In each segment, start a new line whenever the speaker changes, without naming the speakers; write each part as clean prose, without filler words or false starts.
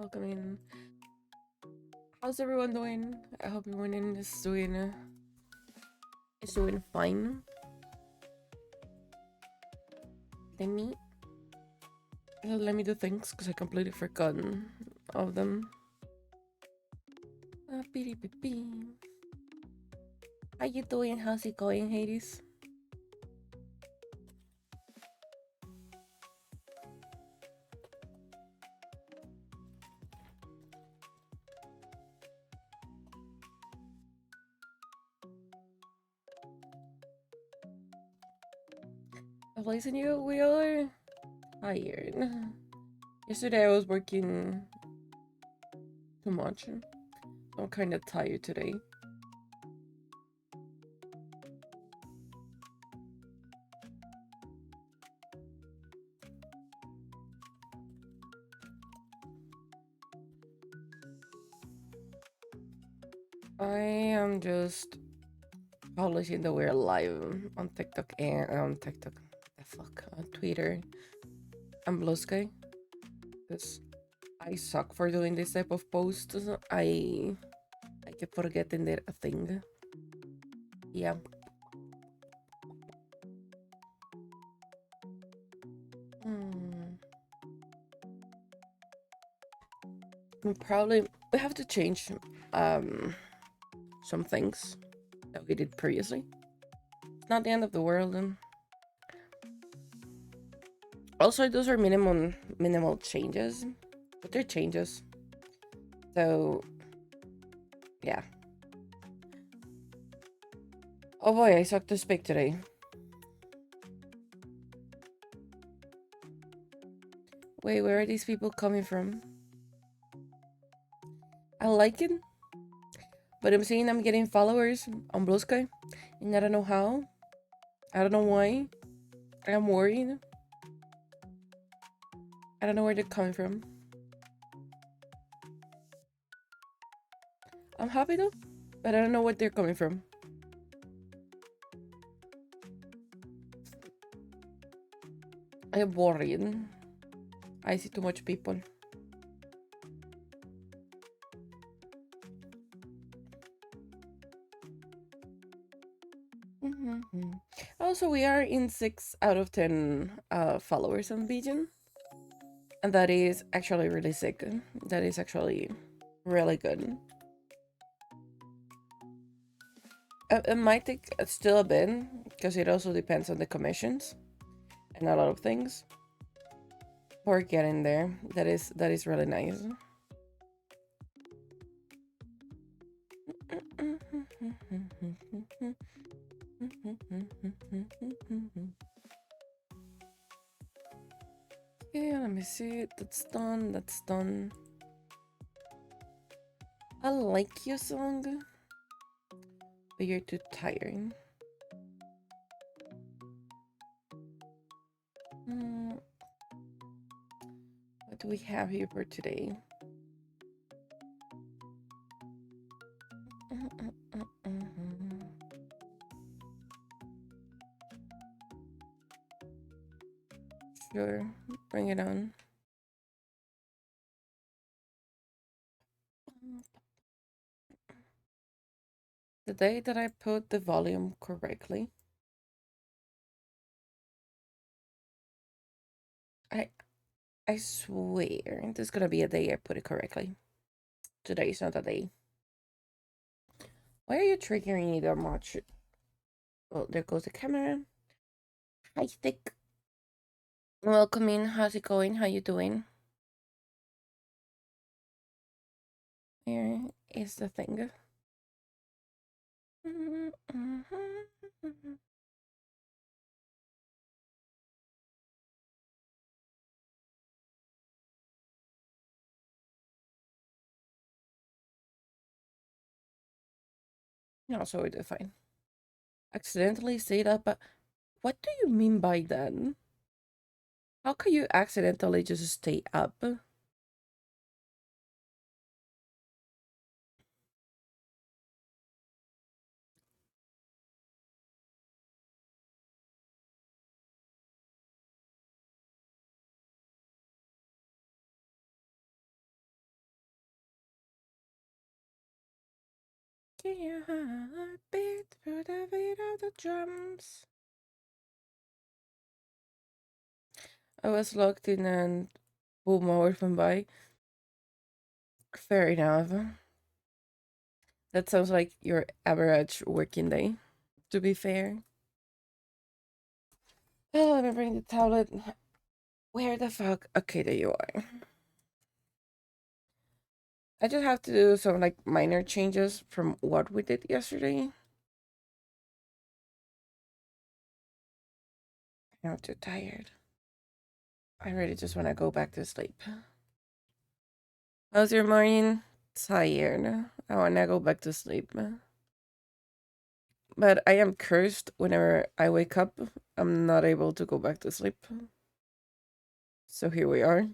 Welcome in. How's everyone doing? I hope everyone is doing fine. Let me do things because I completely forgotten of them. How you doing? How's it going, Hades? Listen, we are tired. Yesterday I was working too much. I'm kind of tired today. I am just publishing that we're live on TikTok and on Twitter and Blue Sky. Because I suck for doing this type of posts. I keep forgetting they're a thing. Yeah. We have to change some things that we did previously. It's not the end of the world. Also, those are minimal changes, but they're changes. So, yeah. Oh boy, I suck to speak today. Wait, where are these people coming from? I like it, but I'm seeing I'm getting followers on Blue Sky, and I don't know how. I don't know why. I'm worried. I don't know where they're coming from. I'm happy though, but I don't know where they're coming from. I'm worried. I see too much people. Also, we are in 6 out of 10 followers on Vision. And that is actually really sick. That is actually really good. It might take still a bit, because it also depends on the commissions and a lot of things. We're getting there. That is really nice. Yeah, let me see. That's done. That's done. I like your song, but you're too tired. What do we have here for today? Sure, bring it on. The day that I put the volume correctly, I swear there's gonna be a day I put it correctly. Today is not a day. Why are you triggering me that much? Well, there goes the camera. Hi, Stick. Welcome in. How's it going? How you doing? Here is the thing. No, so we're fine. Accidentally stayed up. What do you mean by that? How can you accidentally just stay up? Can your heart beat through the beat of the drums? I was locked in and pulled my orphan by. Fair enough. That sounds like your average working day, to be fair. Oh, let me bring the tablet. Where the fuck? Okay, there you are. I just have to do some like minor changes from what we did yesterday. I'm too tired. I really just want to go back to sleep. How's your morning? Tired. I want to go back to sleep. But I am cursed whenever I wake up. I'm not able to go back to sleep. So here we are.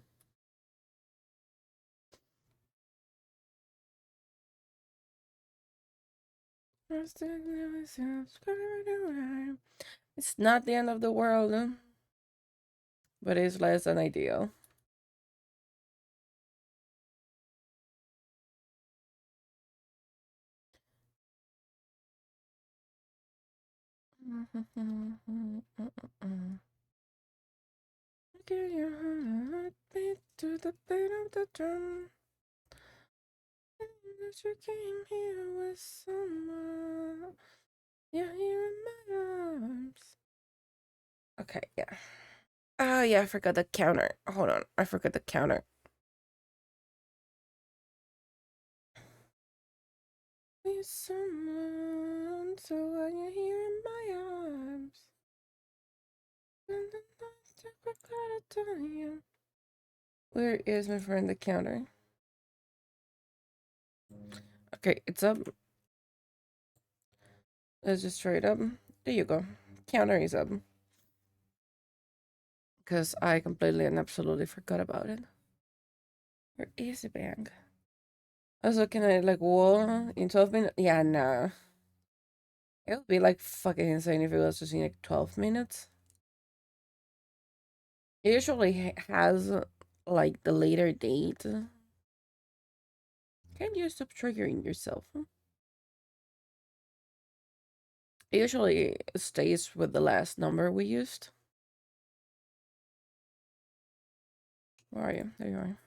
It's not the end of the world, but it's less than ideal. Get your heart beat to the beat of the drum. That you came here with someone. You're here in my arms. Okay, yeah. Oh, yeah, I forgot the counter. Hold on, I forgot the counter. With someone, so when you're here in my arms. And the nights that we gotta tell you. Where is my friend the counter? Okay, it's up. Let's just try it up. There you go. Counter is up. Because I completely and absolutely forgot about it. Where is the bank? I was looking at it like, whoa, in 12 minutes? Yeah, no. It would be like fucking insane if it was just in like 12 minutes. It usually has like the later date. Can you stop triggering yourself? It usually stays with the last number we used. Where are you? There you are.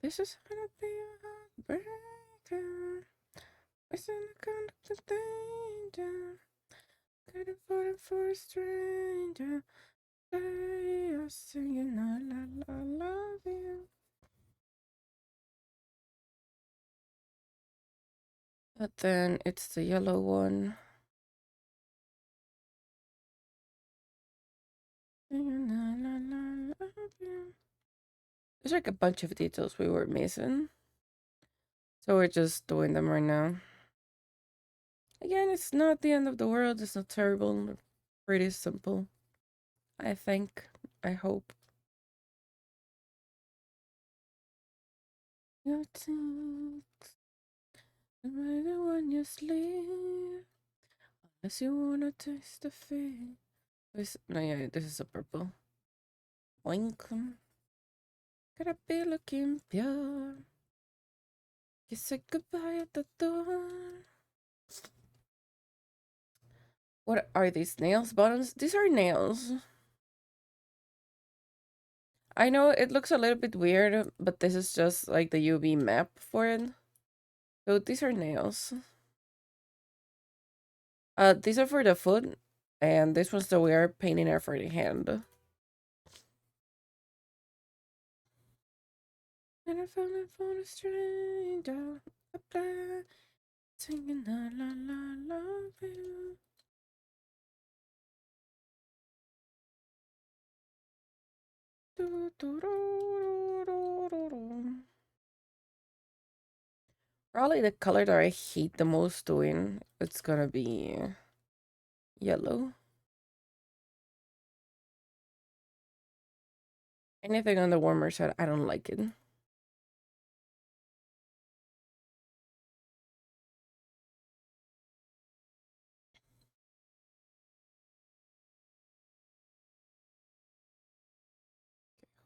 This is gonna be a heartbreaker. It's in the conduct of danger. Couldn't afford it for a stranger. They are singing I love you. But then it's the yellow one. Singing I love you. There's like a bunch of details we were missing. So we're just doing them right now. Again, it's not the end of the world. It's not terrible. Pretty simple. I think. I hope. Your teeth, right when you sleep. Unless you wanna taste the feet. No, yeah, this is a purple. Oink. Gotta be looking pure. You said goodbye at the door. What are these nails buttons? These are nails. I know it looks a little bit weird, but this is just like the UV map for it. So these are nails. These are for the foot, and this one's the we are painting her for the hand. And I found it for a stranger, a blind, singing la la la love you. Do, do, do, do, do, do. Probably the color that I hate the most doing, it's gonna be yellow. Anything on the warmer side, I don't like it.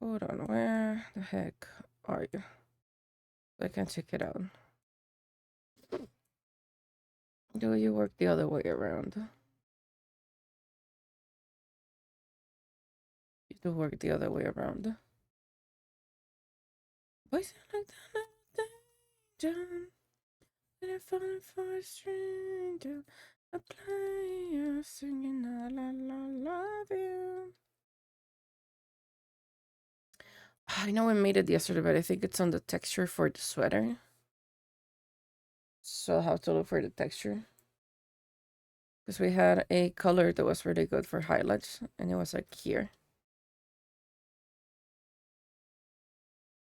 Hold on, where the heck are you? I can check it out. Do you work the other way around? You do work the other way around. Why is it like that? John, and I'm falling for a stranger. A player singing la la la love you. I know we made it yesterday, but I think it's on the texture for the sweater. So I'll have to look for the texture. Because we had a color that was really good for highlights, and it was like here.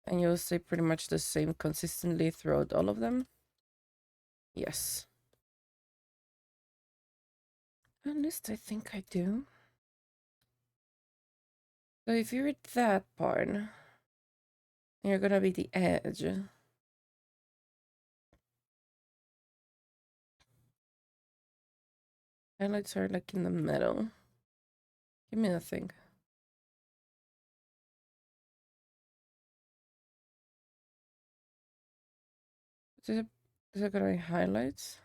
And you'll see pretty much the same consistently throughout all of them. Yes. At least I think I do. So if you're at that part, you're gonna be the edge. Highlights are like in the middle. Give me the thing. Is it gonna be highlights?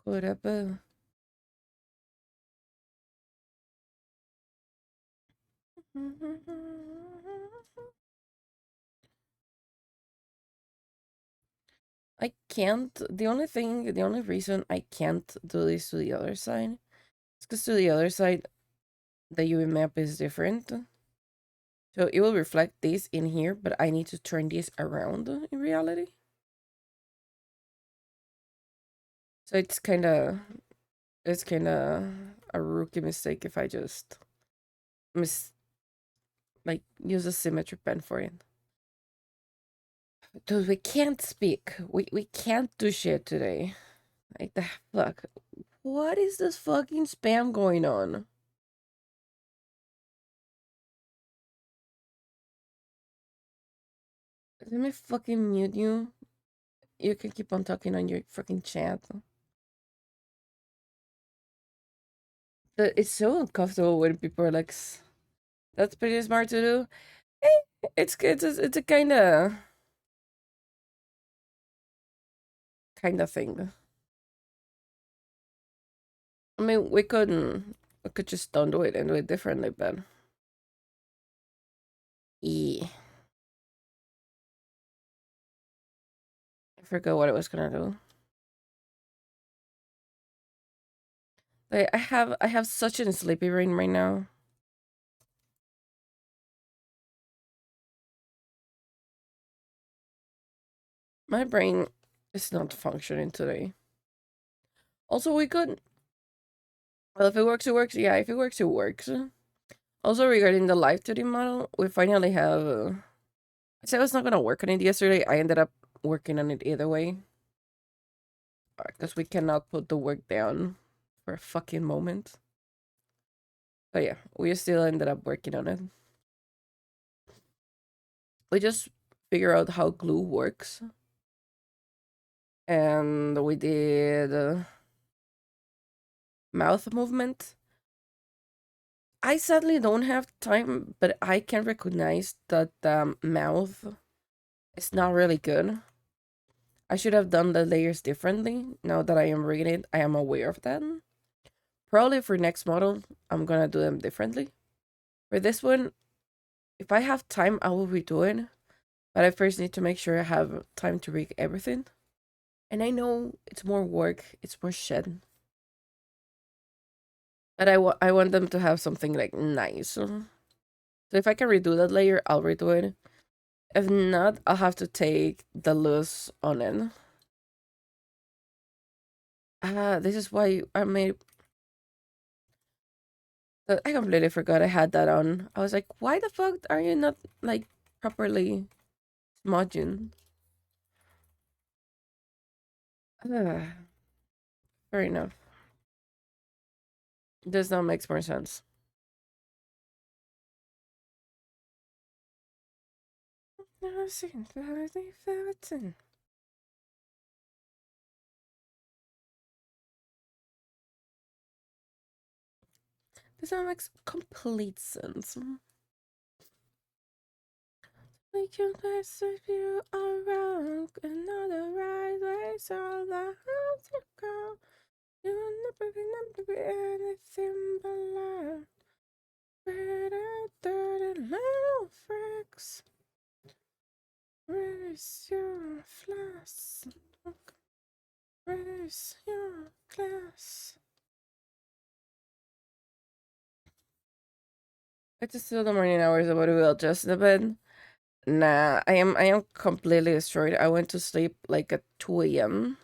Could have been. I can't. The only reason I can't do this to the other side is because to the other side, the UV map is different. So it will reflect this in here, but I need to turn this around in reality. So it's kind of a rookie mistake if I just use a symmetry pen for it. Dude, we can't speak. We can't do shit today. Like the fuck. What is this fucking spam going on? Let me fucking mute you. You can keep on talking on your fucking chat. It's so uncomfortable when people are like, "That's pretty smart to do." It's a kind of thing. I mean, we could just don't do it and do it differently, but yeah, I forgot what I was gonna do. I have such a sleepy brain right now. My brain is not functioning today. Also, we could. Well, if it works, it works. Yeah, if it works, it works. Also, regarding the live 2D model, we finally have. I said I was not gonna work on it yesterday. I ended up working on it either way. Because we cannot put the work down for a fucking moment. But yeah, we still ended up working on it. We just figure out how glue works. And we did mouth movement. I sadly don't have time, but I can recognize that the mouth is not really good. I should have done the layers differently. Now that I am reading it, I am aware of that. Probably for next model, I'm gonna do them differently. For this one, if I have time, I will redo it. But I first need to make sure I have time to rig everything. And I know it's more work, it's more shit. But I want them to have something like nice. So if I can redo that layer, I'll redo it. If not, I'll have to take the loose on it. This is why I made. I completely forgot I had that on. I was like, why the fuck are you not like properly smudging? Fair enough. This now makes more sense. This one makes complete sense. We can pass if you are wrong. Another right way, so the house to go. You will never be anything but love. Better dirty little freaks. Where's your flask? Where's your glass? It's still the morning hours about will just the bed. Nah, I am completely destroyed. I went to sleep like at 2 a.m.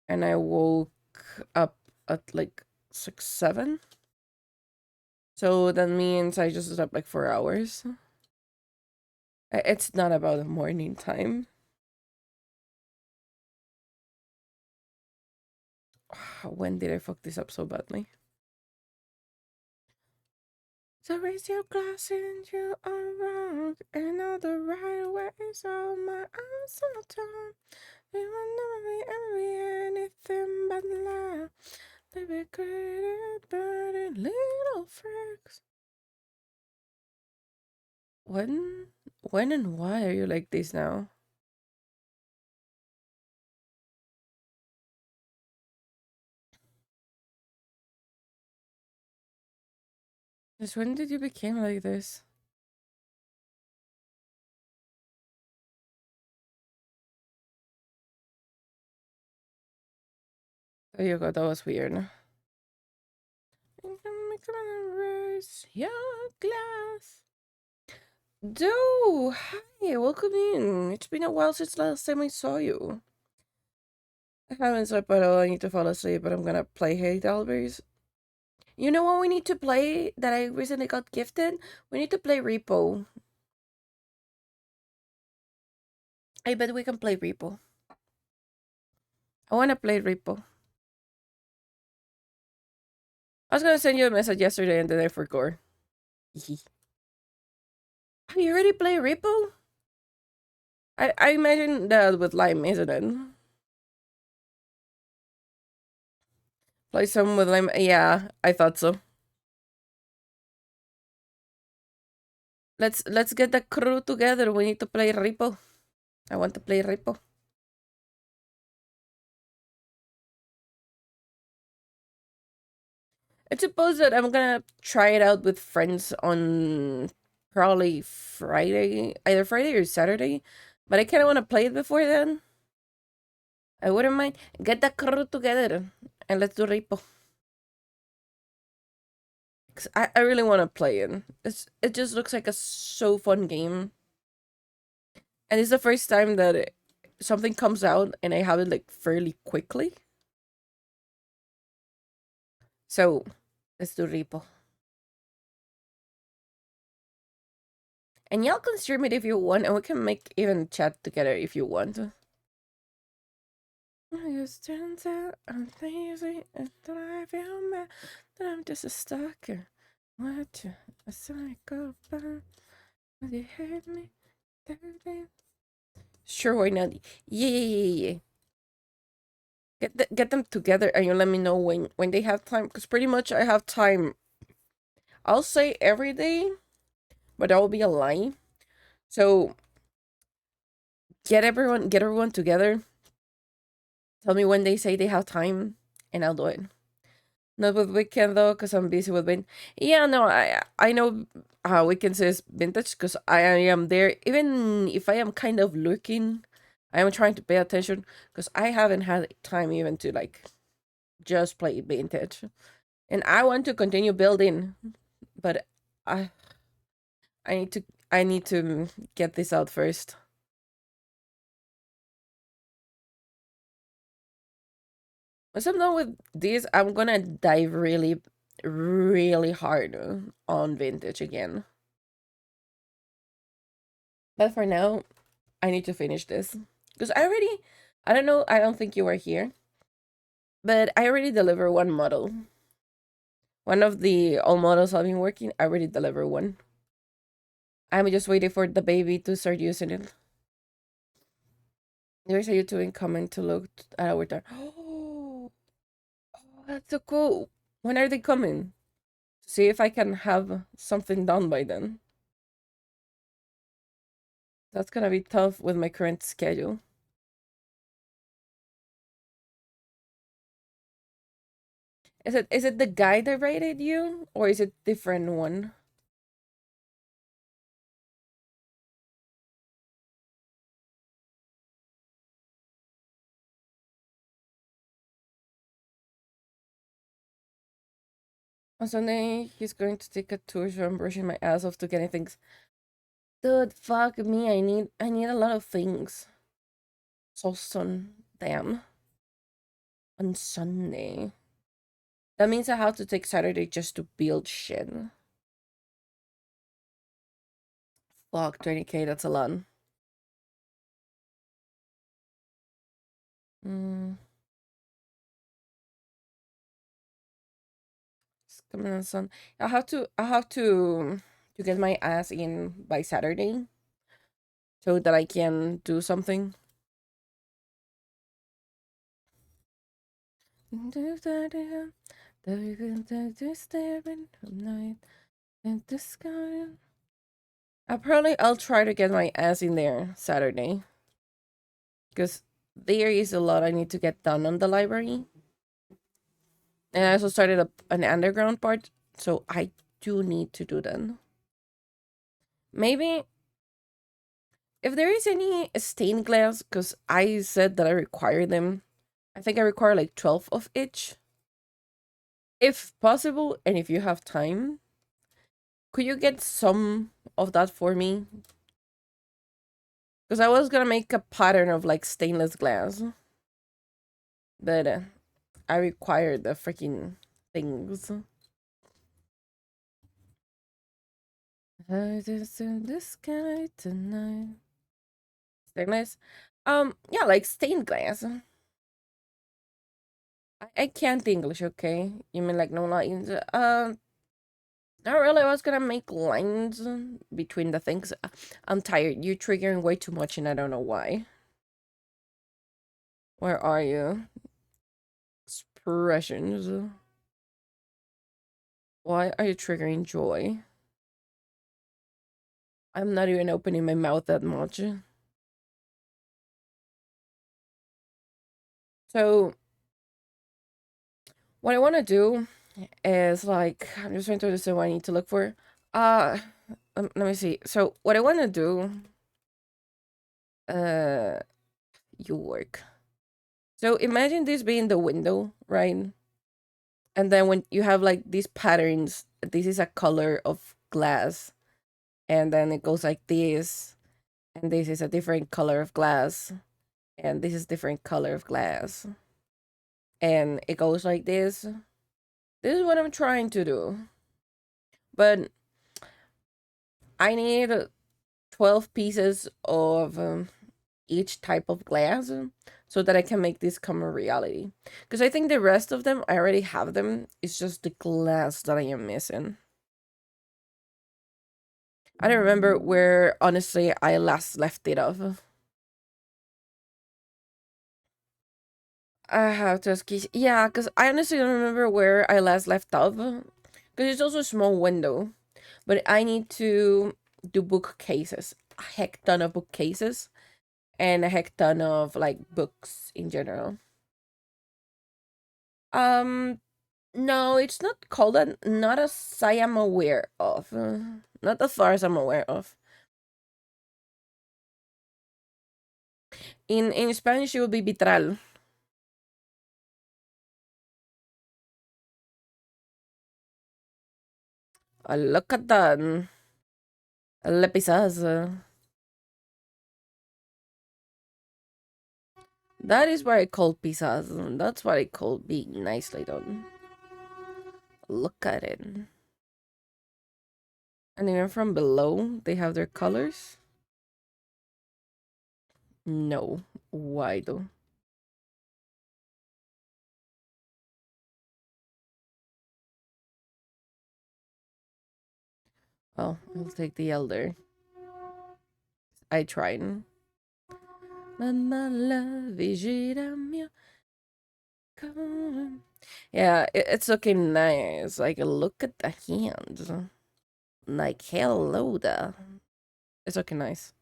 and I woke up at like 6, 7. So that means I just slept like 4 hours. It's not about the morning time. When did I fuck this up so badly? So raise your glass and you are wrong. And all the right ways of my eyes on time. We will never be anything but love. They be created dirty little freaks. When and why are you like this now? Just when did you become like this? There you go, that was weird. Raise your glass. Do hi, welcome in. It's been a while since last time I saw you. I haven't slept at all. I need to fall asleep, but I'm gonna play Hey Dalberries. You know what we need to play that I recently got gifted? We need to play Repo. I bet we can play Repo. I wanna play Repo. I was gonna send you a message yesterday and then I forgot. Have you already played Repo? I imagine that with Lime, isn't it? Play some with Lime. Yeah, I thought so. Let's get the crew together. We need to play Repo. I want to play Repo. I suppose that I'm gonna try it out with friends on probably Friday, either Friday or Saturday. But I kind of want to play it before then. I wouldn't mind. Get the crew together and let's do Repo. 'Cause I really want to play it. It just looks like a so fun game. And it's the first time that something comes out and I have it like fairly quickly. So let's do Repo. And y'all can stream it if you want, and we can make even chat together if you want. It just turns out I'm lazy and that I feel mad that I'm just a stalker. What you a psycho bum? Will you hate me? Sure, why not? Yeah. Get them together and you let me know when they have time. Because pretty much I have time. I'll say every day, but that will be a lie. So get everyone together. Tell me when they say they have time, and I'll do it. Not with weekend though, cause I'm busy with Vin. Yeah, no, I know how weekends is vintage, cause I am there. Even if I am kind of looking, I am trying to pay attention, cause I haven't had time even to like just play vintage, and I want to continue building, but I I need to I need to get this out first. Once I'm done with this, I'm gonna dive really, really hard on vintage again. But for now, I need to finish this. Because I don't know, I don't think you were here, but I already delivered one model. One of the old models I've been working, I already delivered one. I'm just waiting for the baby to start using it. There's a YouTube comment to look at our time. Oh, that's so cool. When are they coming? to see if I can have something done by then. That's gonna be tough with my current schedule. Is it the guy that rated you, or is it different one? On Sunday, he's going to take a tour, so I'm brushing my ass off to getting things. Dude, fuck me. I need a lot of things. So damn. On Sunday. That means I have to take Saturday just to build shit. Fuck, 20K, that's a lot. Mm, it's coming on Sun. I have to get my ass in by Saturday so that I can do something. I'll try to get my ass in there Saturday. Because there is a lot I need to get done on the library. And I also started an underground part, so I do need to do that. Maybe if there is any stained glass, because I said that I require them. I think I require like 12 of each. If possible, and if you have time, could you get some of that for me? Because I was gonna make a pattern of like stainless glass. But I require the freaking things. I just in the sky tonight. Stainless? Yeah, like stained glass. I can't English, okay? You mean like no lines? Not really. I was gonna make lines between the things. I'm tired. You're triggering way too much, and I don't know why. Where are you? Expressions. Why are you triggering joy? I'm not even opening my mouth that much. So, what I want to do is like, I'm just trying to understand what I need to look for. Uh, let me see. So, what I want to do, uh, you work. So, imagine this being the window, right? And then when you have like these patterns, this is a color of glass, and then it goes like this, and this is a different color of glass, and this is different color of glass, and it goes like this. This is what I'm trying to do, but I need 12 pieces of each type of glass so that I can make this come a reality. Because I think the rest of them, I already have them. It's just the glass that I am missing. I don't remember where, honestly, I last left it off. I have to ask. Yeah, because I honestly don't remember where I last left off. Because it's also a small window. But I need to do bookcases. A heck ton of bookcases. And a heck ton of, like, books in general. Um, no, it's not called that. Not as I am aware of. Not as far as I'm aware of. In Spanish, it would be vitral. Look at that. Le pisas. That is what I call pisas. That's what I call being nicely done. Look at it. And even from below, they have their colors. No. Why though? Oh, I'll take the elder. I tried. Mamma la vigila mia. Yeah, it's looking nice. Like, look at the hands. Like, hello there. It's looking nice.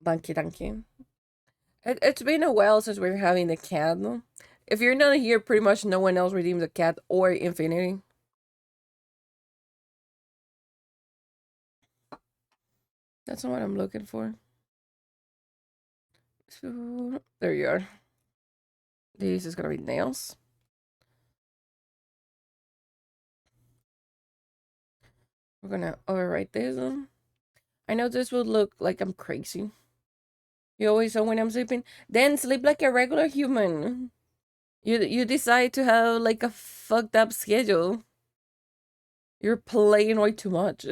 Thank you, thank you. It's been a while since we're having the cat. If you're not here, pretty much no one else redeems the cat or Infinity. That's not what I'm looking for. So, there you are. This is gonna be nails. We're gonna overwrite this. I know this would look like I'm crazy. You always know when I'm sleeping. Then sleep like a regular human. You decide to have like a fucked up schedule. You're playing way too much.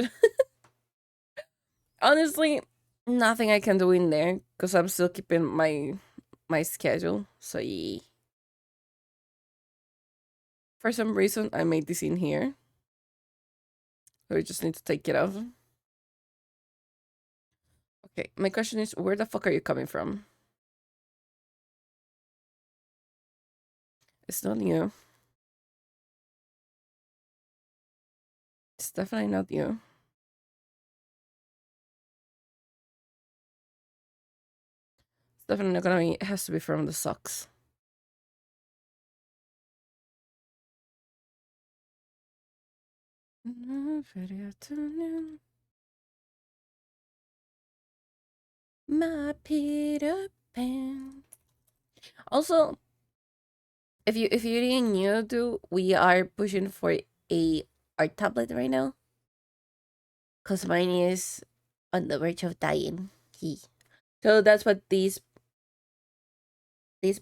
Honestly, nothing I can do in there because I'm still keeping my schedule. So yeah. For some reason, I made this in here. So we just need to take it off. Okay, my question is, where the fuck are you coming from? It's not you. It's definitely not you. It's definitely not gonna be. It has to be from the socks. My Peter Pan. Also, if you didn't know, do we are pushing for a art tablet right now? Cause mine is on the verge of dying. He. So that's what this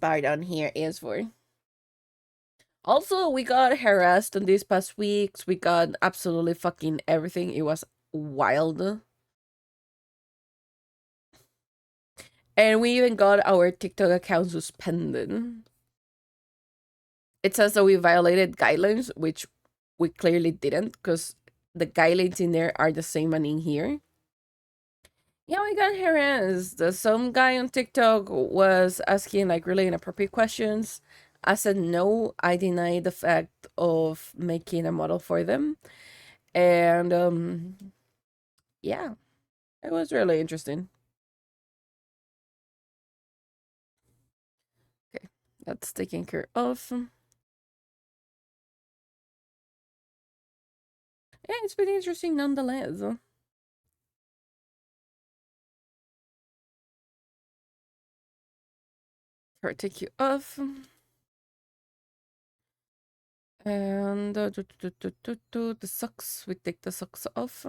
part on here is for. Also, we got harassed in these past weeks. We got absolutely fucking everything. It was wild. And we even got our TikTok account suspended. It says that we violated guidelines, which we clearly didn't, because the guidelines in there are the same one in here. Yeah, we got harassed. Some guy on TikTok was asking like really inappropriate questions. I said no, I deny the fact of making a model for them. And yeah, it was really interesting. Okay, that's taken care of. Yeah, it's been interesting nonetheless. Here, take you off. And the socks, we take the socks off.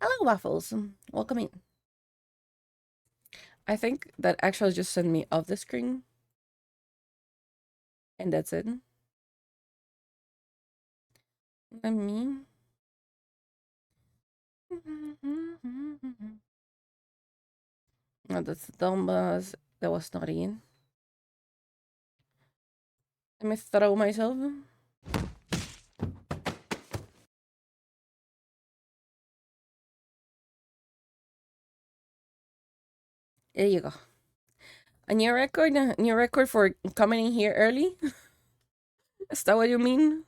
Hello, Waffles. Welcome in. I think that actually just sent me off the screen. And that's it. Let me. No, that's the dumb buzz. That was not in. Let me throw myself. There you go. A new record? A new record for coming in here early? Is that what you mean?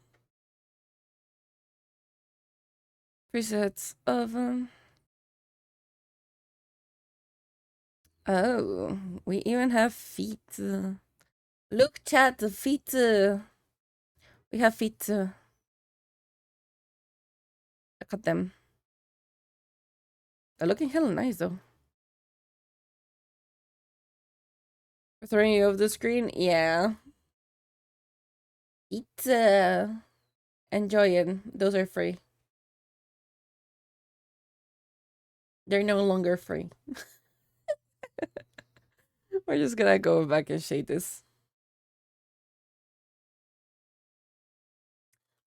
Presets of Oh, we even have feet. Look, chat, the feet. We have feet. Look at them. They're looking hella nice though. We're throwing you off the screen? Yeah. Feet. Enjoy it. Those are free. They're no longer free. We're just gonna go back and shade this.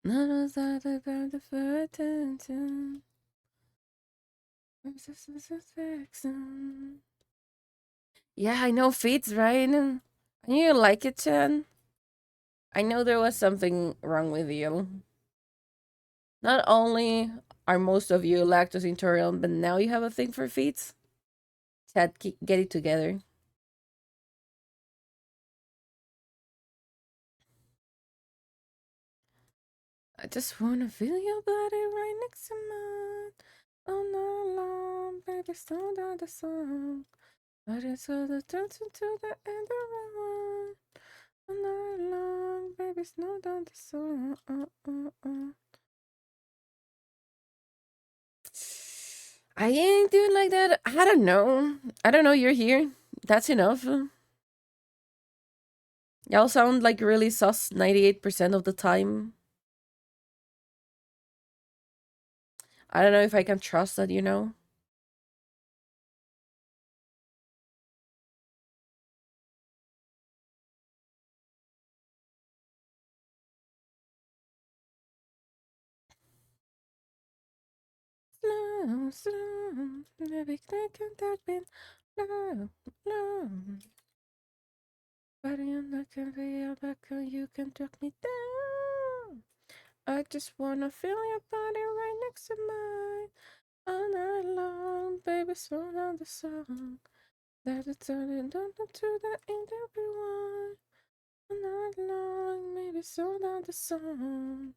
None of that about the attention. Yeah, I know feet, right? And you like it, Chan? I know there was something wrong with you. Not only Are most of you lactose intolerant, but now you have a thing for feet? Chat, get it together. I just wanna feel your body right next to mine. All night long, baby, slow down the song. I just want to dance to the end of the one. All night long, baby, slow down the song. I ain't doing like that. I don't know. I don't know. You're here. That's enough. Y'all sound like really sus 98% of the time. I don't know if I can trust that, you know? Slow, slow, every second I've been low, low. Body on the can feel back you can drag me down. I just wanna feel your body right next to mine. All night long, baby, slow down the song. That it's turning down to the end of everyone. All night long, maybe slow down the song.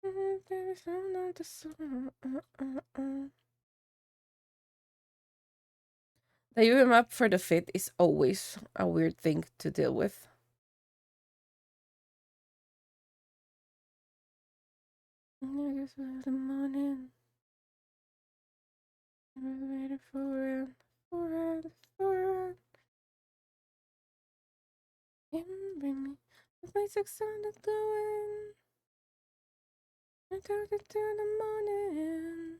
Baby, slow down the song. The UV map for the fit is always a weird thing to deal with. I just was the morning. I was waiting for it, for it, for it. You bring me with my 600 going. I took it to the morning.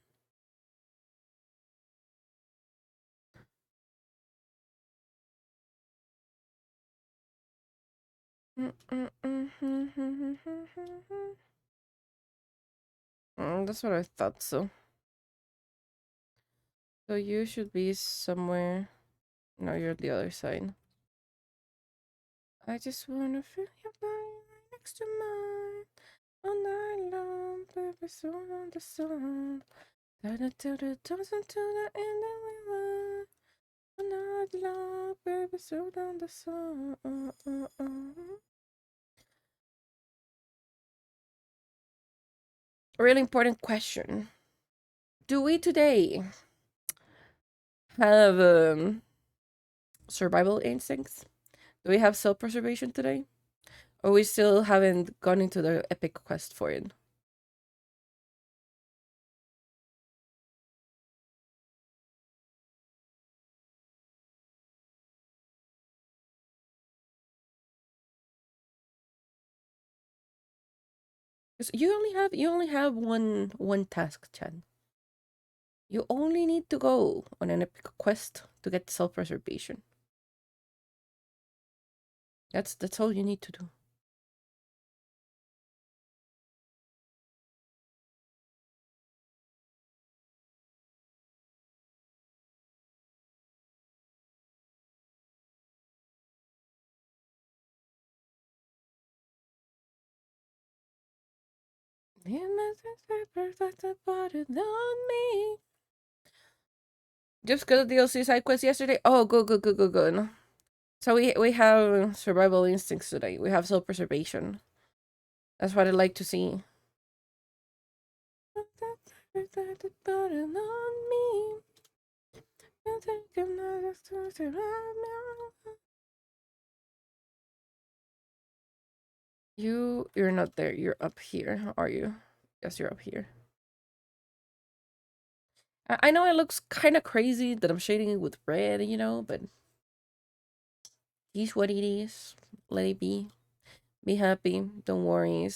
That's what I thought so. So you should be somewhere. No, you're the other side. I just wanna feel your body right next to mine. All night long, baby, so on the sun. Gotta till the toss until the end and we run. All night long, baby, so on the sun. A really important question. Do we today have survival instincts? Do we have self-preservation today? Or we still haven't gone into the epic quest for it? Because you only have one task, Chad. You only need to go on an epic quest to get self-preservation. That's all you need to do. On me. Just got the DLC side quest yesterday. Oh, good. So we have survival instincts today. We have self preservation. That's what I like to see. You're not there. You're up here, are you? Yes, you're up here. I know it looks kind of crazy that I'm shading it with red, you know, but he's what it is. Let it be. Be happy. Don't worry.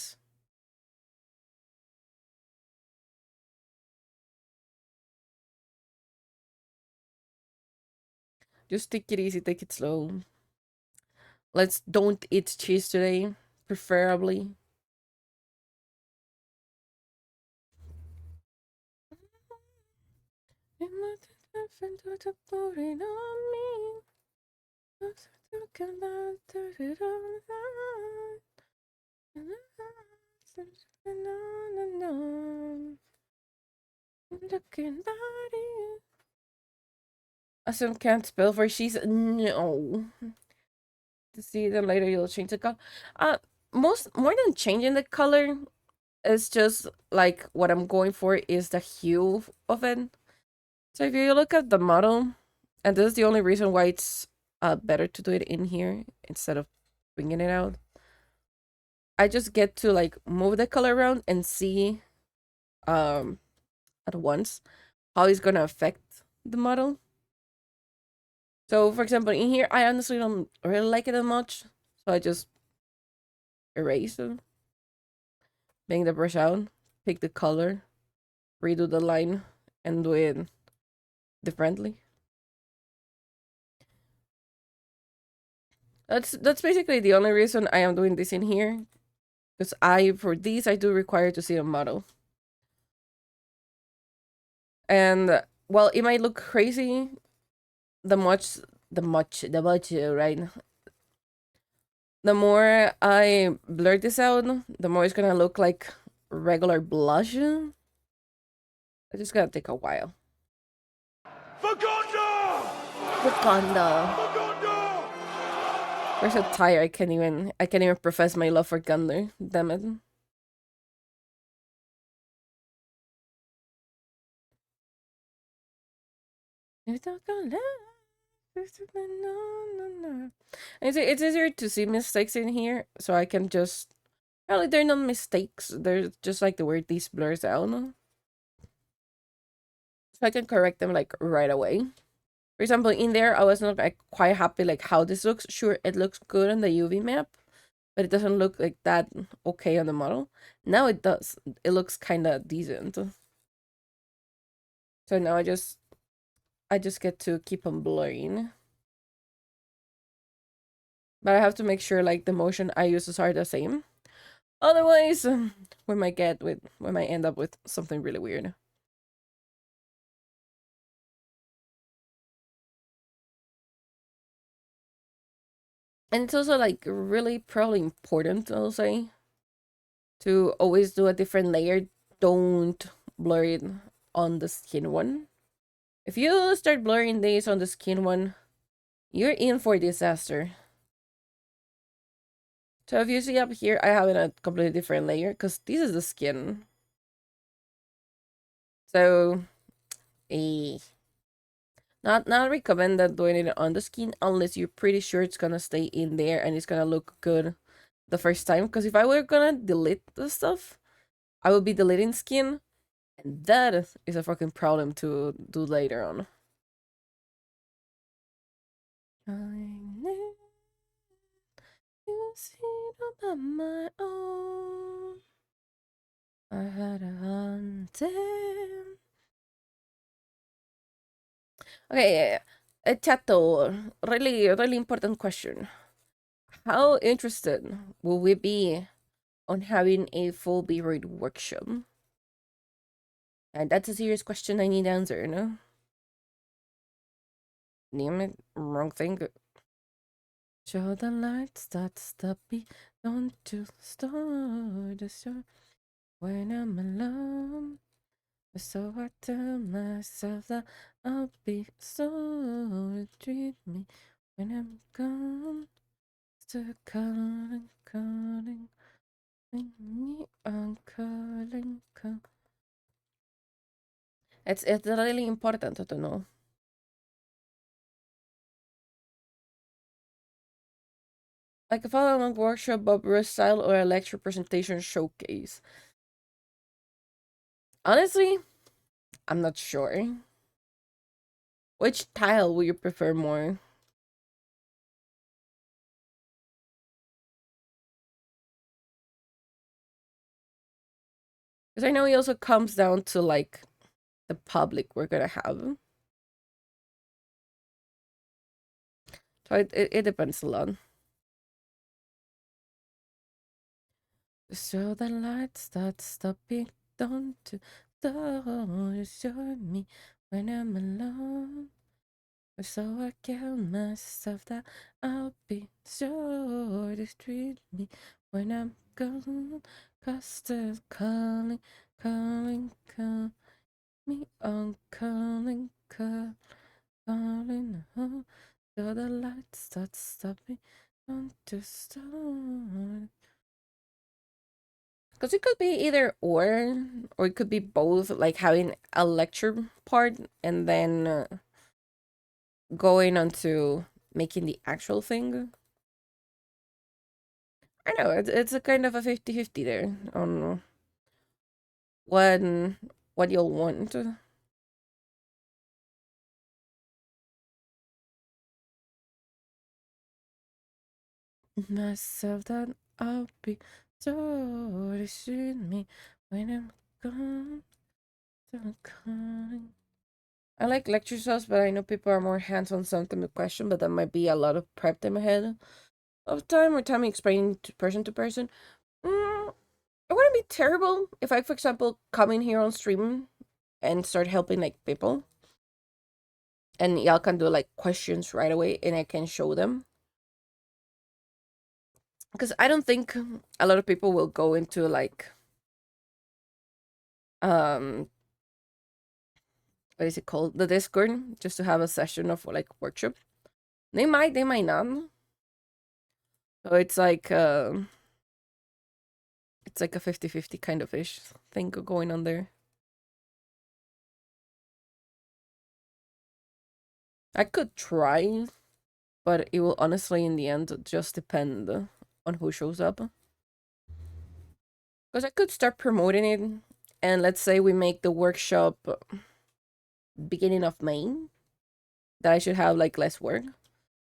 Just take it easy. Take it slow. Let's don't eat cheese today, preferably. Looking at you. Assume can't spell for she's no. To see them later, you'll change the color. Uh, most more than changing the color, it's just like what I'm going for is the hue of it. So if you look at the model, and this is the only reason why it's better to do it in here instead of bringing it out. I just get to like move the color around and see um at once how it's gonna affect the model. So for example, in here, I honestly don't really like it that much, so I just erase it, bring the brush out, pick the color, redo the line, and do it differently. That's basically the only reason I am doing this in here, because for these I do require to see a model. And well, it might look crazy, the much right? The more I blur this out, the more it's gonna look like regular blush. It's just gonna take a while. Wakanda! Wakanda! Wakanda! We're so tired. I can't even profess my love for Gundam. Damn it. It's easier to see mistakes in here, so I can just. Probably they're not mistakes. They're just like the word these blurs out. So I can correct them like right away. For example, in there, I was not like quite happy like how this looks. Sure, it looks good on the UV map, but it doesn't look like that okay on the model. Now it does. It looks kind of decent. So now I just get to keep on blurring. But I have to make sure like the motion I use are the same. Otherwise, we might end up with something really weird. And it's also like really probably important, I'll say, to always do a different layer. Don't blur it on the skin one. If you start blurring these on the skin one, you're in for disaster. So if you see up here, I have it a completely different layer because this is the skin. So, eh, not recommended doing it on the skin unless you're pretty sure it's gonna stay in there and it's gonna look good the first time. Because if I were gonna delete the stuff, I would be deleting skin, and that is a fucking problem to do later on. I knew you see it on my own. I had a hunting. Okay, yeah, yeah. Chato, really important question. How interested will we be on having a full B-Roid workshop? And that's a serious question I need answer, no? Damn it, wrong thing. Show the lights, that's the beat. Don't you start the show when I'm alone. So I tell myself that I'll be so treat me when I'm gone. Still calling, calling, me I'm calling, calling. It's really important to know. Like a follow-along workshop, Bob style, or a lecture presentation showcase. Honestly, I'm not sure. Which style would you prefer more? Because I know it also comes down to like the public we're gonna have. So it depends a lot. So the lights start stopping. Don't show me when I'm alone. So I tell myself that I'll be sure to treat me when I'm gone, custard calling, calling, call me on calling, calling, oh, till the lights start stopping, don't just start. Because it could be either or it could be both, like having a lecture part and then going on to making the actual thing. I know, it's a kind of a 50-50 there on what, what you'll want. Myself that I'll be noticing me when I'm gone. I'm coming. I like lecture styles, but I know people are more hands-on sometimes with question, but that might be a lot of prep time ahead of time or time explaining to person. Mm, it wouldn't be terrible if I, for example, come in here on stream and start helping like people, and y'all can do like questions right away, and I can show them. Because I don't think a lot of people will go into like um what is it called, the Discord, just to have a session of like workshop. They might not. So it's like a 50-50 kind of ish thing going on there. I could try, but it will honestly in the end just depend on who shows up. Because I could start promoting it, and let's say we make the workshop beginning of May, that I should have like less work.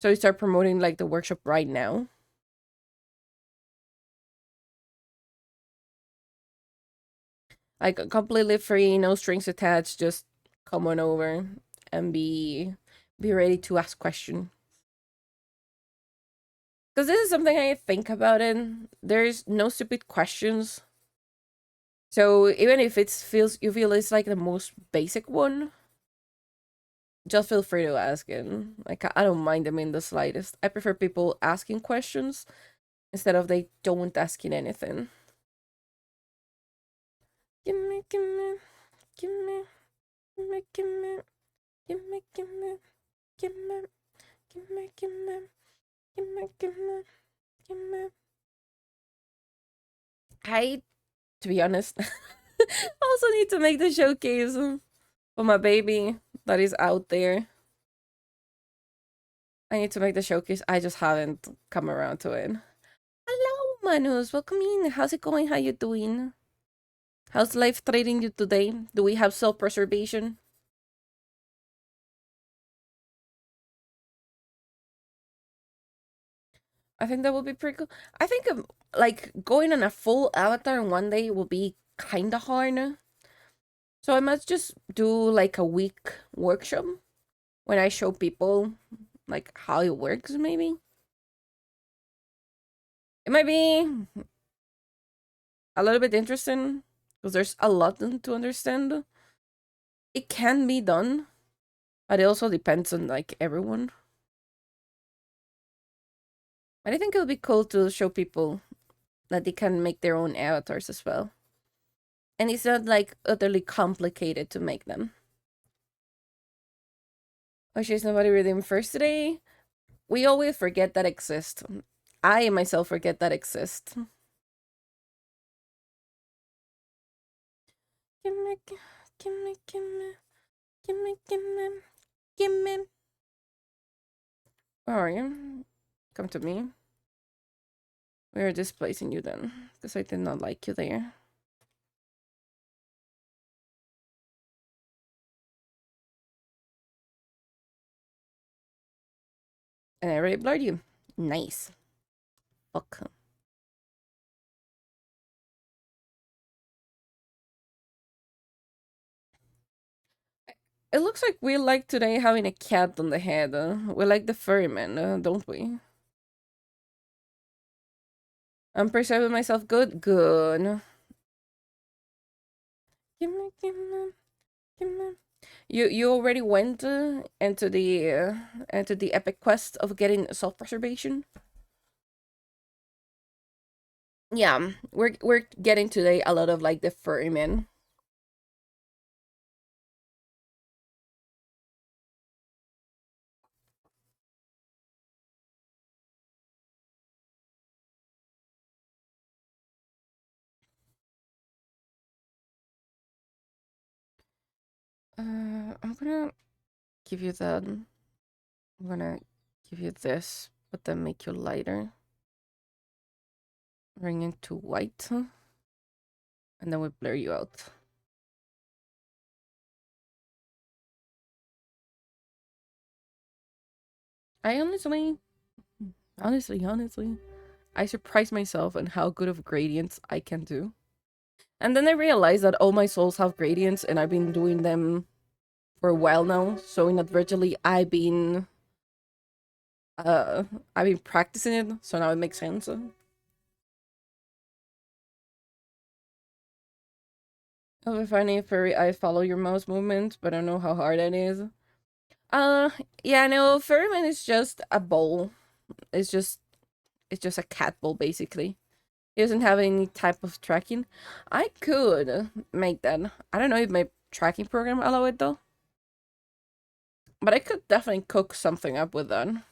So we start promoting like the workshop right now. Like completely free, no strings attached, just come on over and be ready to ask questions. Because this is something I think about it. There's no stupid questions. So even if it feels you feel it's like the most basic one, just feel free to ask it. Like I don't mind them in the slightest. I prefer people asking questions instead of they don't asking anything. Gimme, gimme, gimme, gimme, gimme, gimme, gimme, gimme, gimme, gimme, gimme, gimme, gimme. I, to be honest, also need to make the showcase for my baby that is out there. I need to make the showcase. I just haven't come around to it. Hello, Manus. Welcome in. How's it going? How you doing? How's life treating you today? Do we have self-preservation? I think that would be pretty cool. I think like going on a full avatar in one day will be kind of hard. So I must just do like a week workshop when I show people like how it works. Maybe it might be a little bit interesting because there's a lot to understand. It can be done, but it also depends on like everyone. But I think it would be cool to show people that they can make their own avatars as well. And it's not like utterly complicated to make them. Oh, she's nobody redeemed first today. We always forget that exist. I myself forget that exist. Gimme, gimme, gimme, gimme, gimme, gimme. Where are you? Come to me. We are displacing you then, because I did not like you there. And I already blurred you. Nice. Fuck. It looks like we like today having a cat on the head. We like the ferryman, don't we? I'm preserving myself good? Good. Gimme, gimme, gimme. You already went into the epic quest of getting self-preservation? Yeah, we're getting today a lot of like the furry men. I'm gonna give you that. I'm gonna give you this, but then make you lighter. Bring it to white, and then we blur you out. I honestly, I surprised myself on how good of gradients I can do. And then I realized that all my souls have gradients, and I've been doing them for a while now. So inadvertently, uh, I've been practicing it. So now it makes sense. It'll be funny if I follow your mouse movement, but I don't know how hard it is. Uh, yeah, no, Ferryman is just a bowl. It's just it's just a cat bowl basically. It doesn't have any type of tracking. I could make that. I don't know if my tracking program allow it though. But I could definitely cook something up with that.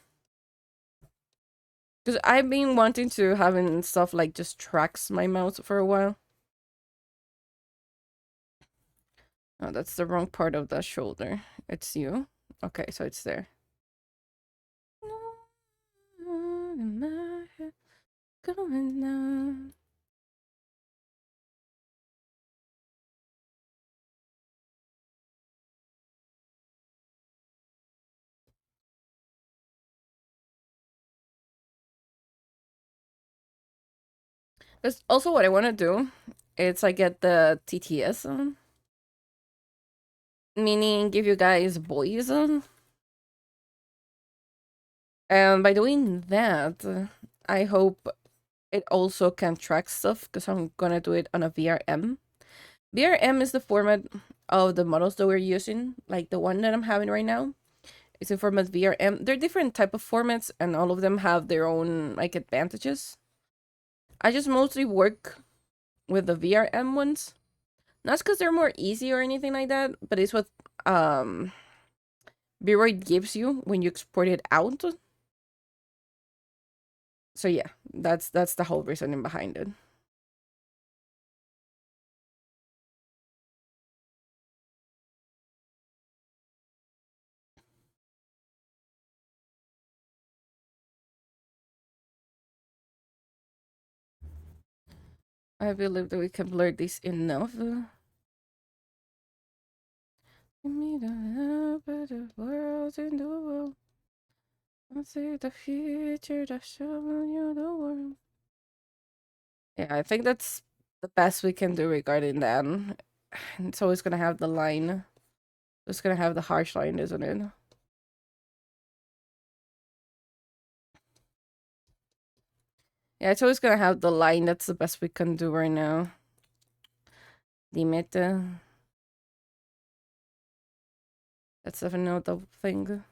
Because I've been wanting to having stuff like just tracks my mouse for a while. Oh, that's the wrong part of the shoulder. It's you. Okay, so it's there. That's also what I want to do. It's I get the TTS meaning give you guys boys and by doing that, I hope it also can track stuff because I'm gonna do it on a VRM. VRM is the format of the models that we're using, like the one that I'm having right now. It's in format VRM. They're different type of formats, and all of them have their own like advantages. I just mostly work with the VRM ones, not because they're more easy or anything like that, but it's what um Vroid gives you when you export it out. So yeah, that's the whole reasoning behind it. I believe that we can blur this enough. Give me the better world in the world. I see the future that's showing you the world. Yeah, I think that's the best we can do regarding that. It's always gonna have the line. It's gonna have the harsh line, isn't it? Yeah, it's always gonna have the line. That's the best we can do right now. Limite. That's another thing.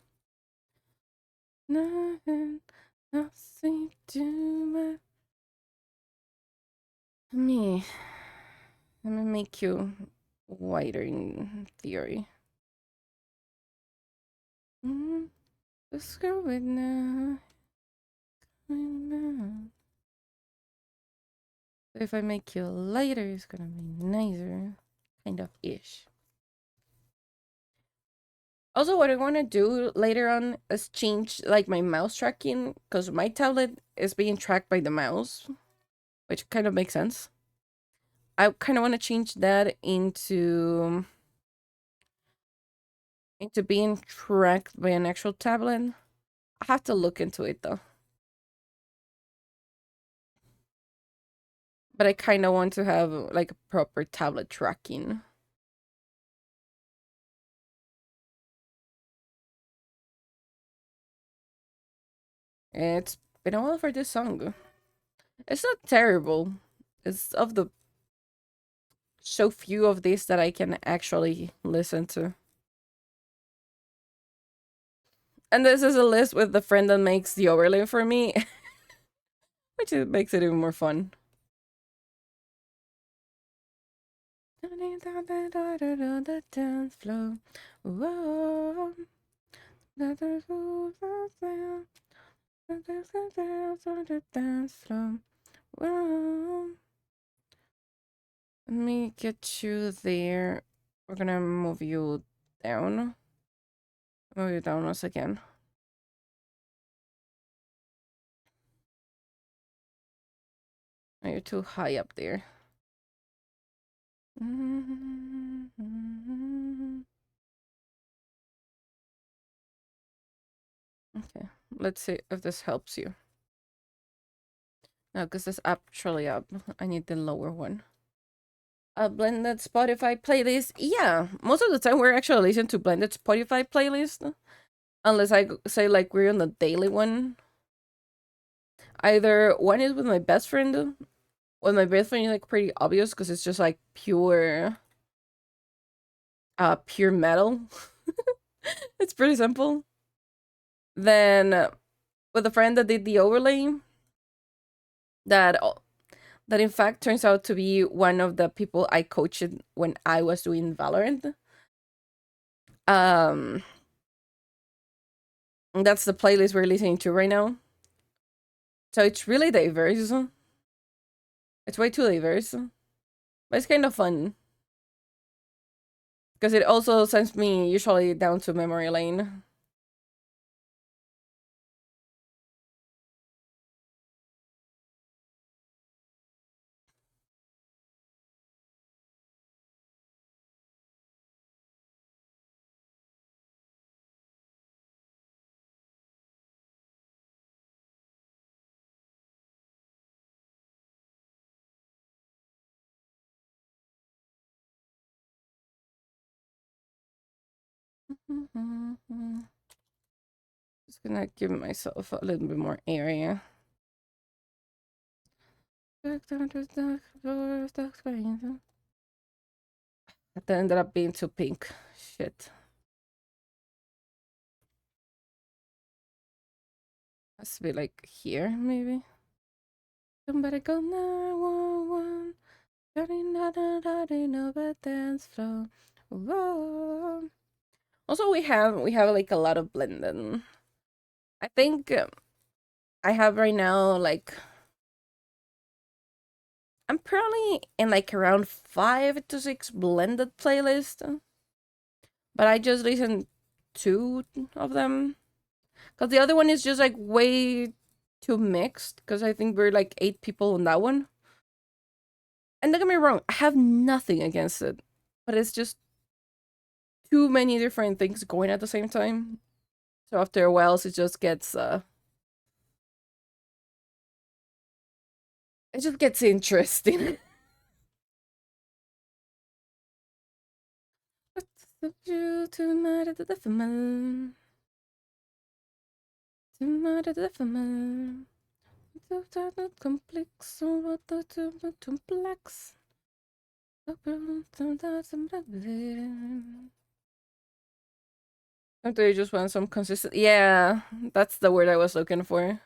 Nothing, nothing to my me. Let me make you whiter in theory. Let's go with now. If I make you lighter, it's gonna be nicer. Kind of ish. Also, what I want to do later on is change like my mouse tracking because my tablet is being tracked by the mouse, which kind of makes sense. I kind of want to change that into being tracked by an actual tablet. I have to look into it though. But I kind of want to have like a proper tablet tracking. It's been a while for this song. It's not terrible. It's of the so few of these that I can actually listen to. And this is a list with the friend that makes the overlay for me, which makes it even more fun. The dance floor. Whoa. The dance floor. Whoa. Let me get you there. We're gonna move you down. Move you down once again. Oh, you're too high up there. Okay, let's see if this helps you. No, because this actually up. I need the lower one. A blended Spotify playlist. Yeah, most of the time we're actually listening to blended Spotify playlist. Unless I say like we're on the daily one. Either one is with my best friend. With my best friend is like pretty obvious because it's just like pure metal. It's pretty simple. Then with a friend that did the overlay, that that in fact turns out to be one of the people I coached when I was doing Valorant. Um, that's the playlist we're listening to right now. So it's really diverse. It's way too diverse, but it's kind of fun because it also sends me usually down to memory lane. Just gonna give myself a little bit more area. That ended up being too pink. Shit. Has to be like here, maybe. Somebody go 911. Over dance floor. Whoa. Also, we have like a lot of blending. I think I have right now like I'm probably in like around 5 to 6 blended playlists, but I just listen two of them because the other one is just like way too mixed. Because I think we're like 8 people on that one. And don't get me wrong, I have nothing against it, but it's just too many different things going at the same time. So after a while, it just gets interesting. Complex. Don't you just want some consistent? Yeah, that's the word I was looking for.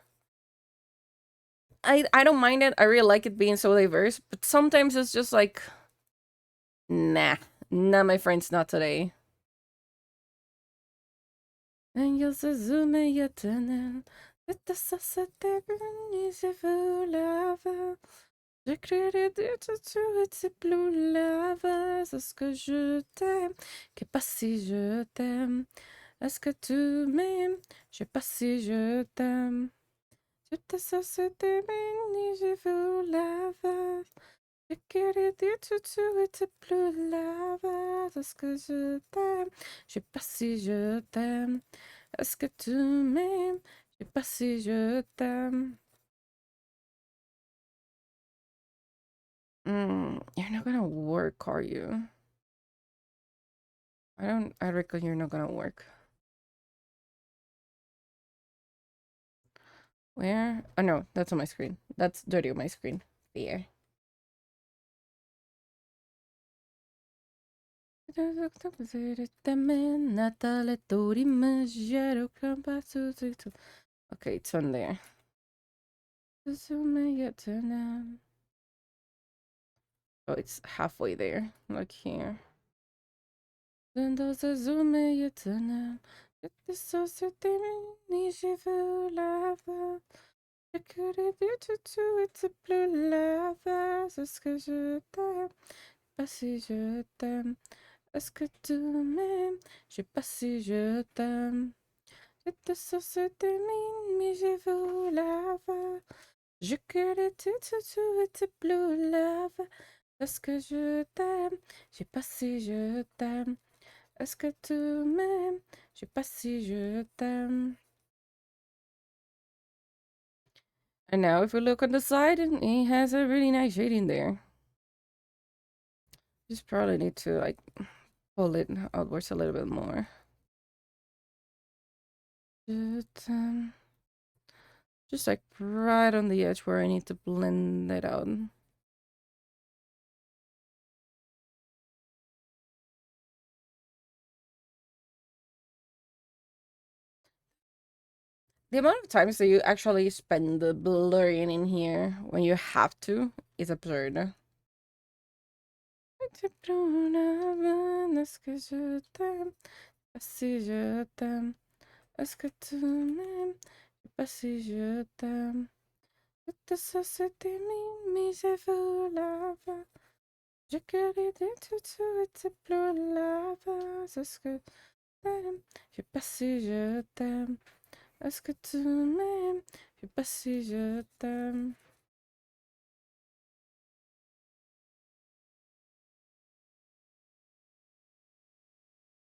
I don't mind it. I really like it being so diverse, but sometimes it's just like, nah, nah, my friends, not today. And you'll zoom éternel, de ça c'était je vous lave. Je créerai tout et c'est plus lave. Est-ce que je t'aime? Que pas si je t'aime. Est-ce que tu m'aimes? Je sais pas si je t'aime. Je te ça c'était je vous lave. Je créerai tout et c'est plus lave. Est-ce que je t'aime? Je sais pas si je t'aime. Est-ce que tu m'aimes? Je sais pas si je t'aime. You're not gonna work, are you? I reckon you're not gonna work. Where? Oh no, that's on my screen. That's dirty on my screen. There. Okay, it's on there. Oh, it's halfway there. Like here. Dans ce zoom étonnant, je te sens sur tes mini cheveux lava. Je connais du tout et c'est plus lava. C'est ce que je t'aime. Pas si je t'aime. Est-ce que tu m'aimes? Je sais pas si je t'aime. Je te sens sur tes mini cheveux lava. Je connais du tout et c'est plus lava. Est-ce que je t'aime? Je sais pas si je t'aime. Est-ce que tu m'aimes? Je sais pas si je t'aime. And now if we look on the side, he has a really nice shade in there. Just probably need to like pull it outwards a little bit more. Just like right on the edge where I need to blend it out. The amount of times that you actually spend the blurring in here when you have to is absurd. Si je t'aime, est-ce que tu m'aimes? Je sais pas si je t'aime. Je te sens sur tes mimi, je veux lava. Je connais des tutus et c'est plus lava. C'est ce que t'aimes. Je sais pas si je t'aime. Est-ce que tu m'aimes? Je sais pas si je t'aime.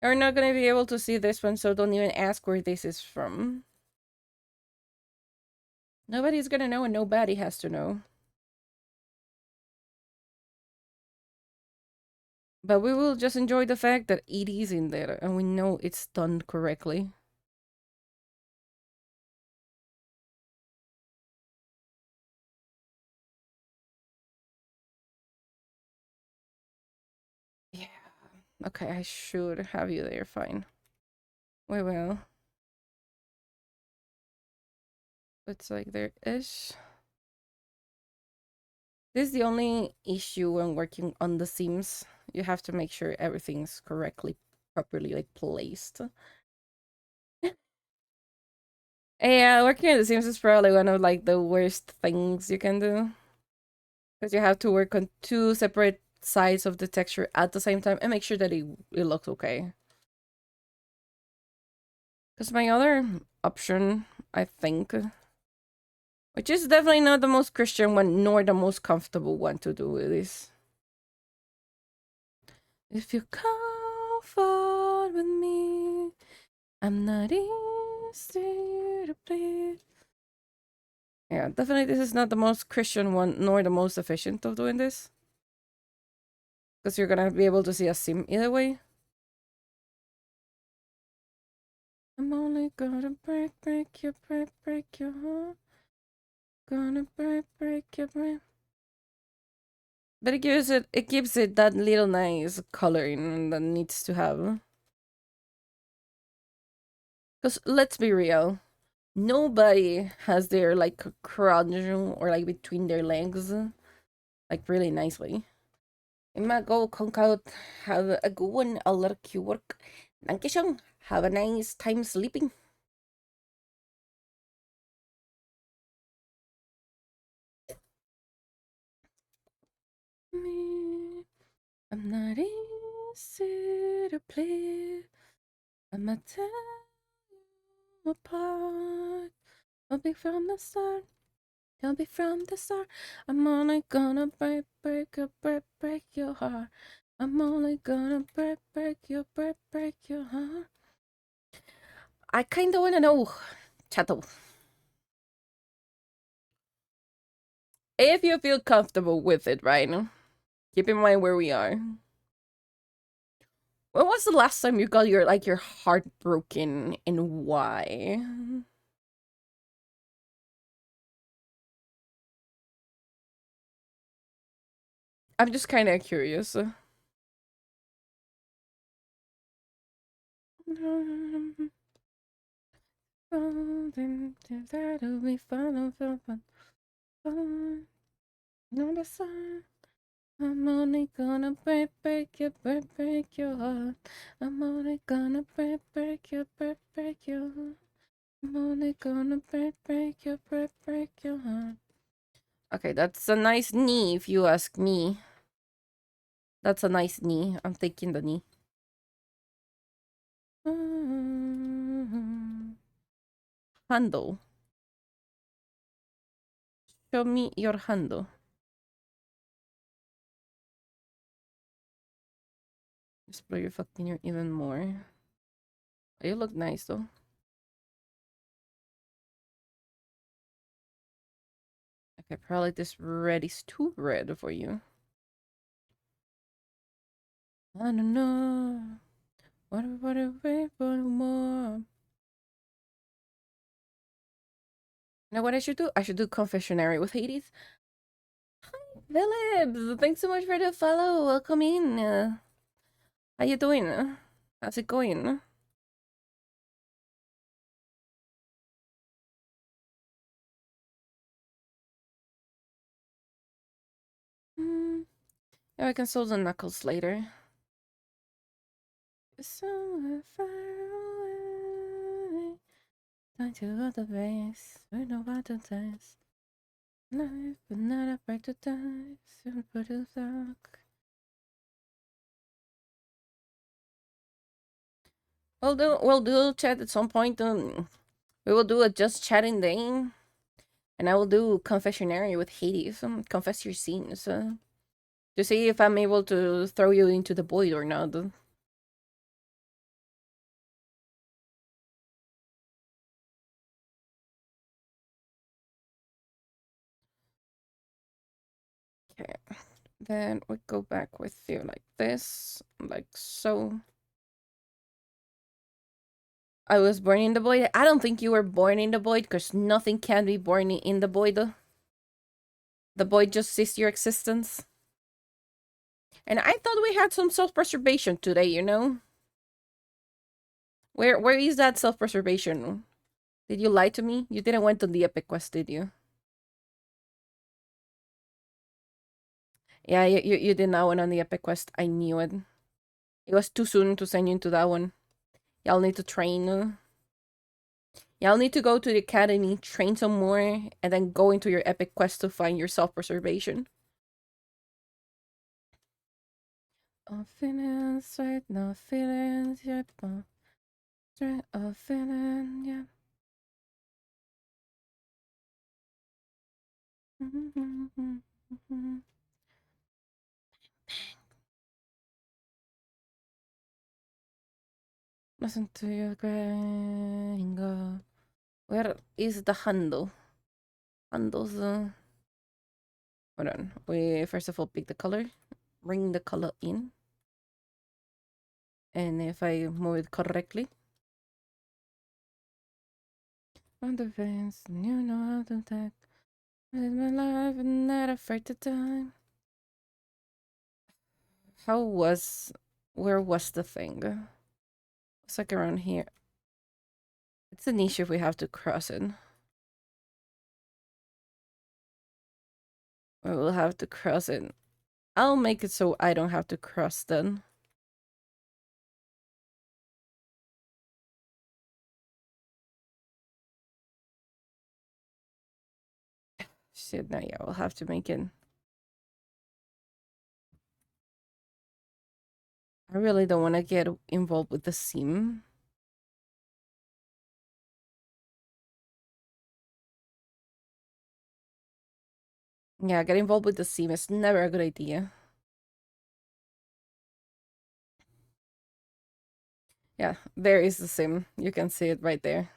You're not gonna be able to see this one, so don't even ask where this is from. Nobody's gonna know and nobody has to know. But we will just enjoy the fact that it is in there and we know it's done correctly. Yeah. Okay, I should have you there. Fine. We will. It's like there-ish. This is the only issue when working on the seams. You have to make sure everything's correctly, properly like placed. Yeah, working on the seams is probably one of like the worst things you can do. Because you have to work on two separate sides of the texture at the same time and make sure that it looks okay. Because my other option, I think, which is definitely not the most Christian one, nor the most comfortable one to do with this. If you comfort with me, I'm not easy to please. Yeah, definitely this is not the most Christian one, nor the most efficient of doing this. Because you're gonna be able to see a seam either way. I'm only gonna break your heart. Gonna break your brain. But it gives it that little nice coloring that needs to have. Because let's be real, nobody has their like crotch or like between their legs like really nicely. Emma, go conk out, have a good one, I'll let you work. Dankeschön, have a nice time sleeping. Me, I'm not easy to please. I'm a tear you apart. I'll be from the start. Tell me from the start, I'm only gonna break your heart. I'm only gonna break your heart. I kinda wanna know, Chato, if you feel comfortable with it, right? Keep in mind where we are. When was the last time you got your heart broken and why? I'm just kind of curious. That'll be fun, fun, fun, fun. On the sun. I'm only gonna break your heart. I'm only gonna break your heart. I'm only gonna break your heart. Okay, that's a nice knee if you ask me. That's a nice knee. I'm taking the knee. Handle. Show me your handle. Just blow your fucking ear even more. You look nice though. Okay, probably this red is too red for you. I don't know. What a wait for more. You know what I should do? I should do confessionary with Hades. Phillips, thanks so much for the follow. Welcome in. How you doing? How's it going? Yeah, we can solve the knuckles later. Somewhere far away. Time to go to base. We know what to taste. Life, but not afraid to die. Soon put it dark. We'll do chat at some point. We will do a just chatting day, and I will do confessionary with Hades. Confess your scenes. To see if I'm able to throw you into the void or not. Okay, then we go back with you like this, like so. I was born in the void. I don't think you were born in the void, because nothing can be born in the void. The void just is your existence. And I thought we had some self-preservation today, you know? Where is that self-preservation? Did you lie to me? You didn't went on the epic quest, did you? Yeah, you did not went on the epic quest. I knew it. It was too soon to send you into that one. Y'all need to train. Y'all need to go to the academy, train some more, and then go into your epic quest to find your self-preservation. Oh, feelings right now, feelings yet, straight of feeling, yeah. Listen to your gringo. Where is the handle? Handles. Hold on. We first of all pick the color, bring the color in, and if I move it correctly, on the fence, you know how to attack. Live my life and not afraid to die. How was? Where was the thing? It's like around here. It's an issue if we have to cross it. We will have to cross it. I'll make it so I don't have to cross then. Shit, now yeah, we'll have to make it. I really don't want to get involved with the seam. Yeah, get involved with the seam is never a good idea. Yeah, there is the seam. You can see it right there.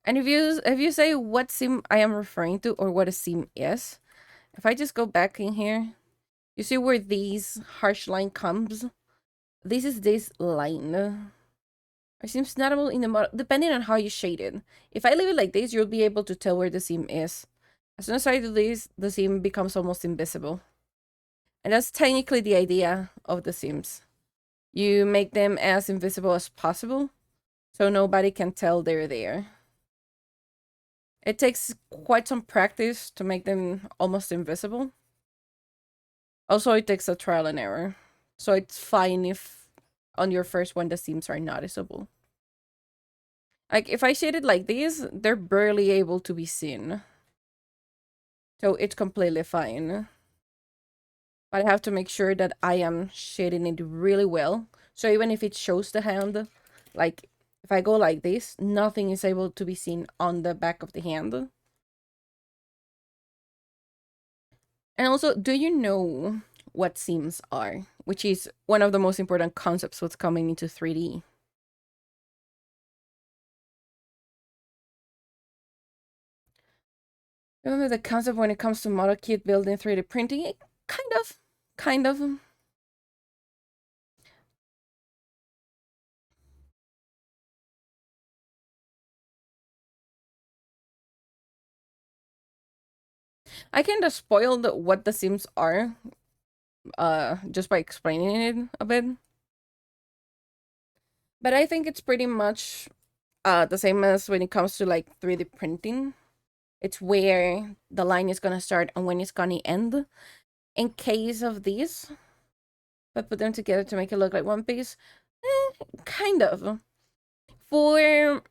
And if you say what seam I am referring to or what a seam is, if I just go back in here, you see where these harsh line comes? This is this line. It seems notable in the model, depending on how you shade it. If I leave it like this, you'll be able to tell where the seam is. As soon as I do this, the seam becomes almost invisible. And that's technically the idea of the seams. You make them as invisible as possible, so nobody can tell they're there. It takes quite some practice to make them almost invisible. Also, it takes a trial and error. So it's fine if on your first one the seams are noticeable. Like if I shade it like this, they're barely able to be seen. So it's completely fine. But I have to make sure that I am shading it really well. So even if it shows the hand, like if I go like this, nothing is able to be seen on the back of the hand. And also, do you know what seams are? Which is one of the most important concepts what's coming into 3D. Remember the concept when it comes to model kit building 3D printing? Kind of. Kind of. I kind of spoiled what the seams are just by explaining it a bit. But I think it's pretty much the same as when it comes to like 3D printing. It's where the line is gonna start and when it's gonna end. In case of these, if I put them together to make it look like one piece, kind of. For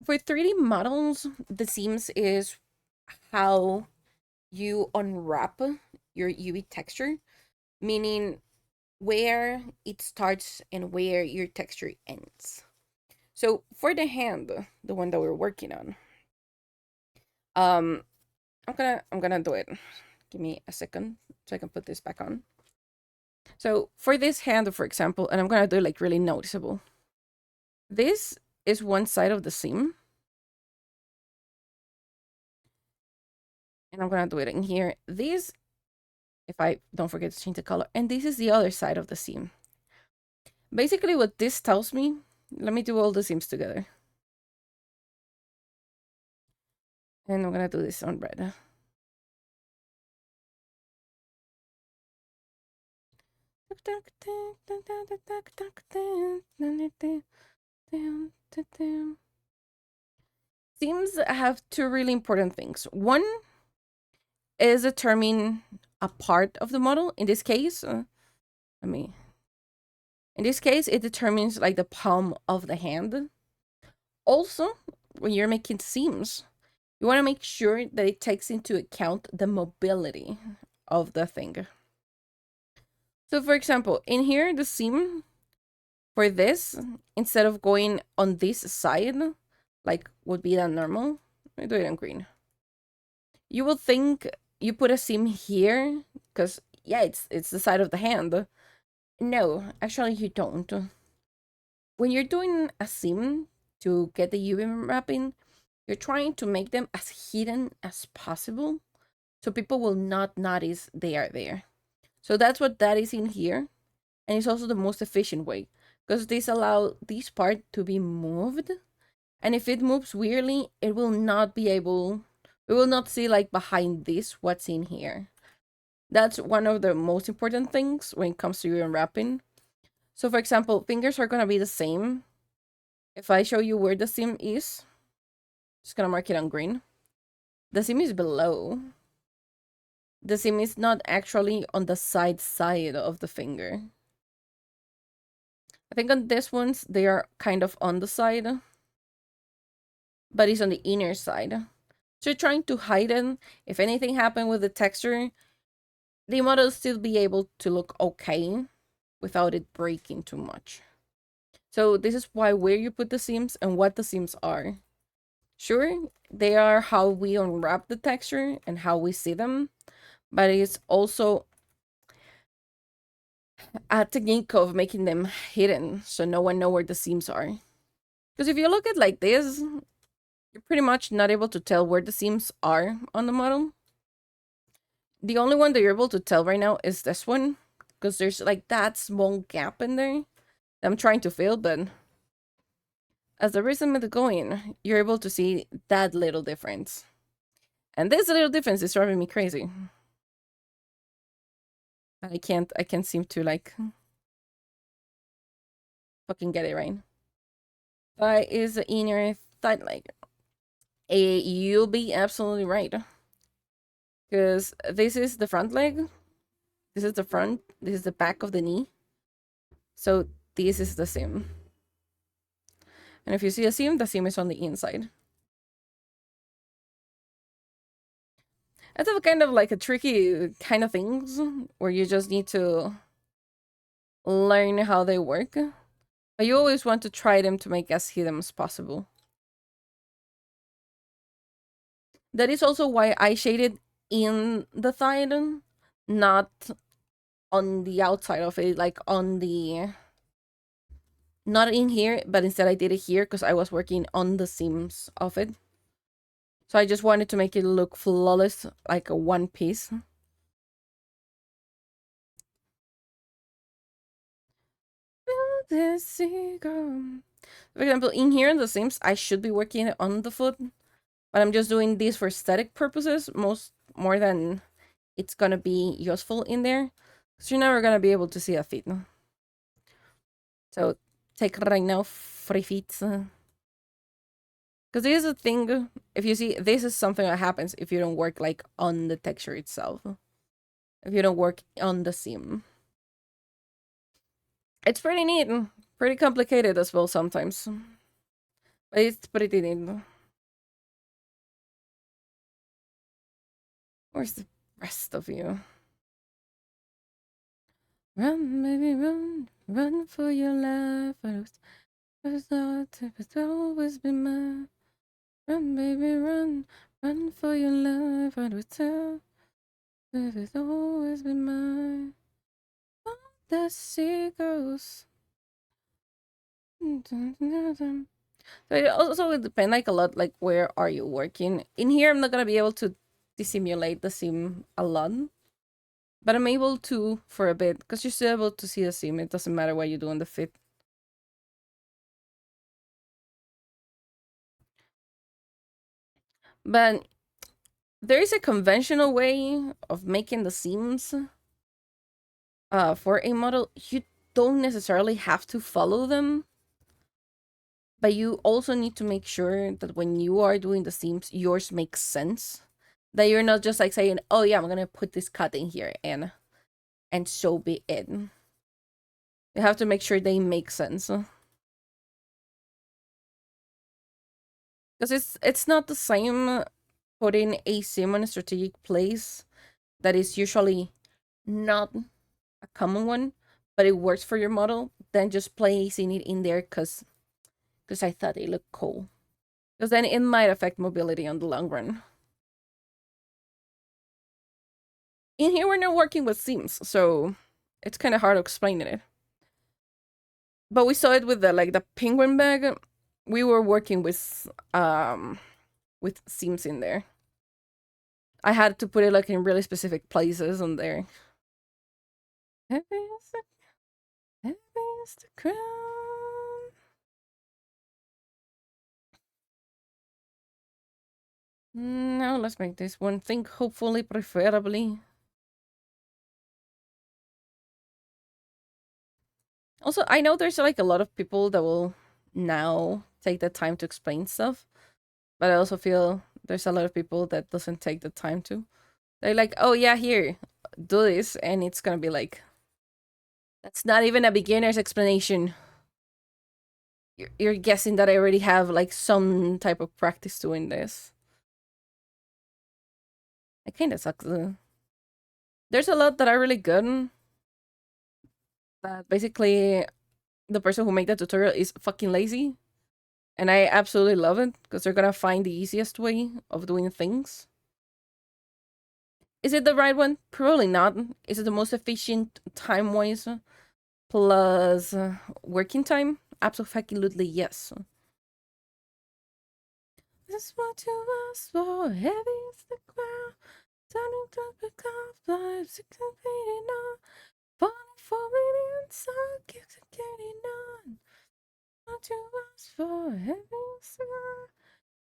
3D models, the seams is how you unwrap your UV texture, meaning where it starts and where your texture ends. So for the hand, the one that we're working on, um, I'm gonna do it. Give me a second so I can put this back on. So for this hand, for example, and I'm gonna do it like really noticeable. This is one side of the seam. And I'm gonna do it in here. This, if I don't forget to change the color, and this is the other side of the seam. Basically what this tells me, let me do all the seams together. And I'm gonna do this on red. Seams have two really important things. One is determine a part of the model. In this case, in this case, it determines like the palm of the hand. Also, when you're making seams, you want to make sure that it takes into account the mobility of the thing. So for example, in here, the seam for this, instead of going on this side, like would be the normal, let me do it in green. You will think you put a seam here, because yeah, it's the side of the hand. No, actually you don't. When you're doing a seam to get the UV wrapping, you're trying to make them as hidden as possible so people will not notice they are there. So that's what that is in here. And it's also the most efficient way because this allows this part to be moved. And if it moves weirdly, it will not be able, we will not see like behind this what's in here. That's one of the most important things when it comes to unwrapping. So for example, fingers are going to be the same. If I show you where the seam is, just going to mark it on green. The seam is below. The seam is not actually on the side of the finger. I think on this ones, they are kind of on the side, but it's on the inner side. So you're trying to hide it. If anything happened with the texture, the model will still be able to look okay without it breaking too much. So this is why where you put the seams and what the seams are. Sure, they are how we unwrap the texture and how we see them, but it's also a technique of making them hidden so no one know where the seams are. Because if you look at like this, you're pretty much not able to tell where the seams are on the model. The only one that you're able to tell right now is this one, because there's like that small gap in there that I'm trying to fill, but as the rhythm is going, you're able to see that little difference. And this little difference is driving me crazy. I can't seem to like fucking get it right. Thigh is the inner thigh leg. You'll be absolutely right. Because this is the front leg. This is the front. This is the back of the knee. So this is the seam. And if you see a seam, the seam is on the inside. It's a kind of like a tricky kind of things where you just need to learn how they work. But you always want to try them to make as hidden as possible. That is also why I shaded in the thigh, not on the outside of it, like on the... Not in here, but instead I did it here because I was working on the seams of it. So I just wanted to make it look flawless, like a one piece. For example, in here in the seams, I should be working on the foot, but I'm just doing this for aesthetic purposes, more than it's gonna be useful in there. So you're never gonna be able to see a feet. So take right now, free feet. Because this is a thing, if you see, this is something that happens if you don't work like on the texture itself. If you don't work on the seam. It's pretty neat, pretty complicated as well sometimes. But it's pretty neat. Where's the rest of you? Run, baby, run, run for your life. I was not, it always be mine. Run, baby, run, run for your life. I was tell, it's always be mine. Oh, the seagulls. So it also would depend like a lot, like where are you working? In here, I'm not gonna be able to dissimulate the seam a lot. But I'm able to for a bit, because you're still able to see the seam. It doesn't matter what you do on the fit. But there is a conventional way of making the seams for a model. You don't necessarily have to follow them. But you also need to make sure that when you are doing the seams, yours makes sense. That you're not just like saying, oh yeah, I'm gonna put this cut in here and so be it. You have to make sure they make sense. Because it's not the same putting a sim on a strategic place that is usually not a common one, but it works for your model, than just placing it in there because I thought it looked cool. Because then it might affect mobility on the long run. In here, we're not working with seams, so it's kind of hard explaining it. But we saw it with the penguin bag. We were working with seams in there. I had to put it like in really specific places on there. Heavy is the crown. Now let's make this one thing, hopefully, preferably. Also, I know there's like a lot of people that will now take the time to explain stuff, but I also feel there's a lot of people that doesn't take the time to. They're like, oh yeah, here, do this, and it's gonna be like, that's not even a beginner's explanation. You're guessing that I already have like some type of practice doing this. It kind of sucks. There's a lot that are really good. But basically, the person who made the tutorial is fucking lazy. And I absolutely love it, because they're gonna find the easiest way of doing things. Is it the right one? Probably not. Is it the most efficient time-wise plus working time? Absolutely yes. This is what you asked for. Heavy is the ground. Turning to pick up life. 689. Falling for it inside. Keeps getting on. What you asked for. Heavy is the ground.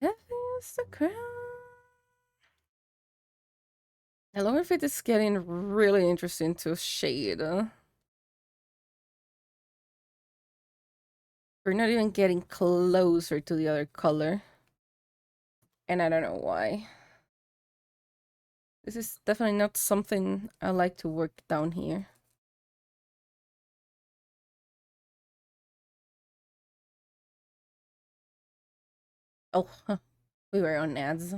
Heavy is the crown. I love if it is getting really interesting to shade. We're not even getting closer to the other color. And I don't know why. This is definitely not something I like to work down here. Oh, huh. We were on ads.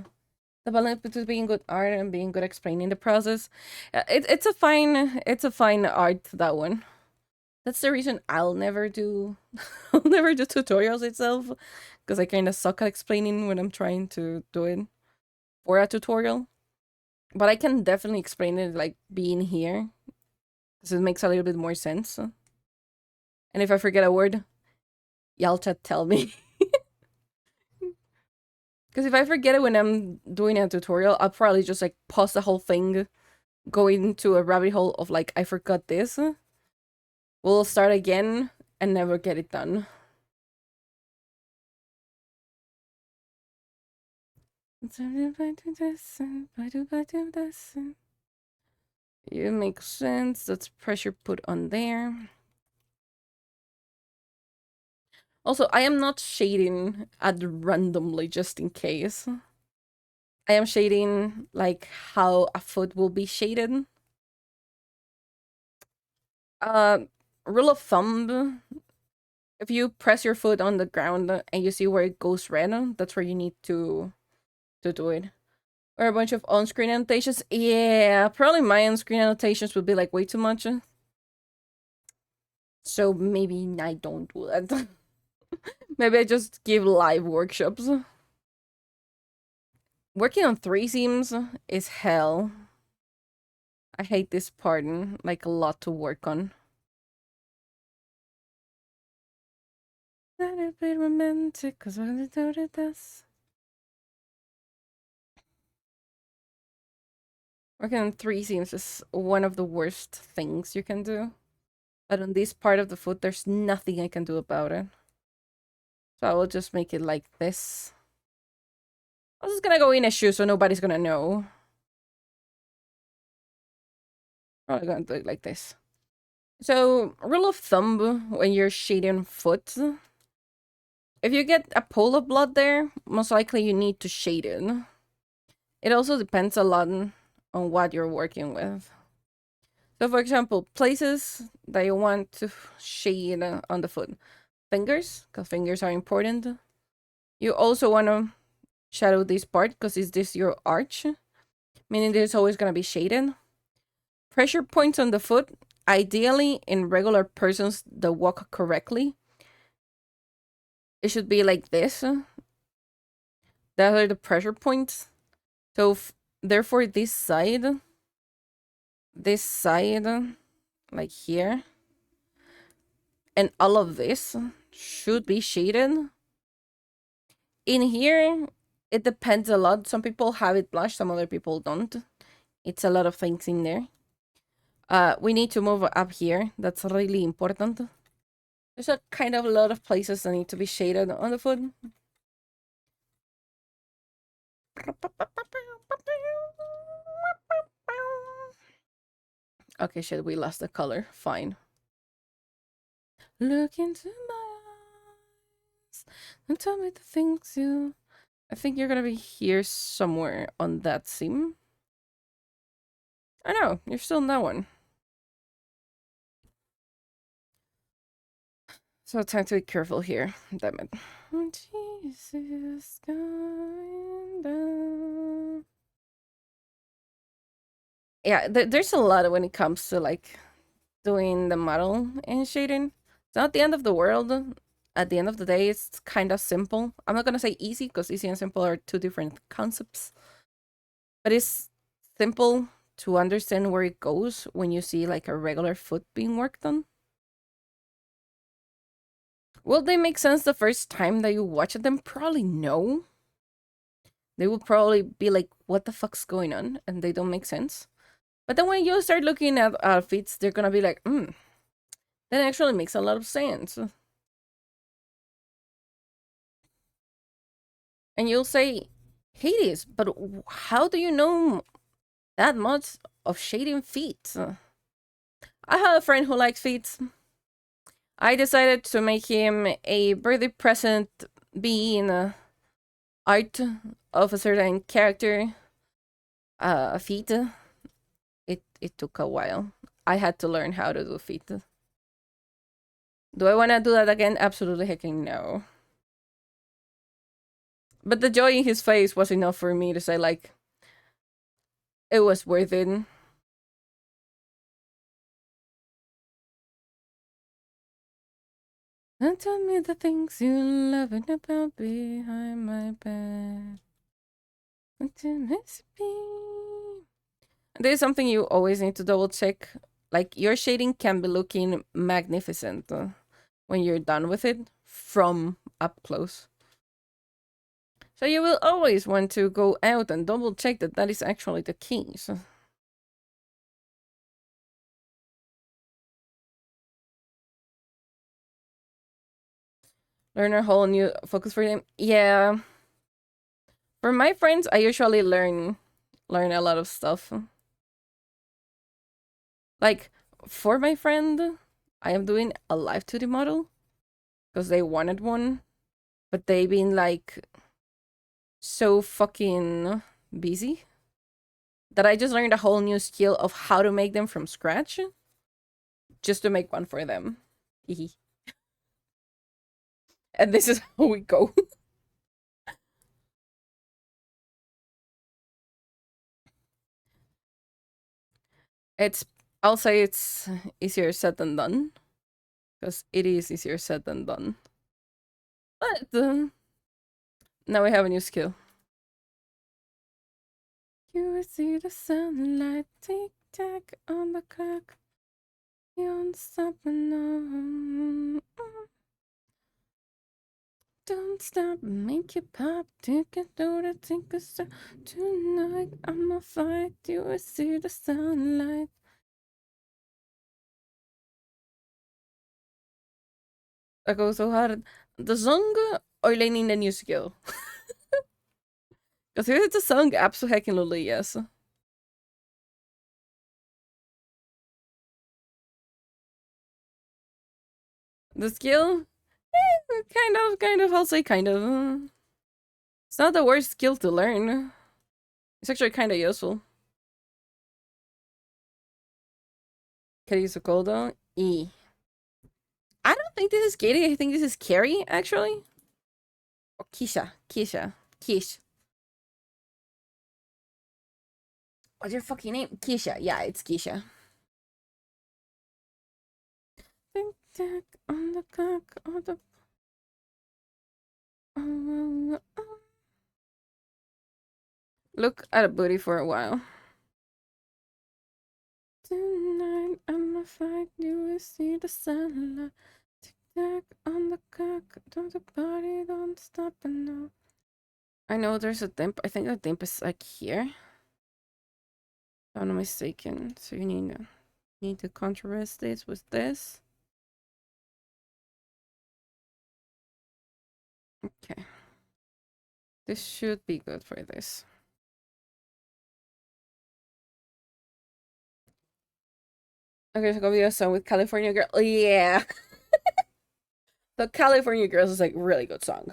The balance between being good art and being good explaining the process. It's a fine art, that one. That's the reason I'll never do I'll never do tutorials itself, because I kind of suck at explaining when I'm trying to do it for a tutorial. But I can definitely explain it like being here, because it makes a little bit more sense. And if I forget a word, Yalcha tell me. Because if I forget it when I'm doing a tutorial, I'll probably just like pause the whole thing, go into a rabbit hole of like, I forgot this. We'll start again and never get it done. It makes sense. That's pressure put on there. Also, I am not shading at randomly just in case. I am shading like how a foot will be shaded. Uh, Rule of thumb, if you press your foot on the ground and you see where it goes red, that's where you need to do it. Or a bunch of on-screen annotations. Yeah, probably my on-screen annotations would be like way too much. So maybe I don't do that. Maybe I just give live workshops. Working on 3 seams is hell. I hate this part, like a lot to work on. That a bit romantic, cause when it started this. Working on 3 seams is one of the worst things you can do. But on this part of the foot, there's nothing I can do about it. So I will just make it like this. I'm just gonna go in a shoe so nobody's gonna know. Probably gonna do it like this. So, rule of thumb when you're shading foot, if you get a pool of blood there, most likely you need to shade it. It also depends a lot on what you're working with. So, for example, places that you want to shade on the foot. Fingers, because fingers are important. You also want to shadow this part, because is this your arch? Meaning there's always going to be shaded. Pressure points on the foot, ideally in regular persons that walk correctly. It should be like this. That are the pressure points. So, therefore, this side, like here, and all of this should be shaded. In here, it depends a lot. Some people have it blush, some other people don't. It's a lot of things in there. We need to move up here. That's really important. There's a kind of a lot of places that need to be shaded on the foot. Okay, shit, we lost the color. Fine. Look into my eyes and tell me the things you... I think you're gonna be here somewhere on that seam. I know, you're still in that one. So time to be careful here. Damn it. Jesus, kinda... Yeah, there's a lot when it comes to like doing the model and shading. It's not the end of the world. At the end of the day, it's kind of simple. I'm not gonna say easy, because easy and simple are 2 different concepts. But it's simple to understand where it goes when you see like a regular foot being worked on. Will they make sense the first time that you watch them? Probably no. They will probably be like, what the fuck's going on? And they don't make sense. But then when you start looking at outfits, they're gonna be like, that actually makes a lot of sense. And you'll say, Hades, but how do you know that much of shading feet? I have a friend who likes feet. I decided to make him a birthday present being art of a certain character. Feet. It took a while. I had to learn how to do feet. Do I want to do that again? Absolutely hecking no. But the joy in his face was enough for me to say, like, it was worth it. And tell me the things you love about behind my back. There's something you always need to double check. Like, your shading can be looking magnificent when you're done with it from up close. So you will always want to go out and double check that that is actually the case. Learn a whole new focus for them. Yeah. For my friends, I usually learn a lot of stuff. Like, for my friend, I am doing a live 2D model because they wanted one, but they've been like so fucking busy that I just learned a whole new skill of how to make them from scratch just to make one for them. And this is how we go. It's, I'll say it's easier said than done because it is easier said than done. But now we have a new skill. You will see the sunlight tick tack on the clock. You don't stop now. Don't stop, make it pop, take it through the tinker stop. Tonight I'ma fight, you will see the sunlight. That goes so hard. The song or learning the new skill? Because if it's a song, absolutely yes. The skill? Kind of, I'll say kind of. It's not the worst skill to learn. It's actually kind of useful. Can I use a cooldown? E. I don't think this is Katie. I think this is Carrie, actually. Or Keisha. Kish. What's your fucking name? Keisha. Yeah, it's Keisha. Tick tack on the clock of the. Look at a booty for a while. Tonight I'ma fight you will see the sunlight. Tick tack on the clock. Don't the party don't stop now. I know there's a dimp. I think the dimp is like here. If I'm not mistaken. So you need to contrast this with this. Okay. This should be good for this. Okay, so gonna be a song with California Girl. Oh, yeah. The California Girls is like really good song.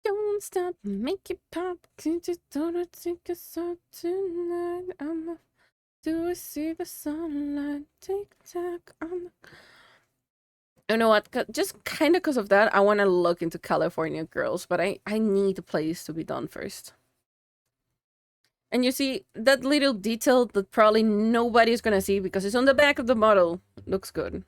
Don't stop, make it pop. Can't you don't take us out tonight? I'ma do it, see the sunlight. Tick tack on the. You know what? Just kind of because of that, I want to look into California Girls, but I need the playlist to be done first. And you see that little detail that probably nobody's gonna see because it's on the back of the model. Looks good.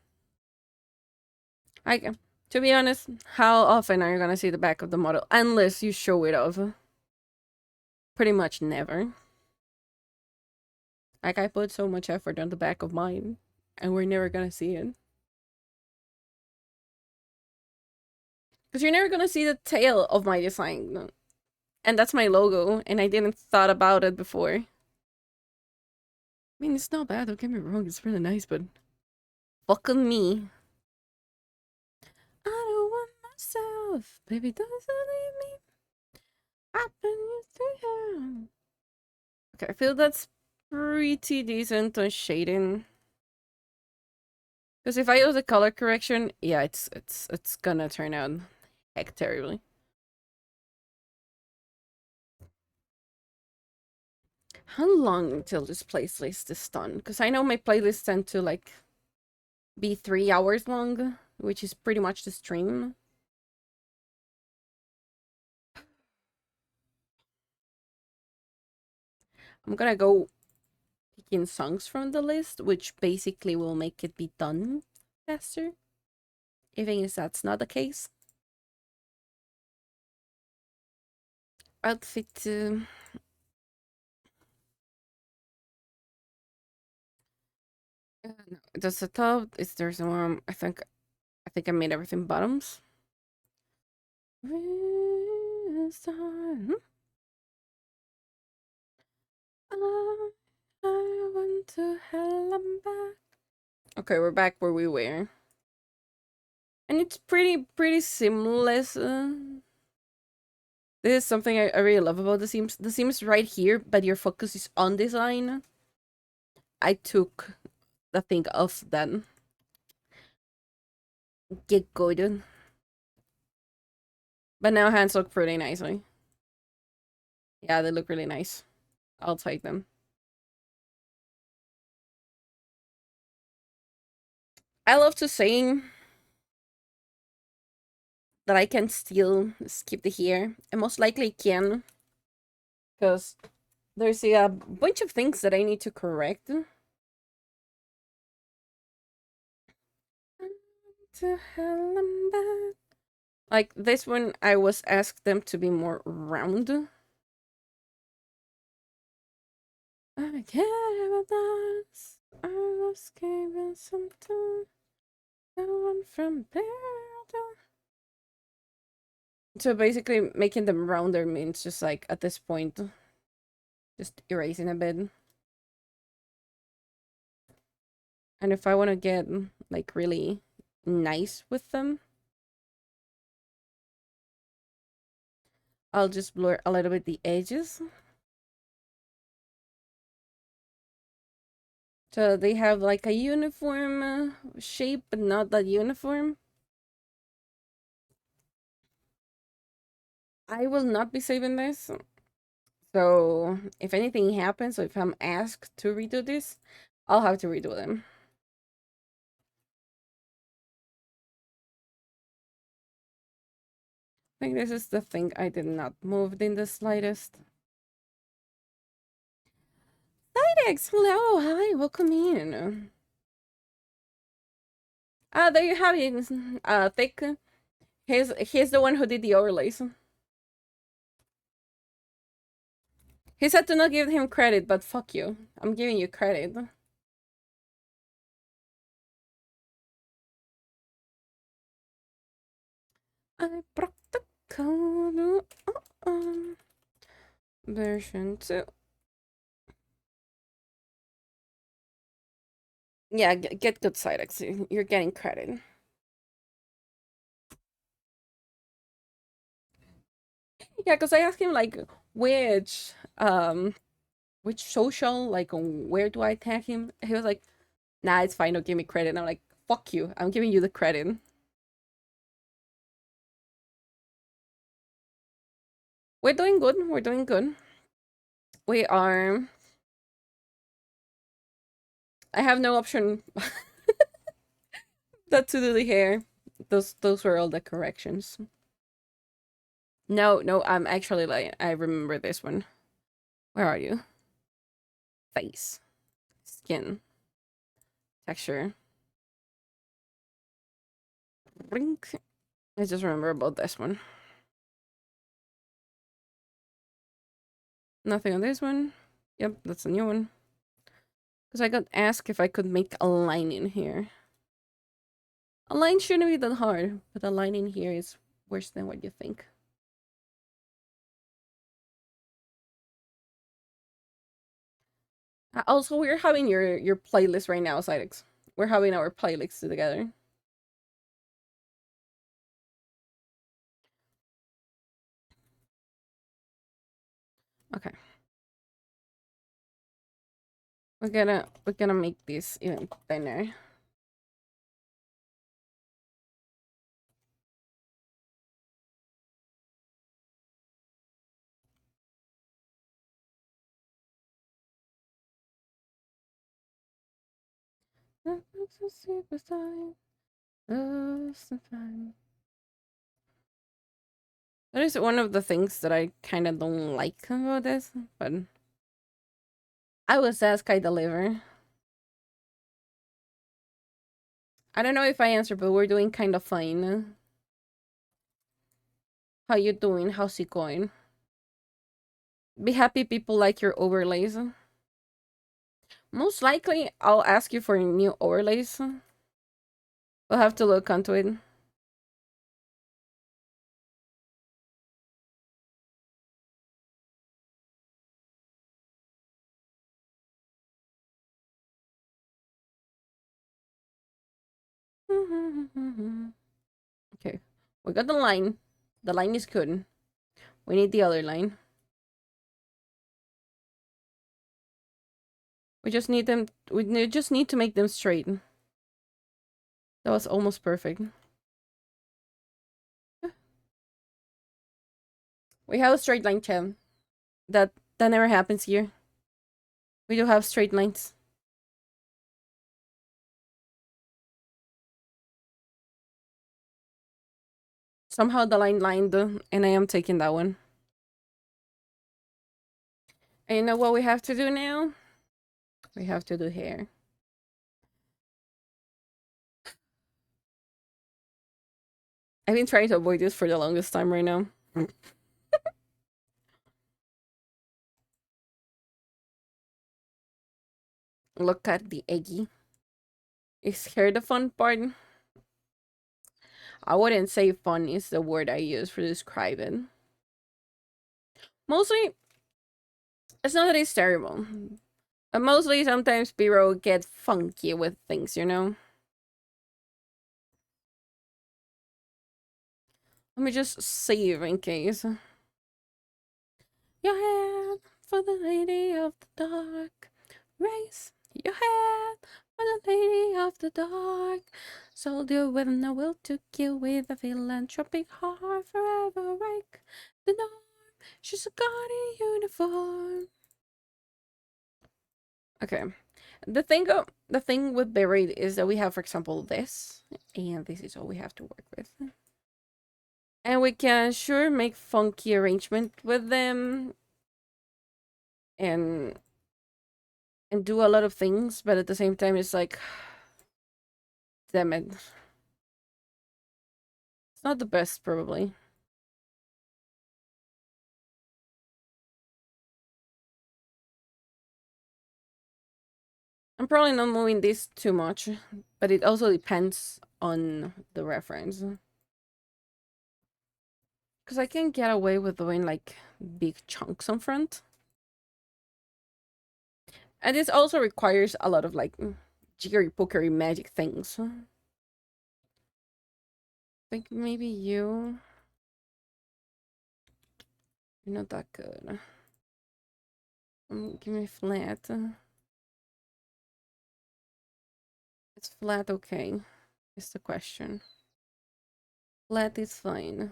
I, to be honest, how often are you gonna see the back of the model unless you show it off? Pretty much never. Like, I put so much effort on the back of mine, and we're never gonna see it. Because you're never gonna see the tail of my design. And that's my logo, and I didn't thought about it before. I mean, it's not bad, don't get me wrong, it's really nice, but fucking me. I don't want myself, baby, don't leave me. Happen you through. Okay, I feel that's pretty decent on shading. Because if I use the color correction, yeah, it's gonna turn out heck terribly. How long until this playlist is done? Because I know my playlists tend to like be 3 hours long, which is pretty much the stream. I'm gonna go picking songs from the list, which basically will make it be done faster. Even if that's not the case. Outfit. No, that's the top. Is there's one? I think I made everything bottoms. I went to hell and back. Okay, we're back where we were. And it's pretty seamless. This is something I really love about the seams. The seams right here, but your focus is on design. I took the thing off then. Get good. But now hands look pretty nicely. Yeah, they look really nice. I'll take them. I love to sing that I can still skip the hair. I most likely can. Because there's a bunch of things that I need to correct. To hell and back. Like this one, I was asked them to be more round. I care about us. I was given something. Going from there to... So basically, making them rounder means just like at this point, just erasing a bit. And if I want to get like really nice with them, I'll just blur a little bit the edges. So they have like a uniform shape, but not that uniform. I will not be saving this. So if anything happens, or if I'm asked to redo this, I'll have to redo them. I think this is the thing I did not move in the slightest. Sidex, hello, hi, welcome in. Ah, there you have it. Thick. He's the one who did the overlays. He said to not give him credit, but fuck you. I'm giving you credit. I brought the code. Version 2. Yeah, get good Sidex. You're getting credit. Yeah, because I asked him like which social, like where do I tag him? He was like, nah, it's fine, don't give me credit. And I'm like, fuck you, I'm giving you the credit. We're doing good, we're doing good. We are... I have no option but to do the hair. Those were all the corrections. No, I'm actually lying. I remember this one. Where are you? Face. Skin. Texture. Blink. I just remember about this one. Nothing on this one. Yep, that's a new one. Because I got asked if I could make a line in here. A line shouldn't be that hard, but a line in here is worse than what you think. Also, we're having your playlist right now, Cydex. We're having our playlists together. Okay. We're gonna make this even thinner. That is one of the things that I kind of don't like about this, but I was asked, I deliver. I don't know if I answered, but we're doing kind of fine. How you doing? How's it going? Be happy people like your overlays. Most likely, I'll ask you for new overlays. We'll have to look onto it. Okay, we got the line. The line is good. We need the other line. We just need them. Just need to make them straight. That was almost perfect. We have a straight line, Chem. That never happens here. We do have straight lines. Somehow the line lined, and I am taking that one. And you know what we have to do now? We have to do hair. I've been trying to avoid this for the longest time right now. Look at the eggy. Is hair the fun part? I wouldn't say fun is the word I use for describe it. Mostly, it's not that it's terrible. But mostly, sometimes people get funky with things, you know? Let me just save in case. Your hand for the lady of the dark. Raise your hand for the lady of the dark. Soldier with no will to kill with a philanthropic heart forever rake the norm. She's a god in uniform. Okay. The thing with buried is that we have, for example, this, and this is all we have to work with. And we can sure make funky arrangement with them and do a lot of things, but at the same time it's like damn it. It's not the best probably. I'm probably not moving this too much, but it also depends on the reference. Because I can get away with doing like big chunks on front. And this also requires a lot of like jiggery pokery magic things. I think maybe you're not that good. Give me flat. It's flat okay? Is the question. Flat is fine.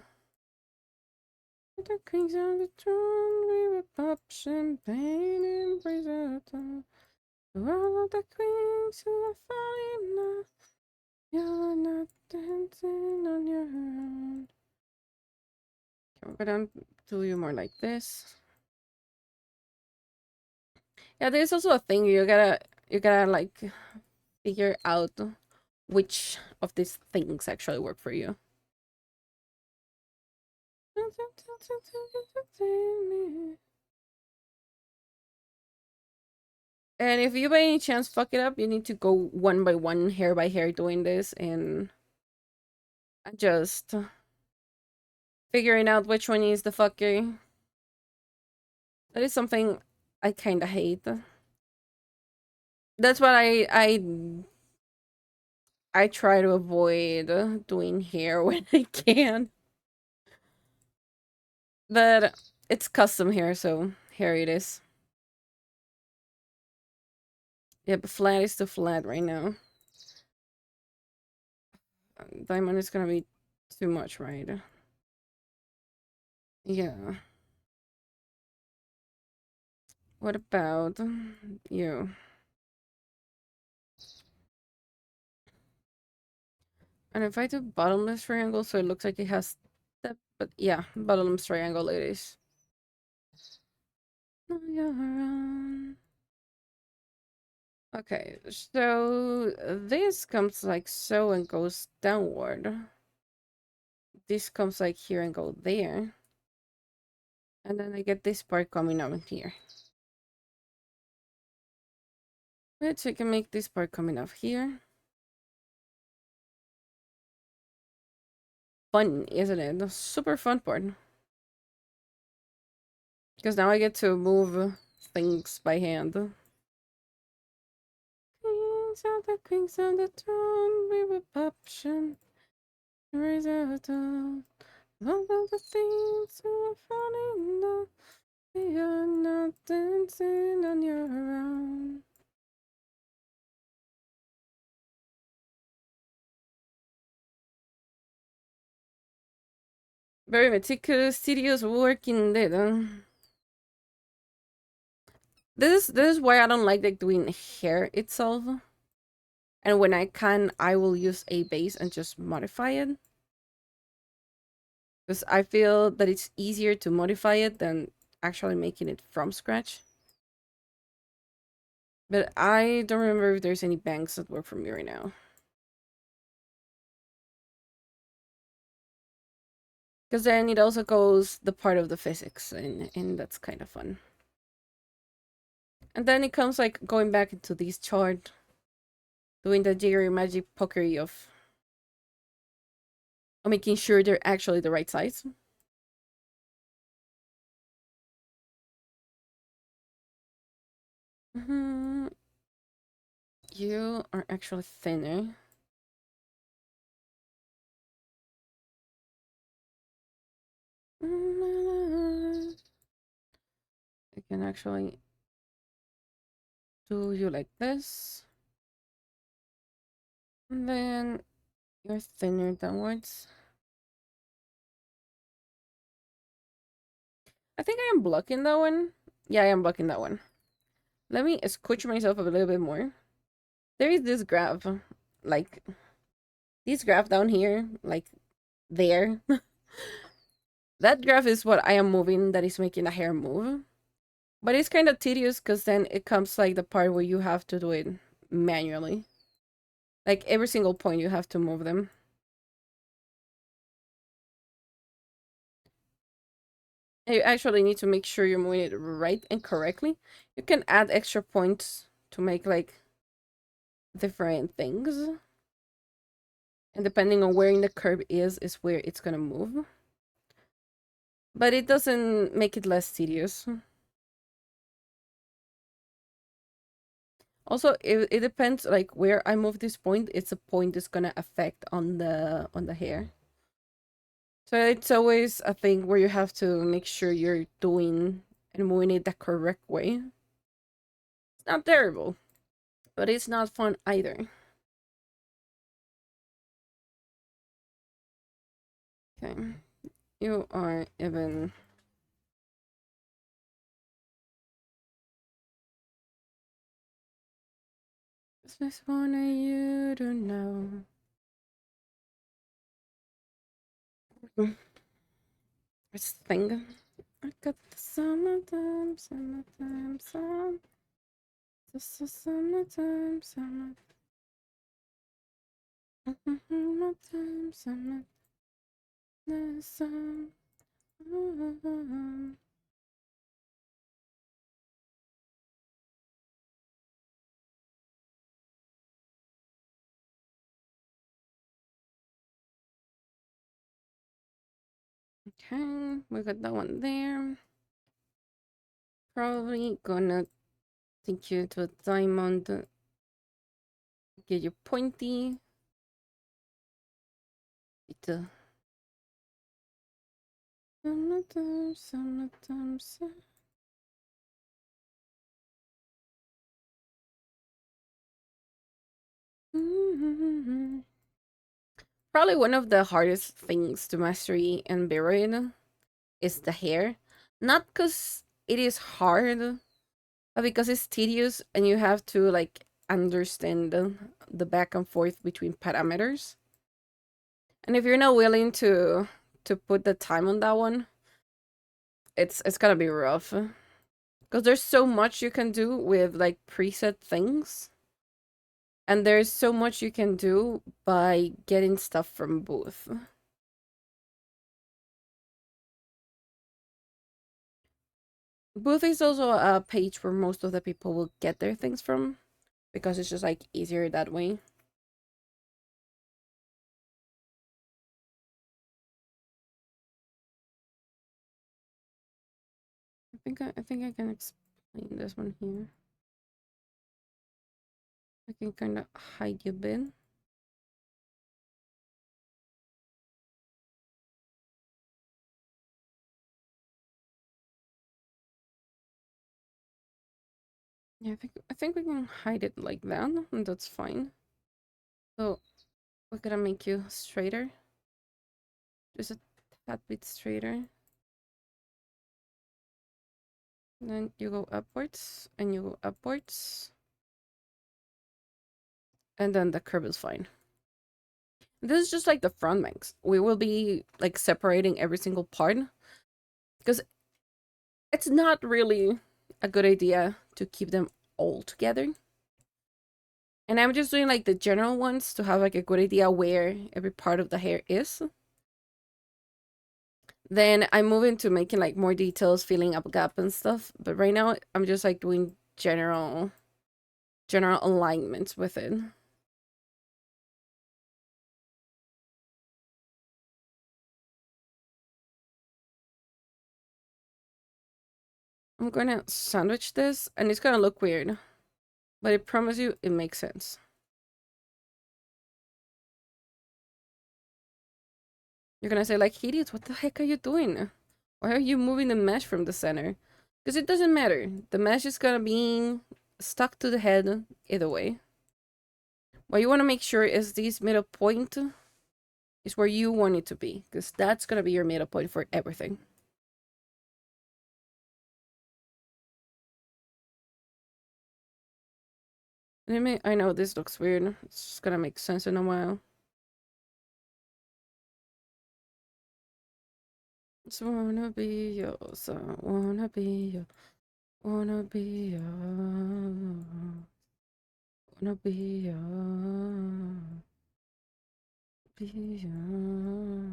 The kings on the throne, we will pop champagne and praise the dawn. All of the queens who are falling now, you're not dancing on your own. Okay, we're gonna do you more like this. Yeah, there's also a thing you gotta like figure out which of these things actually work for you. And if you by any chance fuck it up, you need to go one by one, hair by hair, doing this and just figuring out which one is the fucker. That is something I kind of hate. That's what I try to avoid doing hair when I can. But it's custom hair, so here it is. Yep, flat is the flat right now. Diamond is gonna be too much, right? Yeah. What about you? And if I do bottomless triangle, so it looks like it has step, but yeah, bottomless triangle it is. Okay, so this comes like so and goes downward. This comes like here and go there. And then I get this part coming out here. Which I can make this part coming off here. Fun, isn't it? The super fun part. Because now I get to move things by hand. Kings of the throne, we were option. Raise our dawn. Love of the things who are falling down. We are not dancing on your own. Very meticulous, tedious work indeed. This is why I don't like doing hair itself. And when I can, I will use a base and just modify it. Because I feel that it's easier to modify it than actually making it from scratch. But I don't remember if there's any banks that work for me right now. Because then it also goes the part of the physics, and that's kind of fun. And then it comes like going back into this chart, doing the jiggery magic pokery of making sure they're actually the right size. You are actually thinner. I can actually do you like this. And then you're thinner downwards. I think I am blocking that one. Yeah, I am blocking that one. Let me scooch myself a little bit more. There is this graph, like this graph down here, like there. That graph is what I am moving that is making the hair move. But it's kind of tedious because then it comes like the part where you have to do it manually. Like every single point you have to move them. You actually need to make sure you're moving it right and correctly. You can add extra points to make like different things. And depending on where in the curve is where it's gonna move. But it doesn't make it less tedious. Also, it depends like where I move this point, it's a point that's gonna affect on the hair. So it's always a thing where you have to make sure you're doing and moving it the correct way. It's not terrible, but it's not fun either. Okay. You are even. Just wanted you to know. This thing. I got the summertime, summertime, summertime, summertime. Summertime, summertime, summertime. Okay, we got that one there. Probably gonna take you to a diamond. Get you pointy. Summertime, summertime, summertime. Probably one of the hardest things to mastery and Beroid is the hair. Not because it is hard, but because it's tedious and you have to like understand the back and forth between parameters. And if you're not willing to put the time on that one, it's gonna be rough. Because there's so much you can do with like preset things. And there's so much you can do by getting stuff from Booth. Booth is also a page where most of the people will get their things from because it's just like easier that way. I think I can explain this one here. I can kind of hide you a bit. Yeah, I think we can hide it like that, and that's fine. So we're gonna make you straighter. Just a tad bit straighter. Then you go upwards and you go upwards. And then the curve is fine. This is just like the front banks. We will be like separating every single part because it's not really a good idea to keep them all together. And I'm just doing like the general ones to have like a good idea where every part of the hair is. Then I move into making like more details, filling up gap and stuff. But right now I'm just like doing general alignments with it. I'm gonna sandwich this and it's gonna look weird. But I promise you it makes sense. You're gonna say like, idiot, what the heck are you doing? Why are you moving the mesh from the center? Because it doesn't matter. The mesh is gonna be stuck to the head either way. What you want to make sure is this middle point is where you want it to be. Because that's gonna be your middle point for everything. I know this looks weird. It's just gonna make sense in a while. So wanna be yours, I wanna be your, wanna be your, wanna be your, be your.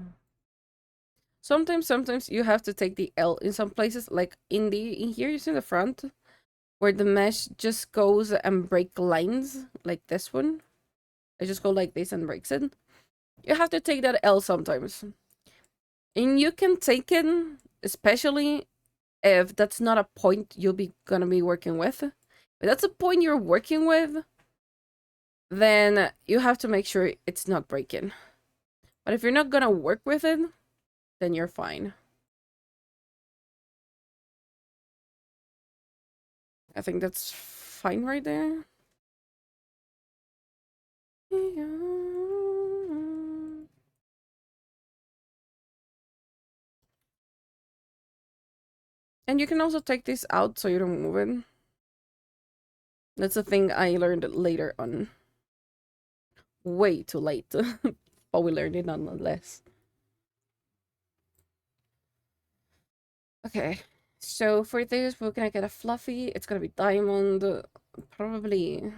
Sometimes you have to take the L in some places, like in here you see the front, where the mesh just goes and break lines, like this one. I just go like this and breaks it. You have to take that L sometimes. And you can take it, especially if that's not a point you'll be gonna be working with. If that's a point you're working with, then you have to make sure it's not breaking. But if you're not gonna work with it, then you're fine. I think that's fine right there. And you can also take this out so you don't move it. That's a thing I learned later on. Way too late. But we learned it nonetheless. Okay. So for this, we're gonna get a fluffy. It's gonna be diamond. Probably.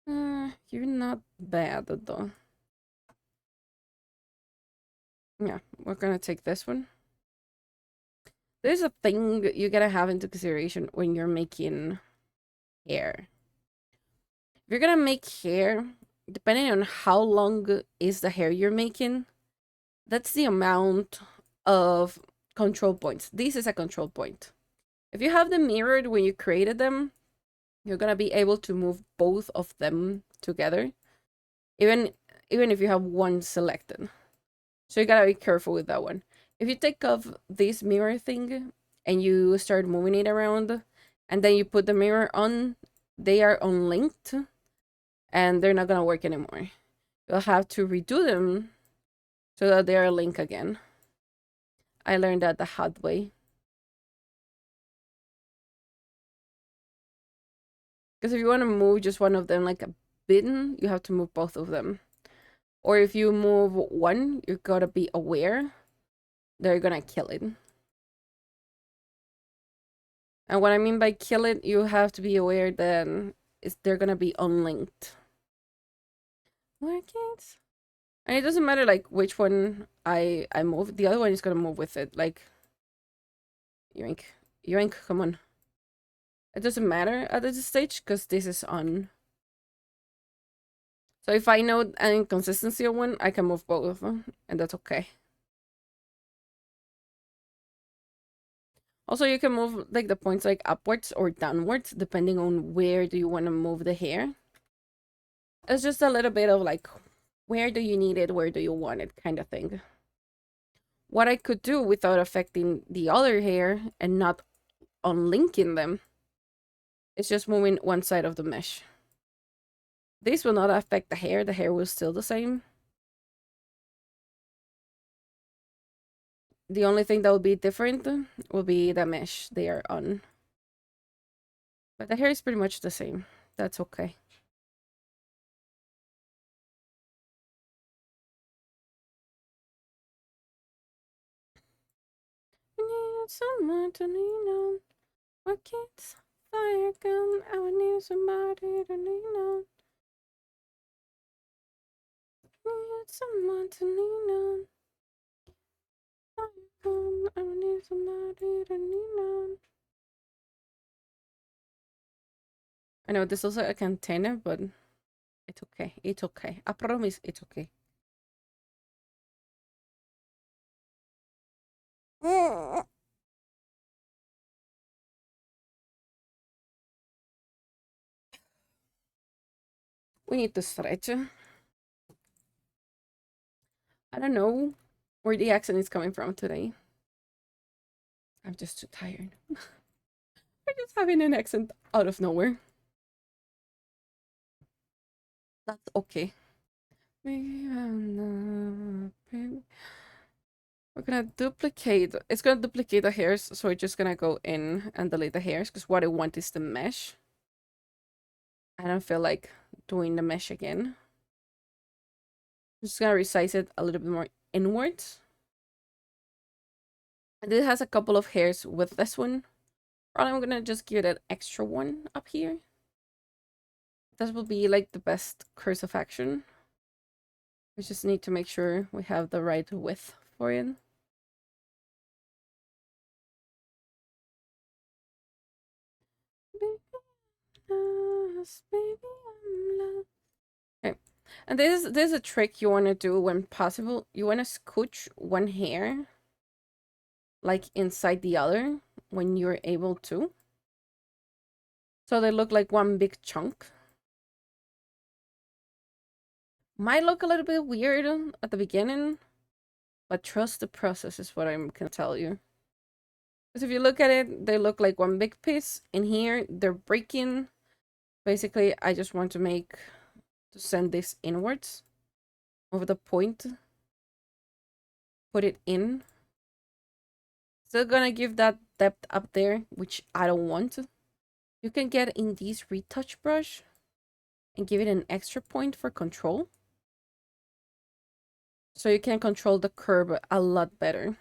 You're not bad though. Yeah, we're gonna take this one. There's a thing you gotta have into consideration when you're making hair. If you're gonna make hair, depending on how long is the hair you're making, that's the amount of control points. This is a control point. If you have them mirrored when you created them, you're gonna be able to move both of them together, even if you have one selected. So you gotta be careful with that one. If you take off this mirror thing and you start moving it around, and then you put the mirror on, they are unlinked, and they're not gonna work anymore. You'll have to redo them so that they are linked again. I learned that the hard way. Because if you want to move just one of them like a bit, you have to move both of them. Or if you move one, you gotta be aware they're gonna kill it. And what I mean by kill it, you have to be aware that they're gonna be unlinked. Workings. And it doesn't matter like which one I move. The other one is gonna move with it. Like yoink, yoink. Come on. It doesn't matter at this stage because this is on. So if I know an inconsistency on one, I can move both of them, and that's okay. Also, you can move like the points like upwards or downwards, depending on where do you want to move the hair. It's just a little bit of like, where do you need it, where do you want it kind of thing. What I could do without affecting the other hair and not unlinking them is just moving one side of the mesh. This will not affect the hair will still the same. The only thing that will be different will be the mesh they are on. But the hair is pretty much the same. That's okay. I need someone to lean on. My kids, fire gun. I would need somebody to lean on. I need someone to lean on. Fire gun. I would need somebody to lean on. I know this is also a container, but it's okay. It's okay. I promise it's okay. We need to stretch. I don't know where the accent is coming from today. I'm just too tired. We're just having an accent out of nowhere. That's okay. We're gonna duplicate. It's gonna duplicate the hairs, so we're just gonna go in and delete the hairs because what I want is the mesh. I don't feel like doing the mesh again. I'm just gonna resize it a little bit more inwards. And it has a couple of hairs with this one. Probably I'm gonna just give it an extra one up here. This will be like the best curse of action. We just need to make sure we have the right width for it. Okay. And this is a trick you want to do when possible. You want to scooch one hair like inside the other when you're able to. So they look like one big chunk. Might look a little bit weird at the beginning, but trust the process is what I'm gonna tell you. Because if you look at it, they look like one big piece. In here, they're breaking. Basically, I just want to send this inwards over the point. Put it in. Still gonna give that depth up there, which I don't want. You can get in this retouch brush and give it an extra point for control. So you can control the curve a lot better.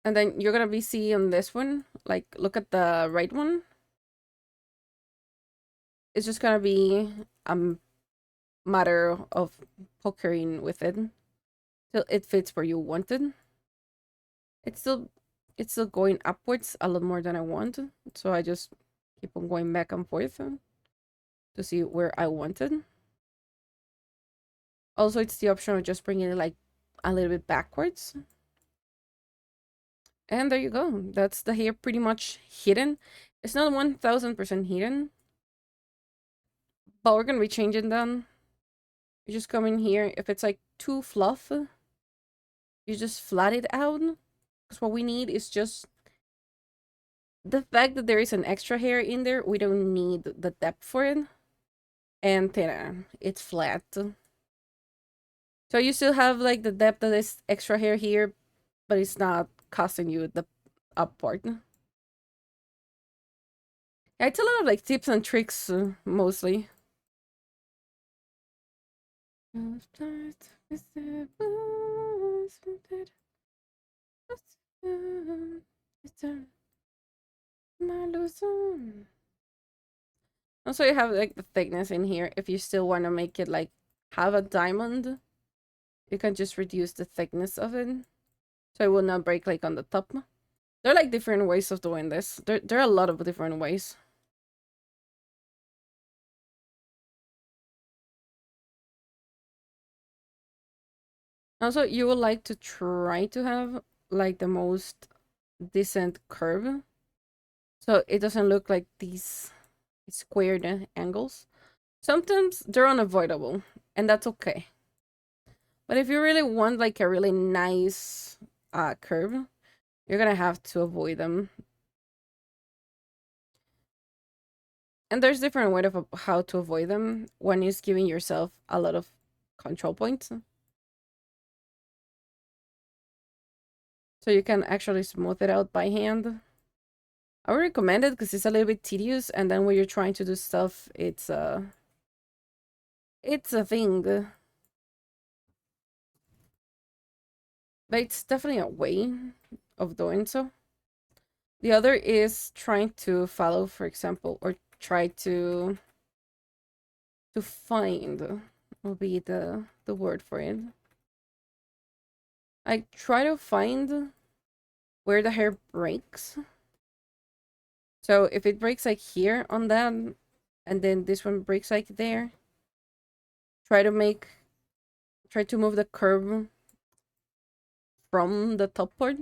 And then you're gonna be seeing this one, like look at the right one. It's just gonna be a matter of pokering with it till it fits where you want it. It's still going upwards a lot more than I want, so I just keep on going back and forth to see where I want it. Also, it's the option of just bringing it like a little bit backwards. And there you go. That's the hair pretty much hidden. It's not 1000% hidden, but we're gonna be changing them. You just come in here. If it's like too fluff, you just flat it out. Because what we need is just the fact that there is an extra hair in there. We don't need the depth for it. And it's flat. So you still have like the depth of this extra hair here, but it's not costing you the up part. Yeah, it's a lot of like tips and tricks mostly. Also, you have like the thickness in here. If you still want to make it like have a diamond, you can just reduce the thickness of it, so it will not break like on the top. There are like different ways of doing this. There are a lot of different ways. Also, you would like to try to have like the most decent curve, so it doesn't look like these squared angles. Sometimes they're unavoidable, and that's okay. But if you really want like a really nice curve, you're gonna have to avoid them. And there's different way of how to avoid them when you're giving yourself a lot of control points. So you can actually smooth it out by hand. I would recommend it because it's a little bit tedious, and then when you're trying to do stuff, it's a thing. But it's definitely a way of doing so. The other is trying to follow, for example, or try to find will be the word for it. I try to find where the hair breaks. So if it breaks like here on that, and then this one breaks like there, try to move the curve from the top part,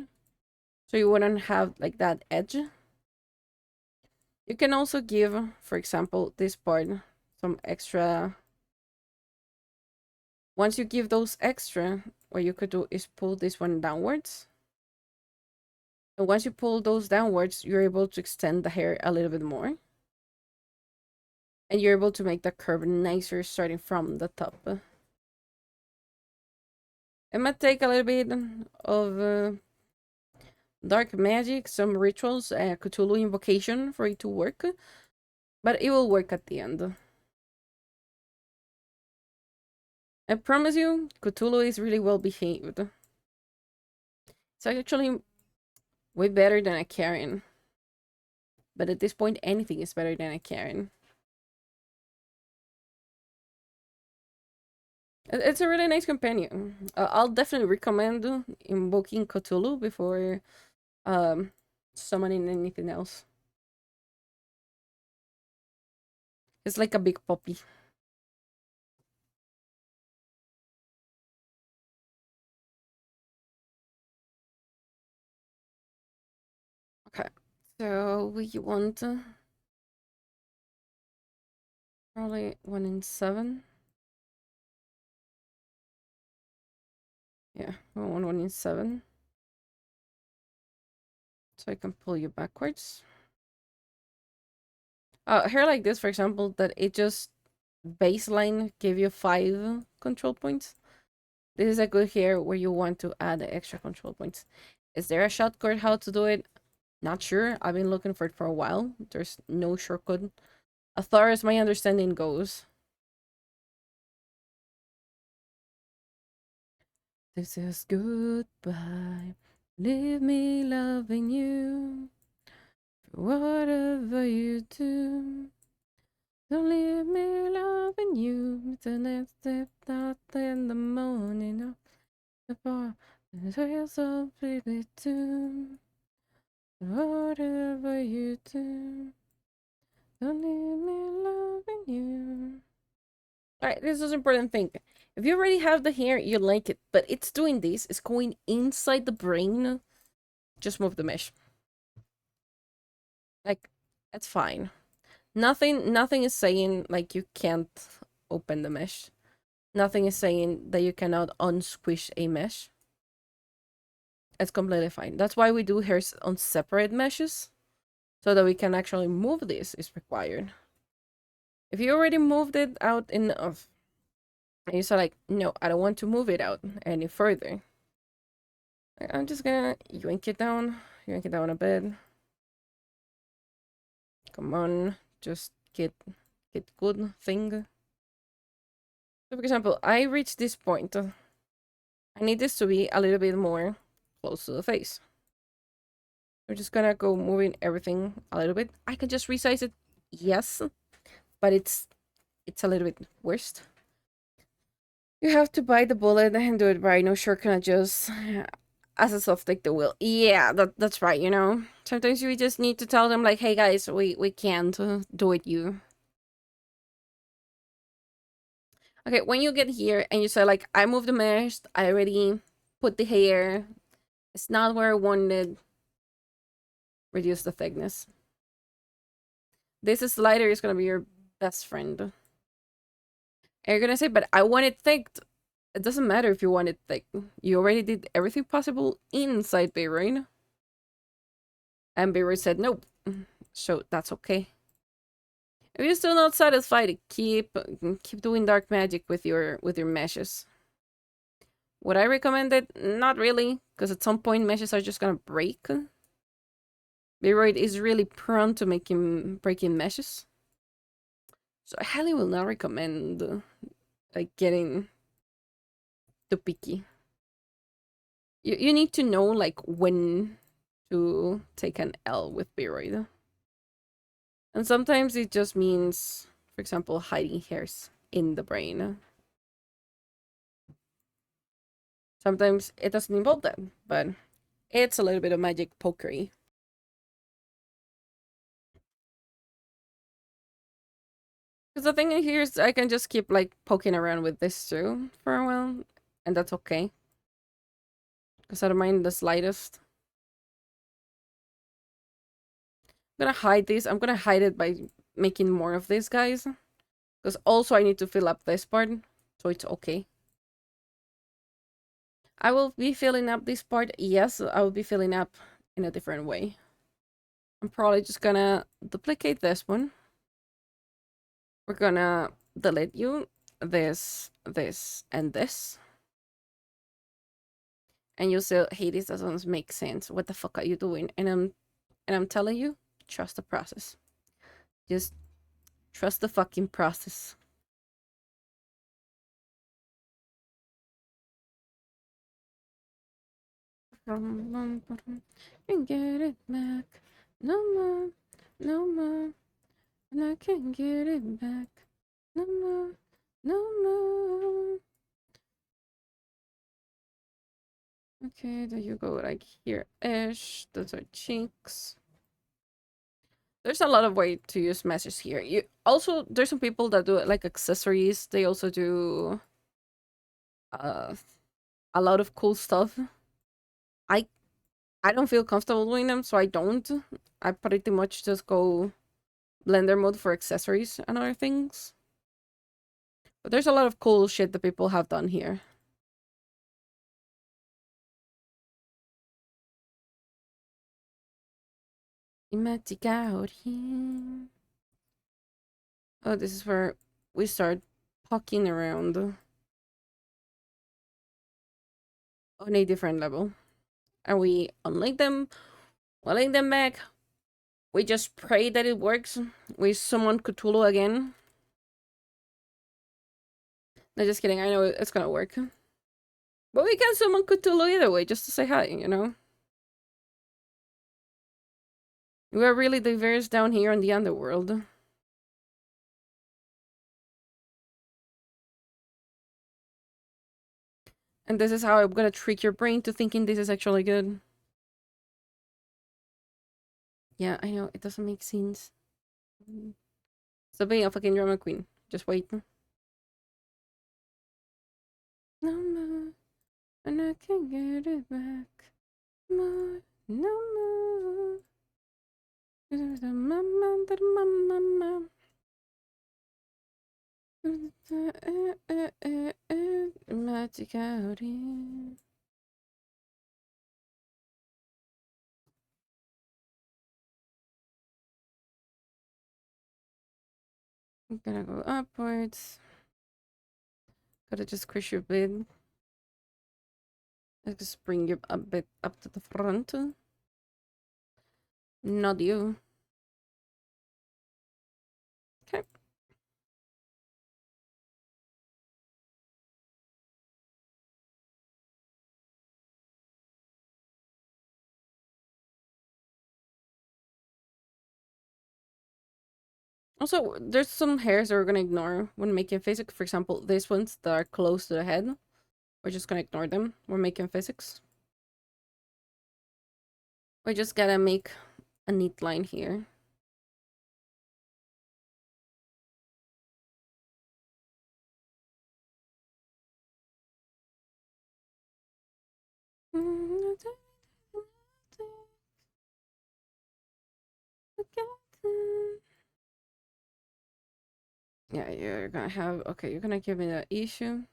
so you wouldn't have like that edge. You can also give, for example, this part some extra. Once you give those extra, what you could do is pull this one downwards. And once you pull those downwards, you're able to extend the hair a little bit more. And you're able to make the curve nicer starting from the top. It might take a little bit of dark magic, some rituals, Cthulhu invocation for it to work. But it will work at the end. I promise you, Cthulhu is really well behaved. It's actually way better than a Karen. But at this point, anything is better than a Karen. It's a really nice companion. I'll definitely recommend invoking Cthulhu before um summoning anything else. It's like a big puppy. Okay, so we want probably 1 in 7. Yeah, we want 1 in 7. So I can pull you backwards. Hair like this, for example, that it just baseline give you 5 control points. This is a good hair where you want to add extra control points. Is there a shortcut how to do it? Not sure. I've been looking for it for a while. There's no shortcut. As far as my understanding goes. This is goodbye. Leave me loving you. Whatever you do. Don't leave me loving you. The next step out in the morning of the bar. And we're so baby too. Whatever you do. Don't leave me loving you. Alright, this is an important thing. If you already have the hair, you like it, but it's doing this, it's going inside the brain, just move the mesh. Like, that's fine. Nothing is saying, like, you can't open the mesh. Nothing is saying that you cannot unsquish a mesh. It's completely fine. That's why we do hairs on separate meshes, so that we can actually move this is required. If you already moved it out enough, and you say like, no, I don't want to move it out any further, I'm just gonna yank it down a bit. Come on, just get good thing. So for example, I reached this point. I need this to be a little bit more close to the face. We're just gonna go moving everything a little bit. I can just resize it, yes, but it's a little bit worse. You have to bite the bullet and do it right. No shortcut, just as a soft take the wheel. Yeah, that's right. You know, sometimes we just need to tell them like, "Hey guys, we can't do it." You okay? When you get here and you say like, "I moved the mesh. I already put the hair. It's not where I wanted." Reduce the thickness. This slider is gonna be your best friend. And you're gonna say, "But I want it thick." It doesn't matter if you want it thick. You already did everything possible inside Bayrain. And Bayrain said nope. So that's okay. If you're still not satisfied, keep doing dark magic with your meshes. Would I recommend it? Not really, because at some point meshes are just gonna break. Bayroid is really prone to making breaking meshes. So I highly will not recommend like getting too picky. You need to know like when to take an L with Bayroid. And sometimes it just means, for example, hiding hairs in the brain. Sometimes it doesn't involve that, but it's a little bit of magic pokery. Because the thing here is I can just keep like poking around with this too for a while, and that's okay. Because I don't mind the slightest. I'm gonna hide this. I'm gonna hide it by making more of these guys. Because also I need to fill up this part, so it's okay. I will be filling up this part. Yes, I will be filling up in a different way. I'm probably just gonna duplicate this one. We're gonna delete you, this, and this. And you say, hey, this doesn't make sense. What the fuck are you doing? And I'm telling you, trust the process. Just trust the fucking process. And get it back. No more, no more. And I can't get it back. No more, no more. Okay, there you go, like here-ish. Those are cheeks. There's a lot of way to use meshes here. You also there's some people that do it like accessories. They also do uh a lot of cool stuff. I I don't feel comfortable doing them, so I don't. I pretty much just go Blender mode for accessories and other things. But there's a lot of cool shit that people have done here. Oh, this is where we start poking around on a different level. And we unlink them, we link them back. We just pray that it works. We summon Cthulhu again. No, just kidding. I know it's gonna work. But we can summon Cthulhu either way, just to say hi, you know? We are really diverse down here in the underworld. And this is how I'm gonna trick your brain to thinking this is actually good. Yeah, I know, it doesn't make sense. Stop being a fucking drama queen. Just wait. No more, and I can't get it back. More, no more. Magic out here. I'm gonna go upwards. Gotta just squish your bit. Let's just bring you a bit up to the front. Not you. Okay. Also, there's some hairs that we're gonna ignore when making physics. For example, these ones that are close to the head. We're just gonna ignore them. We're making physics. We just gotta make a neat line here. Yeah, you're gonna have... Okay, you're gonna give me that issue.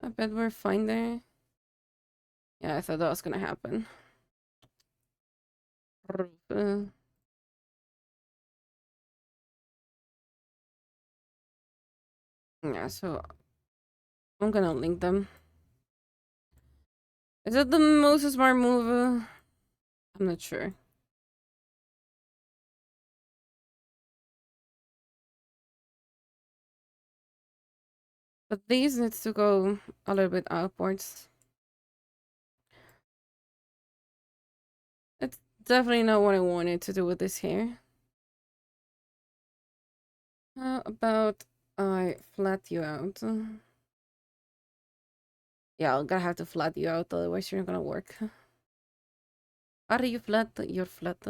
I bet we're fine there. Yeah, I thought that was gonna happen. Yeah, so I'm gonna link them. Is it the most smart move? I'm not sure. But these needs to go a little bit upwards. It's definitely not what I wanted to do with this hair. How about I flat you out? Yeah, I'm gonna have to flat you out, otherwise you're not gonna work. Are you flat? You're flat.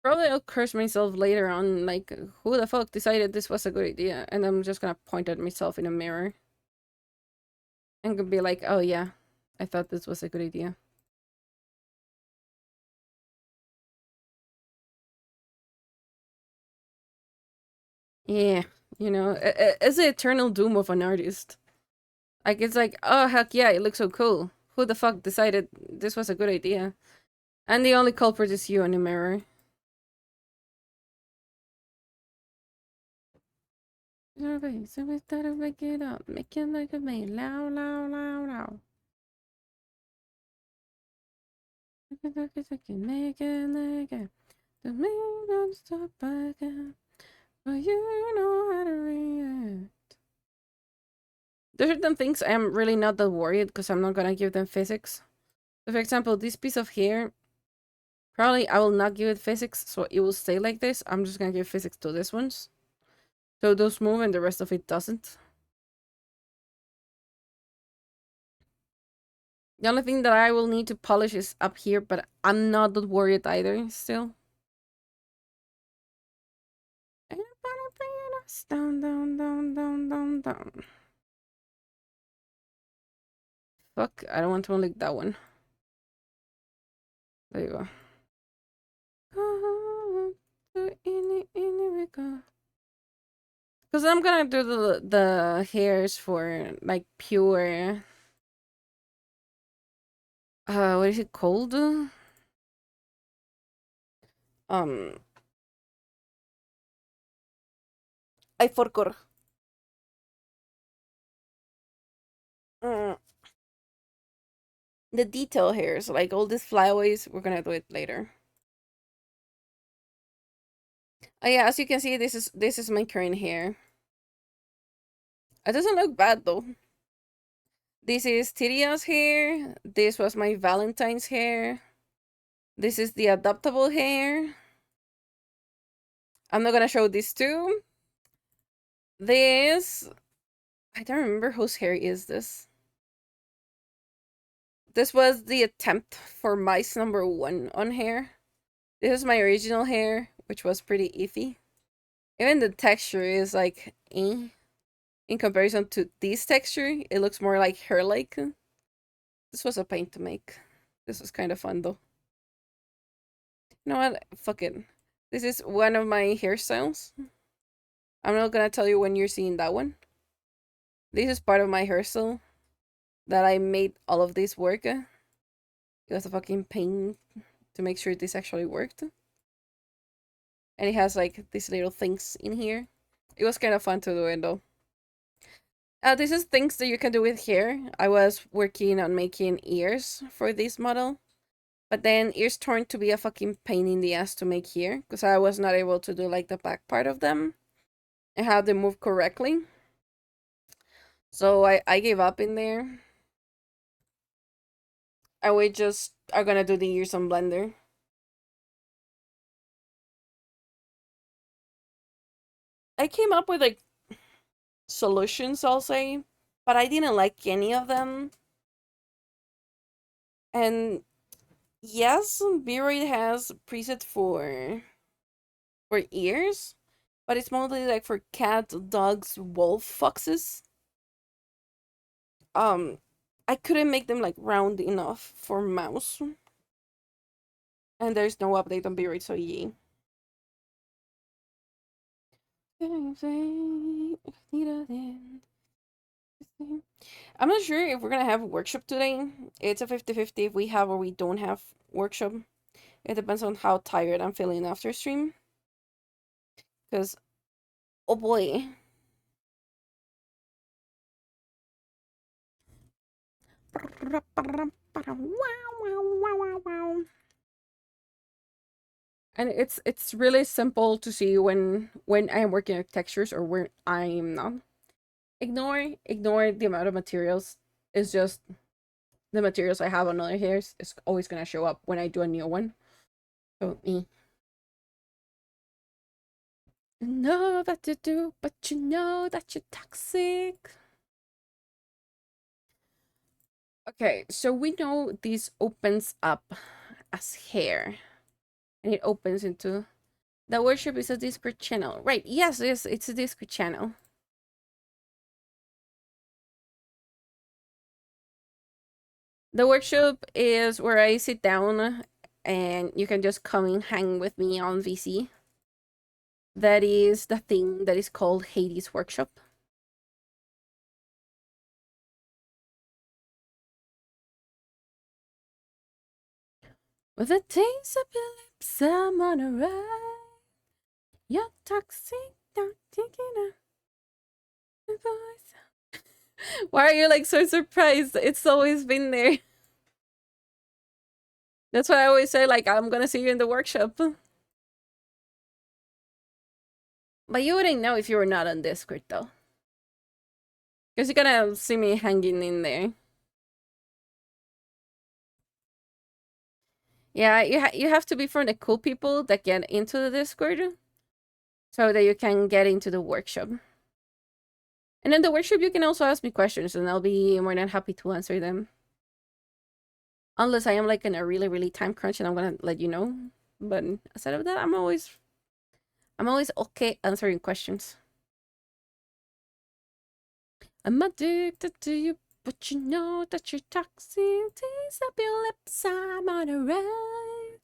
Probably I'll curse myself later on, like, who the fuck decided this was a good idea? And I'm just gonna point at myself in a mirror. And be like, oh yeah, I thought this was a good idea. Yeah, you know, it's the eternal doom of an artist. Like, it's like, oh heck yeah, it looks so cool. Who the fuck decided this was a good idea? And the only culprit is you in the mirror. So we started make it up, make it like a man, loud, loud, loud, loud. Make it like it. The man don't stop again, but you know how to react. There's certain things I'm really not that worried because I'm not gonna give them physics. So for example, this piece of hair, probably I will not give it physics, so it will stay like this. I'm just gonna give physics to this ones. So those move and the rest of it doesn't. The only thing that I will need to polish is up here, but I'm not that worried either, still. Down, down, down, down, down, down. Fuck, I don't want to lick that one. There you go. Because I'm gonna do the hairs for like pure what is it called? Um I forgot. Mm, the detail hairs, like all these flyaways, we're gonna do it later. Oh yeah, as you can see, this is my current hair. It doesn't look bad though. This is Tyria's hair. This was my Valentine's hair. This is the adaptable hair. I'm not gonna show this too. This, I don't remember whose hair is this. This was the attempt for mice number 1 on hair. This is my original hair, which was pretty iffy. Even the texture is like, eh. In comparison to this texture, it looks more like hair-like. This was a pain to make. This was kind of fun though. You know what? Fuck it. This is one of my hairstyles. I'm not gonna tell you when you're seeing that one. This is part of my hairstyle that I made all of this work. It was a fucking pain to make sure this actually worked. And it has like these little things in here. It was kind of fun to do it though. This is things that you can do with hair. I was working on making ears for this model, but then ears turned to be a fucking pain in the ass to make here because I was not able to do like the back part of them and how they move correctly. So I gave up in there. And we just are gonna do the ears on Blender. I came up with like solutions, I'll say, but I didn't like any of them. And yes, V-Ray has preset for ears, but it's mostly like for cat, dogs, wolf, foxes. Um, I couldn't make them like round enough for mouse, and there's no update on V-Ray, so yeah. I'm not sure if we're gonna have a workshop today. It's a 50-50 if we have or we don't have workshop. It depends on how tired I'm feeling after stream. Because, oh boy. And it's really simple to see when I'm working with textures or when I'm not. Ignore the amount of materials. It's just the materials I have on other hairs is always gonna show up when I do a new one. So me. You know that you do, but you know that you're toxic. Okay, so we know this opens up as hair. And it opens into the worship is a Discord channel. Right, yes, it's a Discord channel. The workshop is where I sit down and you can just come and hang with me on VC. That is the thing that is called Hades Workshop. With a taste of your lips, I'm on a ride. You're toxic, not taking a voice. Why are you like so surprised? It's always been there. That's why I always say like I'm gonna see you in the workshop. But you wouldn't know if you were not on Discord though. Because you're gonna see me hanging in there. Yeah, you have to be from the cool people that get into the Discord so that you can get into the workshop. And in the workshop, you can also ask me questions and I'll be more than happy to answer them. Unless I am like in a really, really time crunch and I'm gonna let you know. But aside of that, I'm always okay answering questions. I'm addicted to you, but you know that you're toxic. Taste up your lips, I'm on a ride.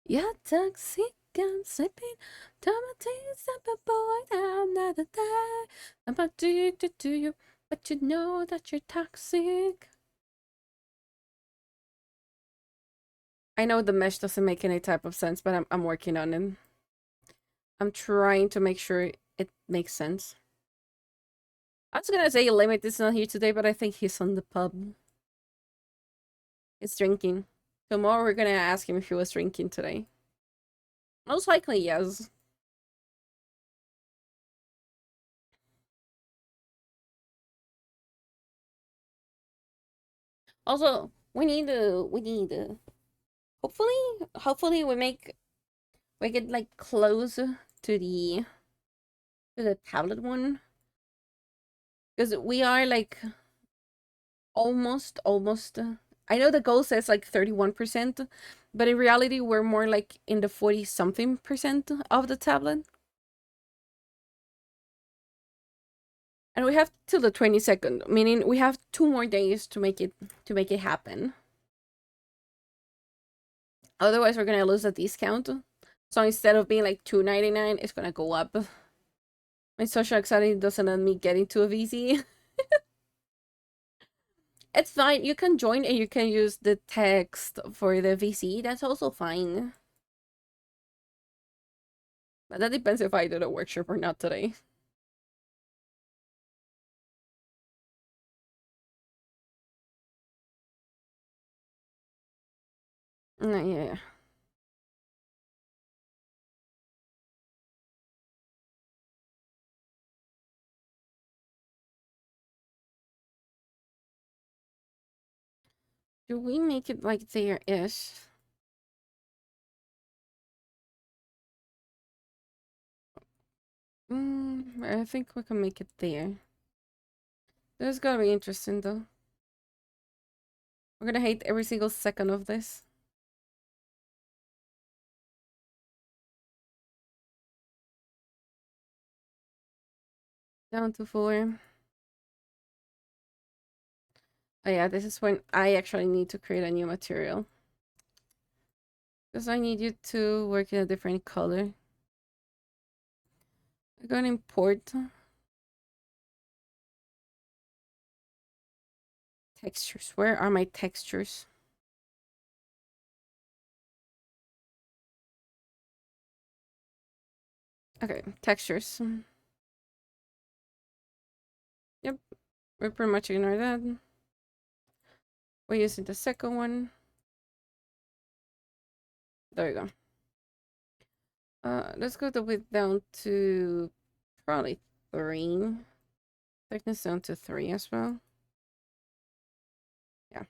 You're toxic, I'm slipping. Taste up a boy, I'm not a die. I'm addicted to you, but you know that you're toxic. I know the mesh doesn't make any type of sense, but I'm working on it. I'm trying to make sure it makes sense. I was gonna say Limit is not here today, but I think he's on the pub. He's drinking. Tomorrow we're gonna ask him if he was drinking today. Most likely, yes. Also, hopefully we get like close to the tablet one. Because we are like almost I know the goal says like 31%, but in reality we're more like in the 40 something percent of the tablet. And we have till the 22nd, meaning we have 2 more days to make it happen. Otherwise we're gonna lose a discount. So instead of being like $2.99, it's gonna go up. My social anxiety doesn't let me get into a VC. It's fine. You can join and you can use the text for the VC. That's also fine. But that depends if I do the workshop or not today. No, yeah. Do we make it like there-ish? I think we can make it there. This is gonna be interesting though. We're gonna hate every single second of this. Down to 4. Oh yeah, this is when I actually need to create a new material. Because I need you to work in a different color. I'm gonna import textures. Where are my textures? Okay, textures. Yep, we're pretty much ignore that. We're using the second one. There we go. Let's go the width down to probably 3. Thickness down to 3 as well. Yeah.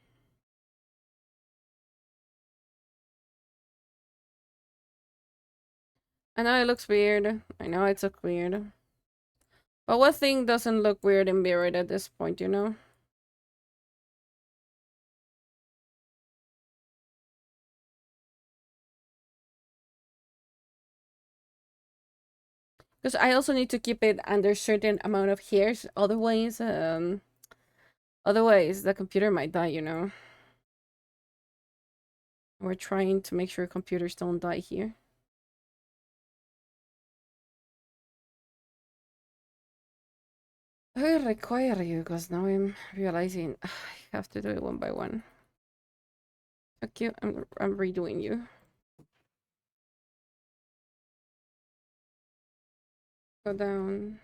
I know it looks weird. I know it's look weird. But what thing doesn't look weird and weird at this point, you know? Because I also need to keep it under certain amount of hairs. Otherwise the computer might die, you know? We're trying to make sure computers don't die here. I require you because now I'm realizing I have to do it one by one. Fuck you, I'm redoing you. Go down.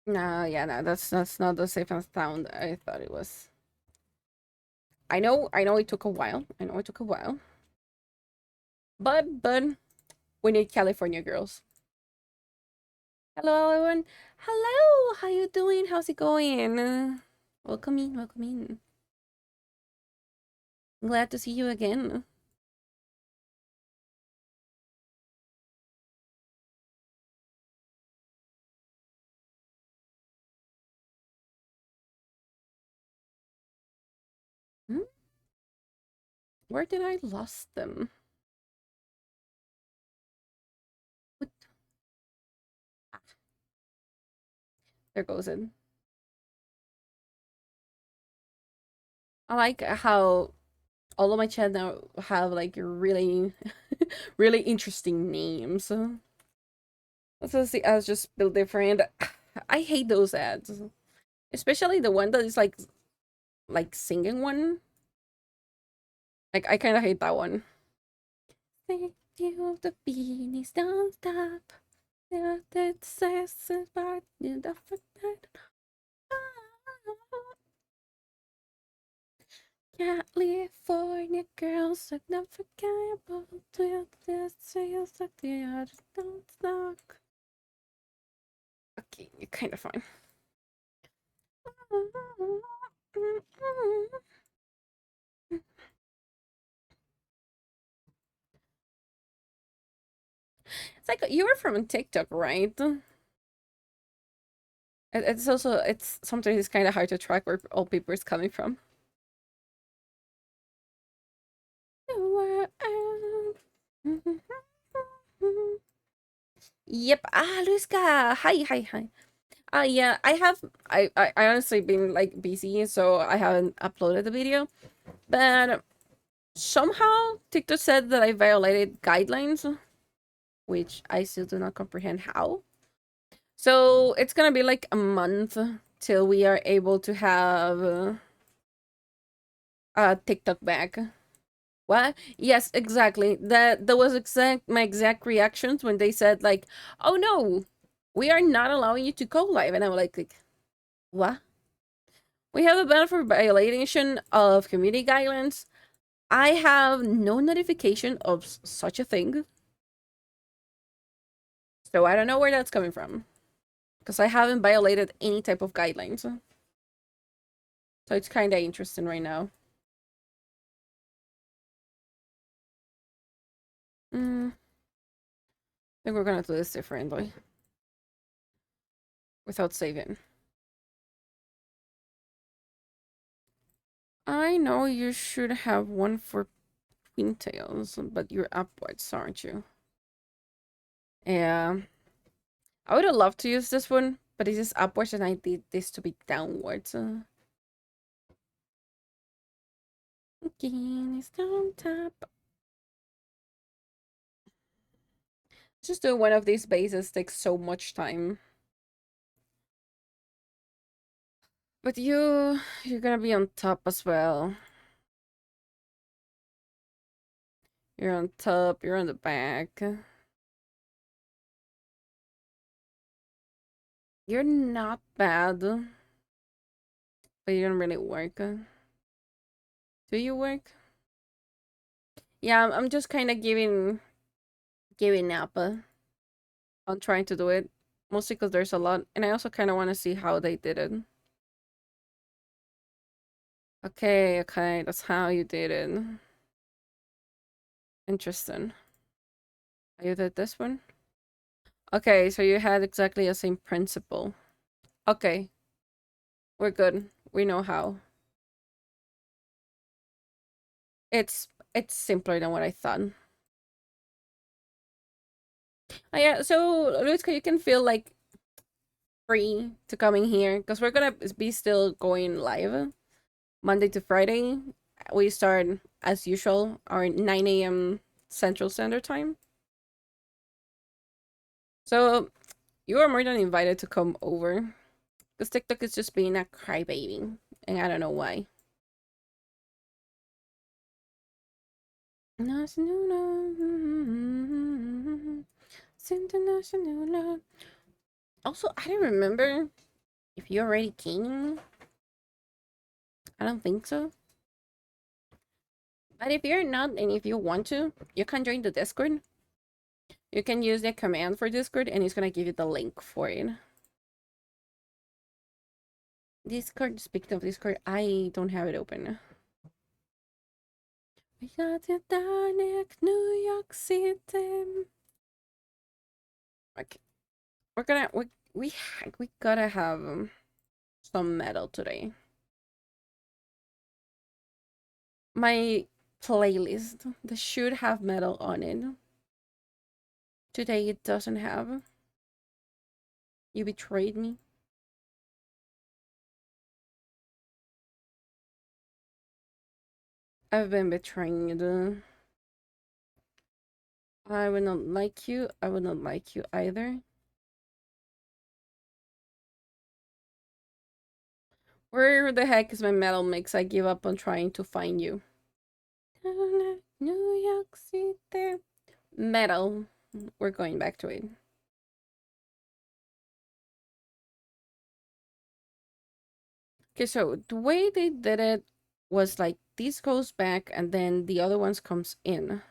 No, yeah, no, that's not the safest sound I thought it was. I know it took a while. I know it took a while. But we need California girls. Hello everyone. Hello, how you doing? How's it going? Welcome in, welcome in. Glad to see you again. Hmm? Where did I lost them? What? Ah, there goes it. I like how all of my chat now have like really, really interesting names. Let's see ads just build different. I hate those ads, especially the one that is like singing one. Like I kind of hate that one. Thank you, the beanies don't stop. That says about you, the forget. California girls are not forgettable. This sales that they are don't stop. Okay, you're kind of fine. It's like you were from TikTok, right? It's also it's sometimes it's kind of hard to track where all people is coming from. Yep. Ah, Luska. Hi, hi, hi. Yeah, I honestly been like busy, so I haven't uploaded the video. But somehow TikTok said that I violated guidelines, which I still do not comprehend how. So it's gonna be like a month till we are able to have TikTok back. What? Yes, exactly. That was my exact reactions when they said like, "Oh no, we are not allowing you to go live. And I'm like, what? We have a ban for violation of community guidelines. I have no notification of such a thing. So I don't know where that's coming from. Because I haven't violated any type of guidelines. So it's kind of interesting right now. I think we're gonna do this differently. Without saving. I know you should have one for Twintails, but you're upwards, aren't you? Yeah. I would have loved to use this one, but this is upwards and I need this to be downwards. Again, it's down tap. Just doing one of these bases takes so much time. But you're gonna be on top as well. You're on top, you're on the back. You're not bad, but you don't really work. Do you work? Yeah, I'm just kind of giving up on trying to do it. Mostly because there's a lot, and I also kind of want to see how they did it. Okay, okay, that's how you did it. Interesting. You did this one? Okay, so you had exactly the same principle. Okay, we're good. We know how. It's simpler than what I thought. Oh, yeah, so Luiska, you can feel like free to coming here because we're gonna be still going live Monday to Friday. We start as usual our 9 a.m. Central Standard Time. So you are more than invited to come over because TikTok is just being a crybaby, and I don't know why. Also, I don't remember if you already came. I don't think so. But if you're not, and if you want to, you can join the Discord. You can use the command for Discord, and it's gonna give you the link for it. Discord, speaking of Discord, I don't have it open. We got it down in New York City. Okay, we're gonna we gotta have some metal today. My playlist that should have metal on it. Today it doesn't have. You betrayed me. I've been betraying you. I would not like you. I would not like you either. Where the heck is my metal mix? I give up on trying to find you. New York City. Metal. We're going back to it. Okay, so the way they did it was like this goes back and then the other ones comes in.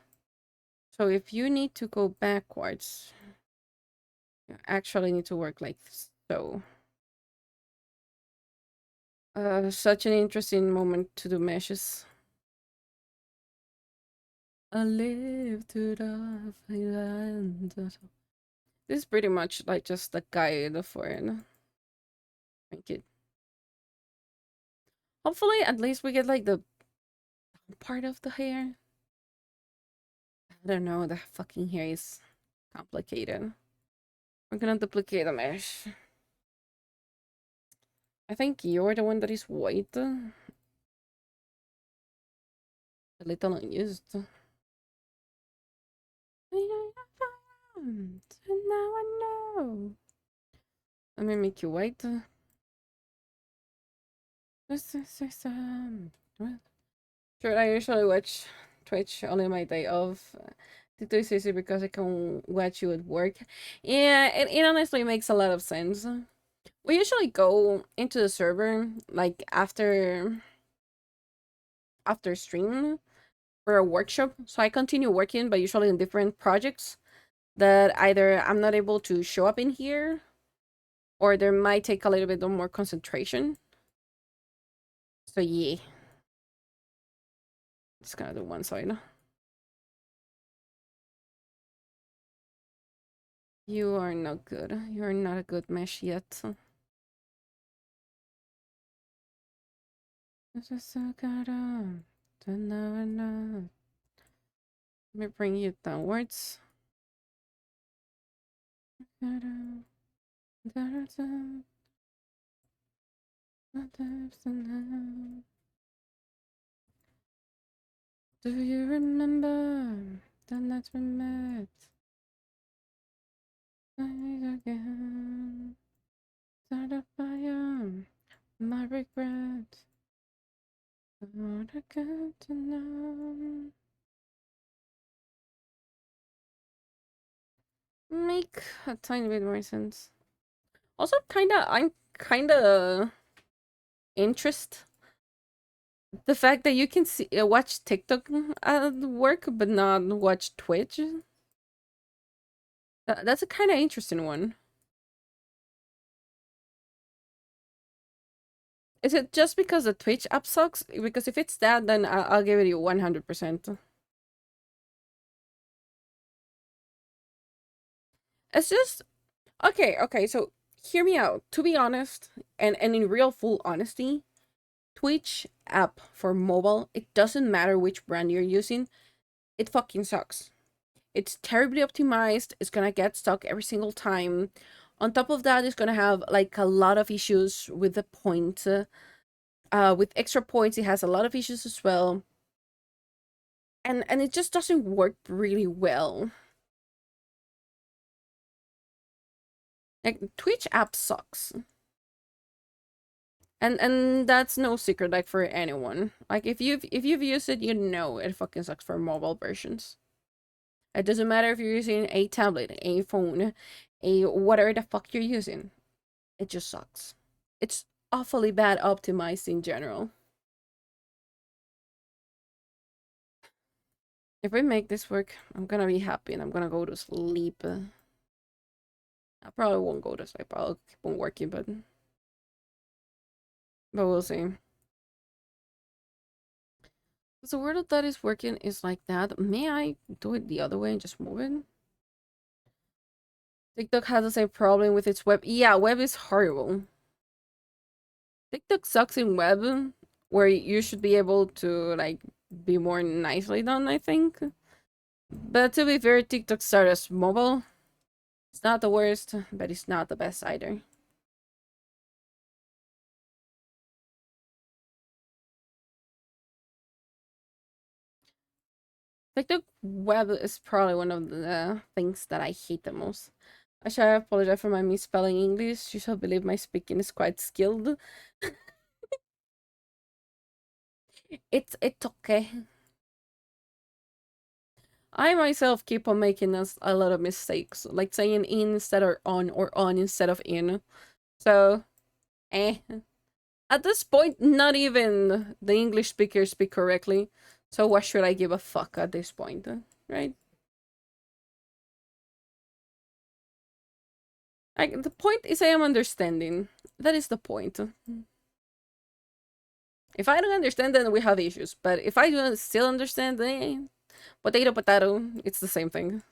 So if you need to go backwards, you actually need to work like so. Such an interesting moment to do meshes. I live to the island. This is pretty much like just the guide for it. Make it. Hopefully, at least we get like the part of the hair. I don't know. The fucking hair is complicated. We're gonna duplicate the mesh. I think you're the one that is white. A little unused. And now I know. Let me make you white. Sure, I usually watch Twitch only my day off. TikTok is easy because I can watch you at work. Yeah, it honestly makes a lot of sense. We usually go into the server like after stream for a workshop. So I continue working, but usually in different projects that either I'm not able to show up in here or there might take a little bit more concentration. So yeah, it's kind of the one side. You are not good. You are not a good mesh yet. This is so good. Let me bring you downwards. Do you remember the night we met? Again, start a fire, my regret. What I got to know. Make a tiny bit more sense. Also, I'm kinda interest the fact that you can see watch TikTok at work, but not watch Twitch. That's a kind of interesting one. Is it just because the Twitch app sucks? Because if it's that, then I'll give it you 100%. It's just okay. So hear me out. To be honest, and in real full honesty, Twitch app for mobile, it doesn't matter which brand you're using, it fucking sucks. It's terribly optimized. It's gonna get stuck every single time. On top of that, it's gonna have like a lot of issues with the point. With extra points, it has a lot of issues as well, and it just doesn't work really well. Like Twitch app sucks, and that's no secret. Like for anyone, like if you've used it, you know it fucking sucks for mobile versions. It doesn't matter if you're using a tablet, a phone, a whatever the fuck you're using. It just sucks. It's awfully bad optimized in general. If we make this work, I'm gonna be happy and I'm gonna go to sleep. I probably won't go to sleep. I'll keep on working, but we'll see. The word that is working is like that. May I do it the other way and just move it? TikTok has the same problem with its web. Yeah, web is horrible. TikTok sucks in web, where you should be able to like be more nicely done, I think. But to be fair, TikTok started as mobile. It's not the worst, but it's not the best either. TikTok web is probably one of the things that I hate the most. I shall apologize for my misspelling English. You shall believe my speaking is quite skilled. It's okay. I myself keep on making a lot of mistakes, like saying in instead of on or on instead of in. So, eh. At this point, not even the English speakers speak correctly. So why should I give a fuck at this point, right? Like the point is I am understanding. That is the point. If I don't understand, then we have issues. But if I do still understand, potato potato, it's the same thing.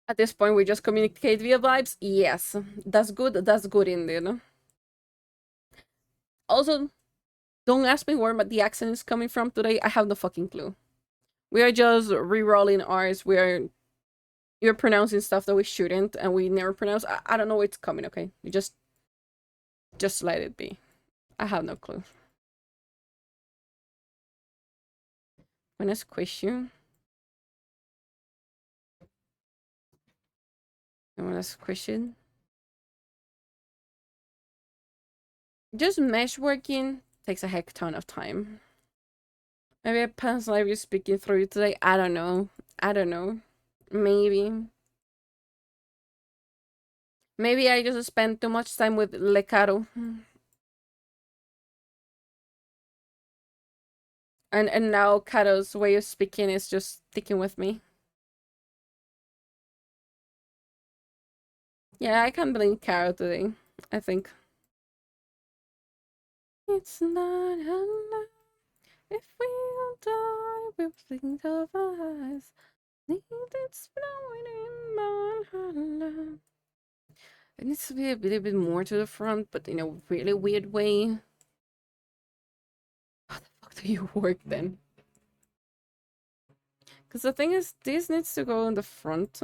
At this point, we just communicate via vibes. Yes, that's good. That's good indeed. Also, don't ask me where the accent is coming from today. I have no fucking clue. We are just re-rolling ours. You're pronouncing stuff that we shouldn't, and we never pronounce. I don't know where it's coming. Okay, you just let it be. I have no clue. When I squish you, and when I squish it, just mesh working takes a heck ton of time. Maybe a past life you're speaking through today. I don't know. I don't know. Maybe. Maybe I just spent too much time with Lecaro. And now Caro's way of speaking is just sticking with me. Yeah, I can blame Caro today, I think. It's not enough if we all die with things of us. Need it's flowing in my heart. It needs to be a little bit more to the front, but in a really weird way. How the fuck do you work then? Because the thing is, this needs to go in the front.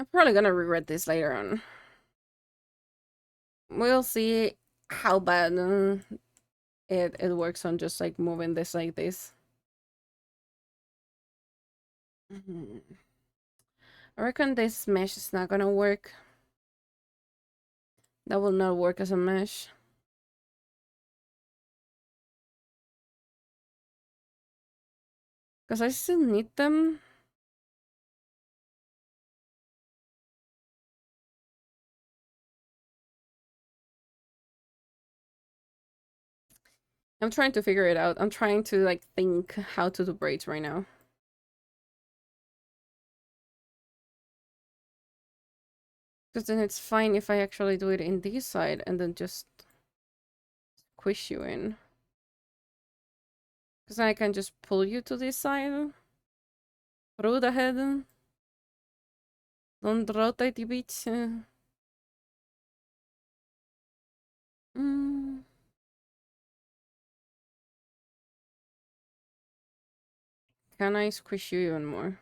I'm probably gonna regret this later on. We'll see how bad it works on just like moving this like this. I reckon this mesh is not gonna work. That will not work as a mesh. Because I still need them. I'm trying to figure it out. I'm trying to like think how to do braids right now. Because then it's fine if I actually do it in this side and then just squish you in. Because I can just pull you to this side. Through the head. Don't rotate a bit. Mm. Can I squish you even more?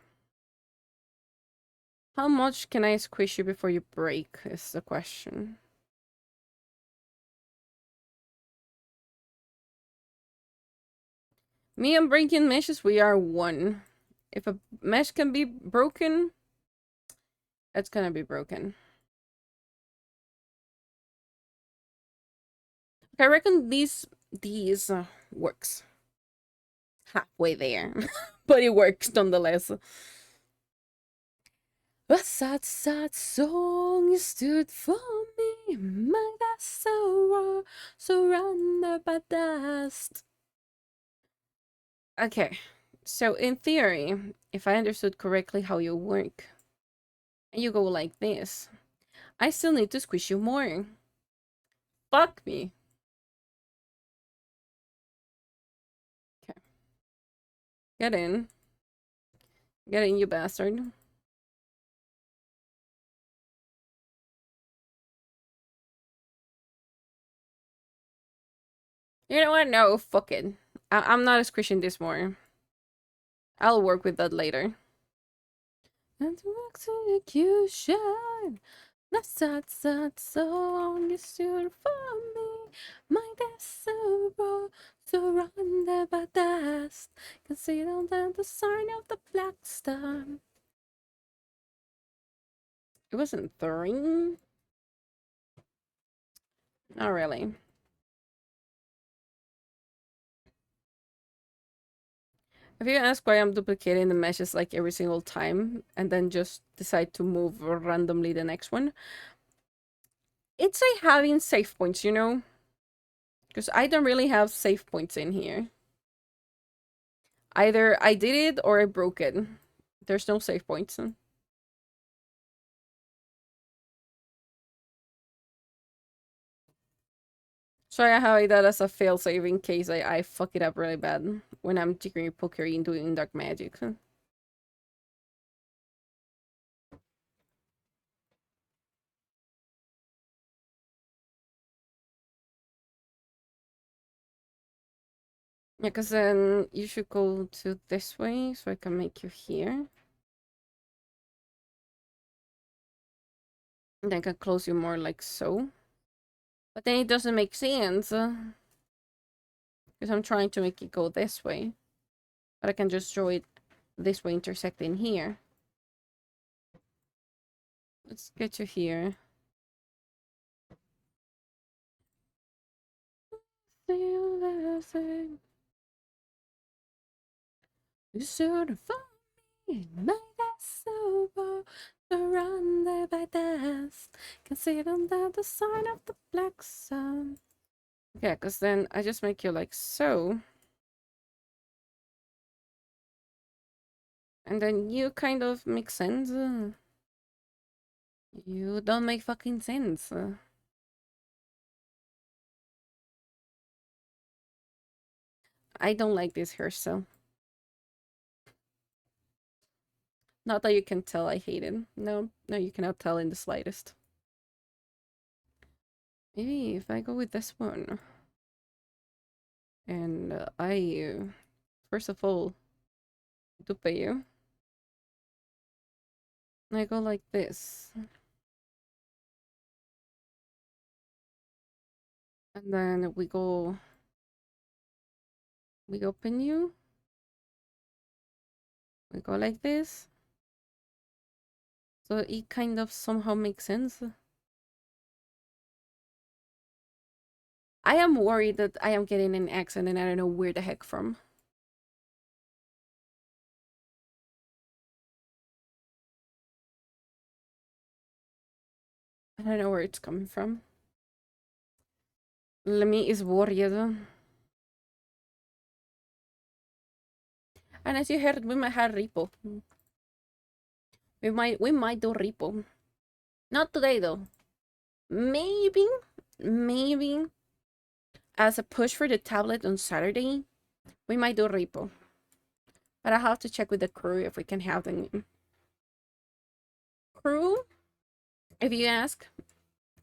How much can I squish you before you break is the question. Me and breaking meshes, we are one. If a mesh can be broken, it's gonna be broken. Okay, I reckon these works. Halfway there. But it works nonetheless. A sad, sad song you stood for me. My that's so raw, surrounded by dust. Okay, so in theory, if I understood correctly how you work, and you go like this, I still need to squish you more. Fuck me. Okay. Get in. Get in, you bastard. You know what? No, fuck it. I'm not squishing this more. I'll work with that later. And to execution. The sad, sad song you stood for me. My desero surrounded by dust. Concealed under the sign of the black star. It wasn't three. Not really. If you ask why I'm duplicating the meshes like every single time and then just decide to move randomly the next one, it's like having save points, you know? Because I don't really have save points in here. Either I did it or I broke it. There's no save points. So I have that as a failsafe in case I fuck it up really bad when I'm jiggering poker and doing dark magic. Yeah, because then you should go to this way so I can make you here. And then I can close you more like so. But then it doesn't make sense.
Because I'm trying to make it go this way. But I can just draw it this way, intersecting here. Let's get to here. You should have me, my so surrounded by dust. Can see it under the sign of the black sun. Okay, because then I just make you like so. And then you kind of make sense. You don't make fucking sense. I don't like this hairstyle. Not that you can tell I hate it. No, no, you cannot tell in the slightest. Maybe if I go with this one. And first of all, dupe you. I go like this. And then we open you. We go like this. So it kind of somehow makes sense. I am worried that I am getting an accent and I don't know where the heck from. I don't know where it's coming from. Lemmy is worried. And as you heard, we might have repo. We might do repo. Not today though. Maybe as a push for the tablet on Saturday, we might do repo. But I have to check with the crew if we can have the crew. If you ask,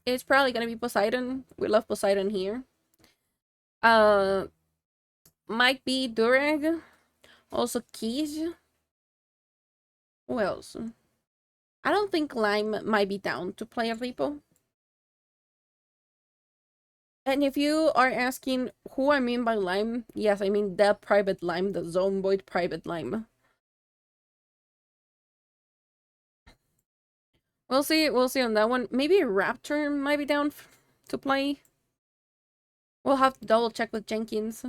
it's probably gonna be Poseidon. We love Poseidon here. Might be Durag. Also Keys. Who else? I don't think Lime might be down to play a repo. And if you are asking who I mean by Lime, yes, I mean the private Lime, the Zomboid private Lime. We'll see on that one. Maybe Raptor might be down to play. We'll have to double check with Jenkins.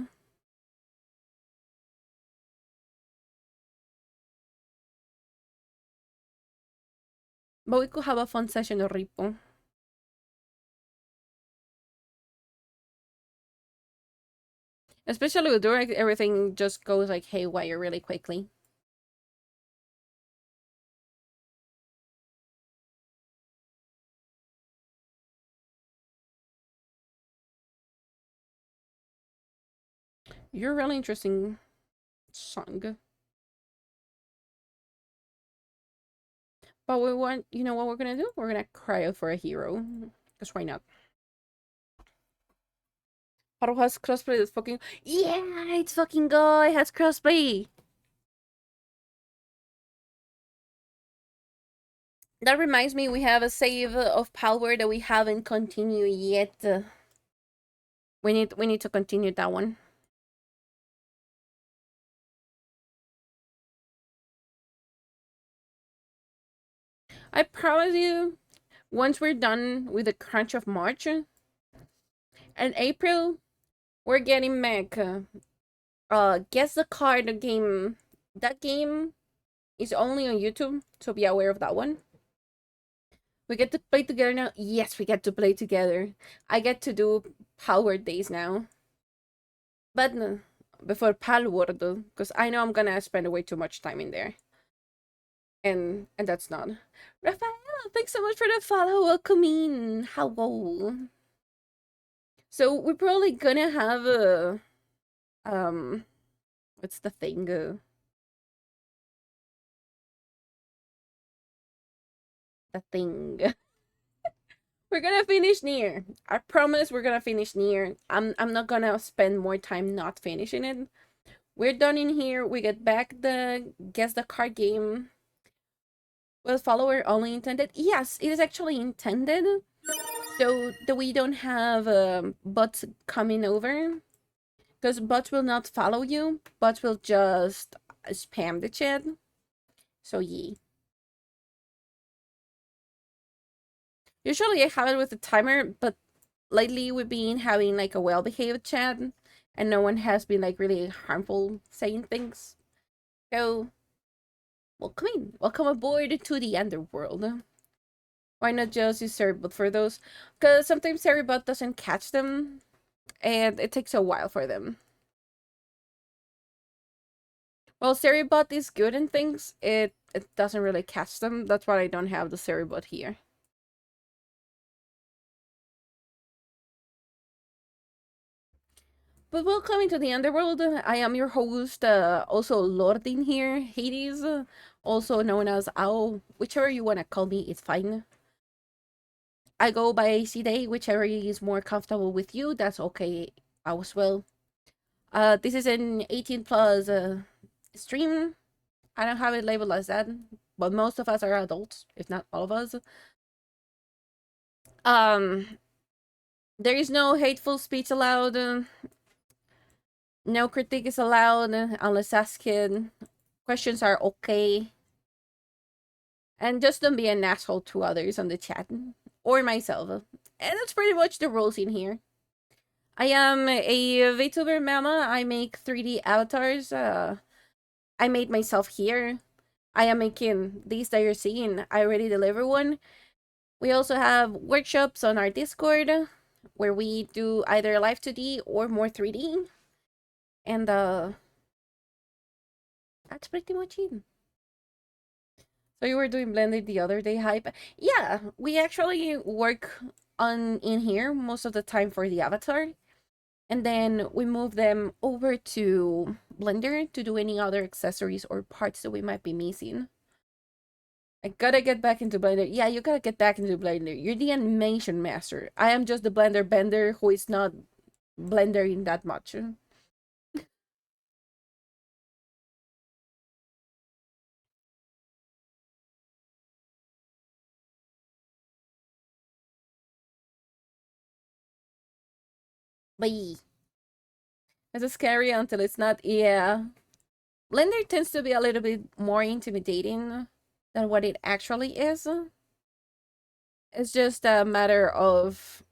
But we could have a fun session of repo. Especially with Durag, everything just goes like haywire really quickly. You're a really interesting song. But we want, you know what we're gonna do? We're gonna cry out for a hero. Because why not? Haru has crossplay this fucking... Yeah, it's fucking guy has crossplay. That reminds me, we have a save of Palware that we haven't continued yet. We need to continue that one. I promise you, once we're done with the crunch of March and April, we're getting back. Guess the card game. That game is only on YouTube, so be aware of that one. We get to play together now. Yes, we get to play together. I get to do Power Days now. But no, before Palworld, because I know I'm gonna spend way too much time in there. And that's not. Rafael, thanks so much for the follow. Welcome in. Hello. So we're probably gonna have a what's the thing? The thing. We're gonna finish near. I promise we're gonna finish near. I'm not gonna spend more time not finishing it. We're done in here. We get back the guess the card game. Was follower only intended? Yes, it is actually intended. So that we don't have bots coming over. Because bots will not follow you. Bots will just spam the chat. So yeah. Usually I have it with a timer, but lately we've been having like a well-behaved chat, and no one has been like really harmful saying things. So welcome in. Welcome aboard to the underworld. Why not just use Seribot for those? Because sometimes Seribot doesn't catch them, and it takes a while for them. Well, Seribot is good in things, it doesn't really catch them. That's why I don't have the Seribot here. But welcome to the underworld. I am your host, also Lord in here, Hades, also known as Owl. Whichever you want to call me, it's fine. I go by C-Day, whichever is more comfortable with you, that's okay as well. This is an 18 plus stream. I don't have it labeled as that, but most of us are adults, if not all of us. Um, there is no hateful speech allowed. No critique is allowed unless asked. Questions are okay. And just don't be an asshole to others on the chat or myself. And that's pretty much the rules in here. I am a VTuber mama. I make 3D avatars. I made myself here. I am making these that you're seeing. I already delivered one. We also have workshops on our Discord where we do either live 2D or more 3D. And that's pretty much it. So you were doing blended the other day, hype? Yeah, we actually work on in here most of the time for the avatar. And then we move them over to Blender to do any other accessories or parts that we might be missing. I gotta get back into Blender. Yeah, you gotta get back into Blender. You're the animation master. I am just the Blender bender who is not blendering that much. But it's scary until it's not. Yeah. Blender tends to be a little bit more intimidating than what it actually is. It's just a matter of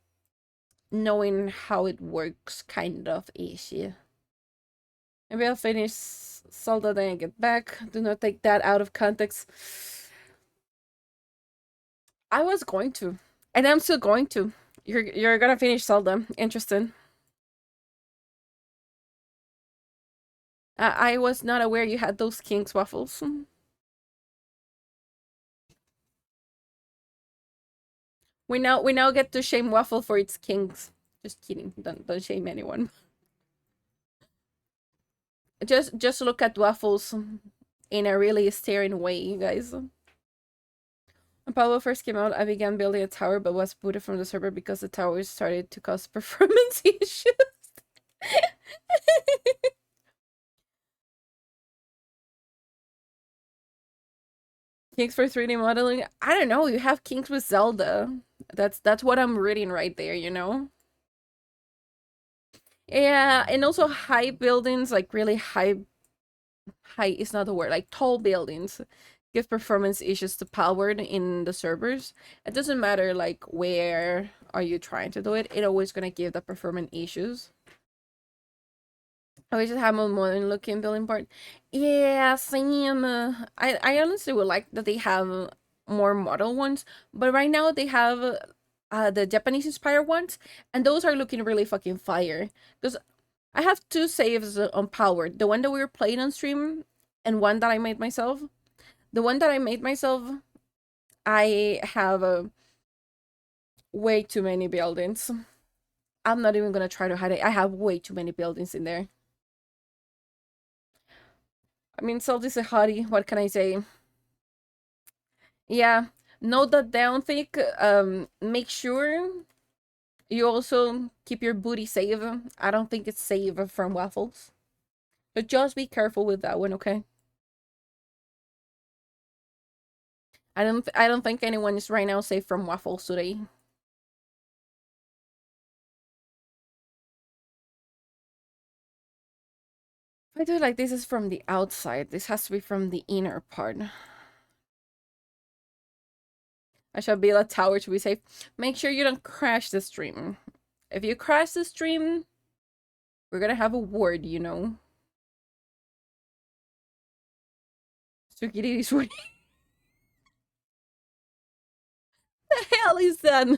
knowing how it works, kind of issue. Maybe I'll finish Zelda then I get back. Do not take that out of context. I was going to, and I'm still going to. You're gonna finish Zelda. Interesting. I was not aware you had those King's waffles. We now get to shame waffle for its kings. Just kidding. Don't shame anyone. Just look at waffles in a really staring way, you guys. When Pablo first came out, I began building a tower, but was booted from the server because the tower started to cause performance issues. Kinks for 3D modeling? I don't know. You have kinks with Zelda. That's what I'm reading right there, you know? Yeah, and also high buildings, like really high is not the word, like tall buildings give performance issues to powered in the servers. It doesn't matter like where are you trying to do it, it always gonna give the performance issues. I wish it had more modern looking building part. Yeah, same. I honestly would like that they have more model ones, but right now they have the Japanese inspired ones, and those are looking really fucking fire. Because I have two saves on powered. The one that we were playing on stream, and one that I made myself. The one that I made myself, I have way too many buildings. I'm not even gonna try to hide it. I have way too many buildings in there. I mean, Salt is a hottie. What can I say? Yeah, note that down, thick. Make sure you also keep your booty safe. I don't think it's safe from waffles. But just be careful with that one, okay? I don't think anyone is right now safe from waffles today. If I do it like this is from the outside, this has to be from the inner part. I shall build a tower to be safe. Make sure you don't crash the stream. If you crash the stream, we're gonna have a word, you know. Sukiri, what the hell is that?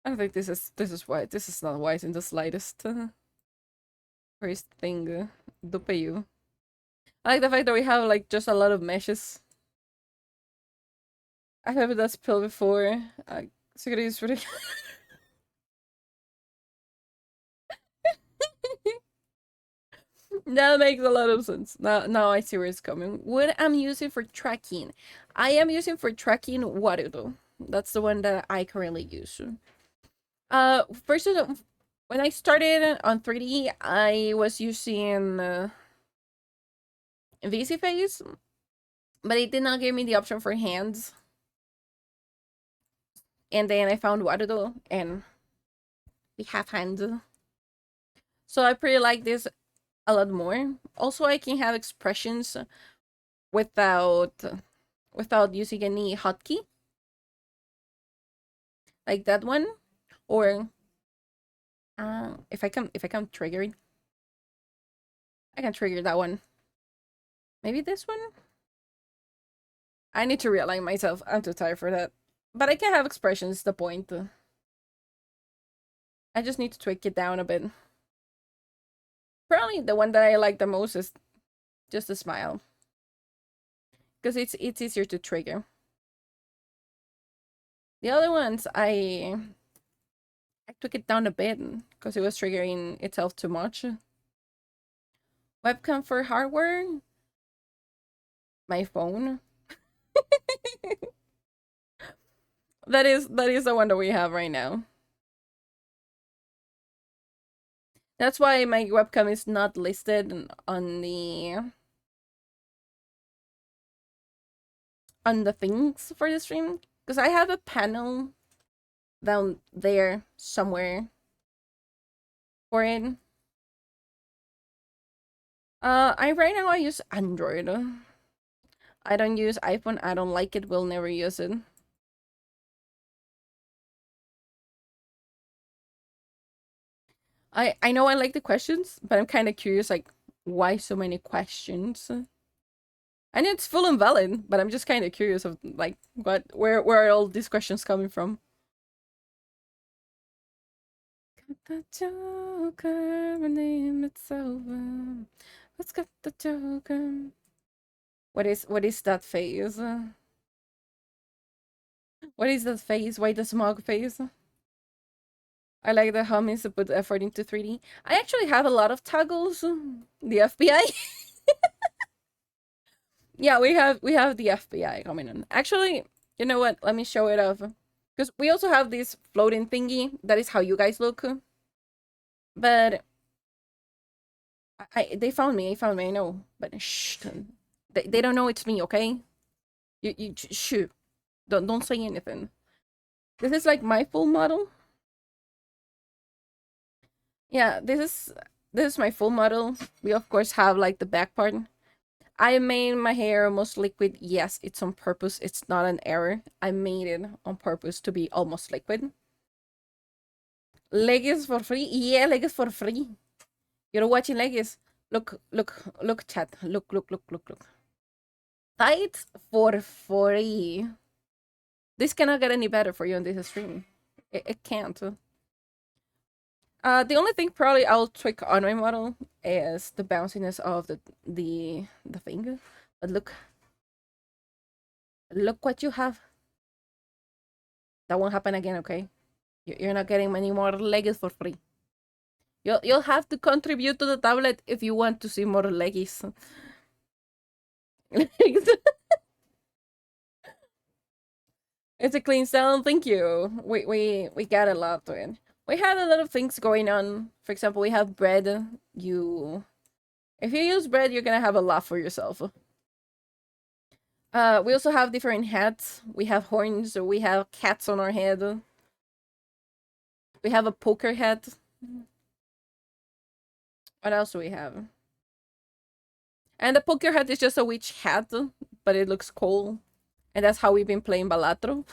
I don't think this is wise. This is not wise in the slightest. First thing, dupe you. I like the fact that we have like just a lot of meshes. I have that spell before. Sukiri is really. That makes a lot of sense. Now I see where it's coming. What I'm using for tracking. I am using for tracking Warudo. That's the one that I currently use. First of all, when I started on 3D, I was using VC Face, but it did not give me the option for hands. And then I found Warudo, and we have hands. So I pretty like this a lot more. Also, I can have expressions without using any hotkey, like that one, or if I can trigger it, I can trigger that one. Maybe this one. I need to realign myself. I'm too tired for that, but I can have expressions. The point. I just need to tweak it down a bit. Probably the one that I like the most is just a smile, because it's easier to trigger. The other ones I took it down a bit because it was triggering itself too much. Webcam for hardware. My phone. that is the one that we have right now. That's why my webcam is not listed on the things for the stream, because I have a panel down there somewhere for it. I right now I use Android. I don't use iPhone. I don't like it. Will never use it. I know I like the questions, but I'm kind of curious, like, why so many questions? And it's full and valid, but I'm just kind of curious of like where are all these questions coming from? Got the Joker, my name it's over. What's got the Joker? What is that phase? What is that phase? Why the smog phase? I like the homies to put effort into 3D. I actually have a lot of toggles. The FBI. Yeah, we have the FBI coming in. Actually, you know what? Let me show it off. Because we also have this floating thingy. That is how you guys look. But they found me. I know. But shh. They don't know it's me, okay? You shh. Don't say anything. This is like my full model. Yeah, this is my full model. We of course have like the back part. I made my hair almost liquid. Yes, it's on purpose. It's not an error. I made it on purpose to be almost liquid. Leggings for free? Yeah, leggings for free. You're watching leggings. Look, chat. Look. Tights for free. This cannot get any better for you on this stream. It can't. The only thing probably I'll tweak on my model is the bounciness of the thing. But look what you have. That won't happen again, okay? You're not getting many more leggies for free. You'll have to contribute to the tablet if you want to see more leggies. It's a clean sound, thank you. We got a lot to it. We have a lot of things going on. For example, we have bread. If you use bread, you're gonna have a lot for yourself. We also have different hats. We have horns, or we have cats on our head. We have a poker hat. What else do we have? And the poker hat is just a witch hat, but it looks cool. And that's how we've been playing Balatro.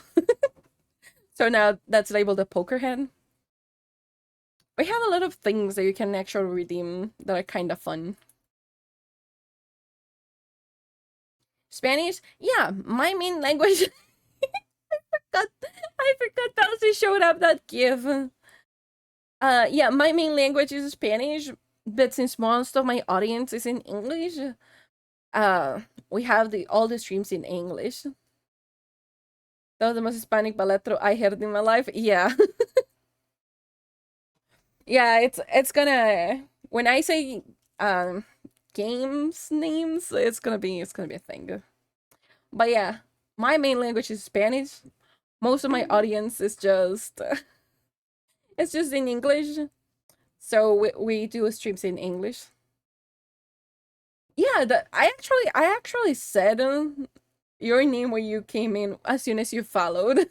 So now that's labeled a poker hat. We have a lot of things that you can actually redeem that are kind of fun. Spanish? Yeah, my main language. I forgot that also showed up that GIF. Yeah, my main language is Spanish, but since most of my audience is in English, we have all the streams in English. That was the most Hispanic balletro I heard in my life. Yeah. Yeah, it's gonna when I say games names, it's gonna be a thing. But yeah, my main language is Spanish. Most of my audience is just it's just in English. So we do streams in English. Yeah, I actually said your name when you came in as soon as you followed.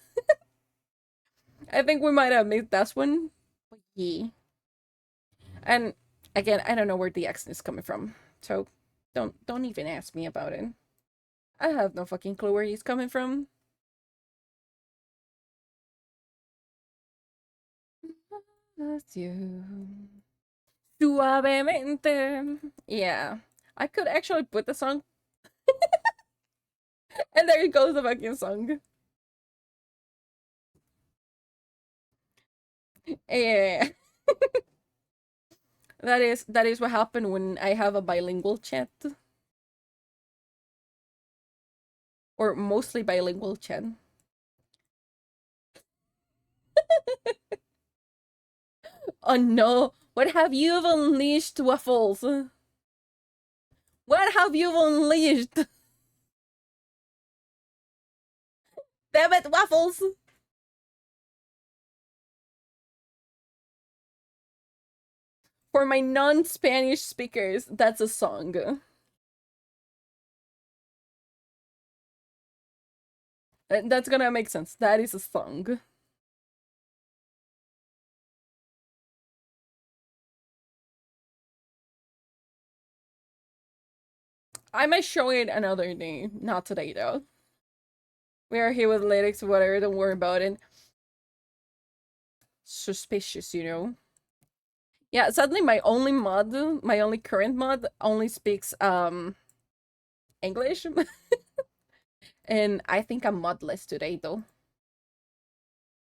I think we might have missed that one. But yeah. And again, I don't know where the accent is coming from. So don't even ask me about it. I have no fucking clue where he's coming from. That's you. Suavemente. Yeah. I could actually put the song. And there goes the fucking song. Yeah. That is what happened when I have a bilingual chat. Or mostly bilingual chat. Oh no. What have you unleashed, Waffles? What have you unleashed? Damn it, Waffles! For my non-Spanish speakers, that's a song. That's gonna make sense. That is a song. I might show it another day. Not today, though. We are here with lyrics, whatever, don't worry about it. Suspicious, you know? Yeah, sadly, my only current mod, only speaks, English. And I think I'm modless today, though.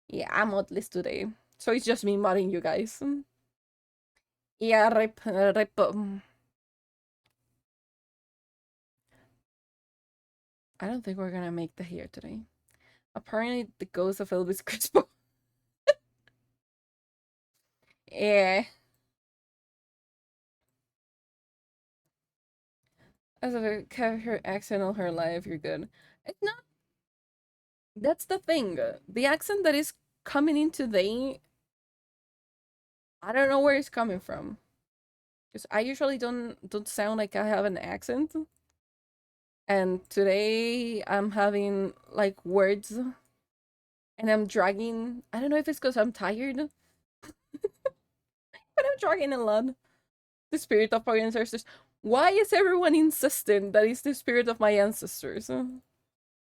Yeah, I'm modless today. So it's just me modding you guys. Yeah, rip. I don't think we're gonna make the here today. Apparently, the ghost of Elvis Crespo. Yeah. As if it kept her accent all her life, you're good. It's not. That's the thing. The accent that is coming in today, I don't know where it's coming from. Because I usually don't sound like I have an accent. And today I'm having like words and I'm dragging. I don't know if it's because I'm tired, but I'm dragging a lot. The spirit of my ancestors. Why is everyone insisting that it's the spirit of my ancestors?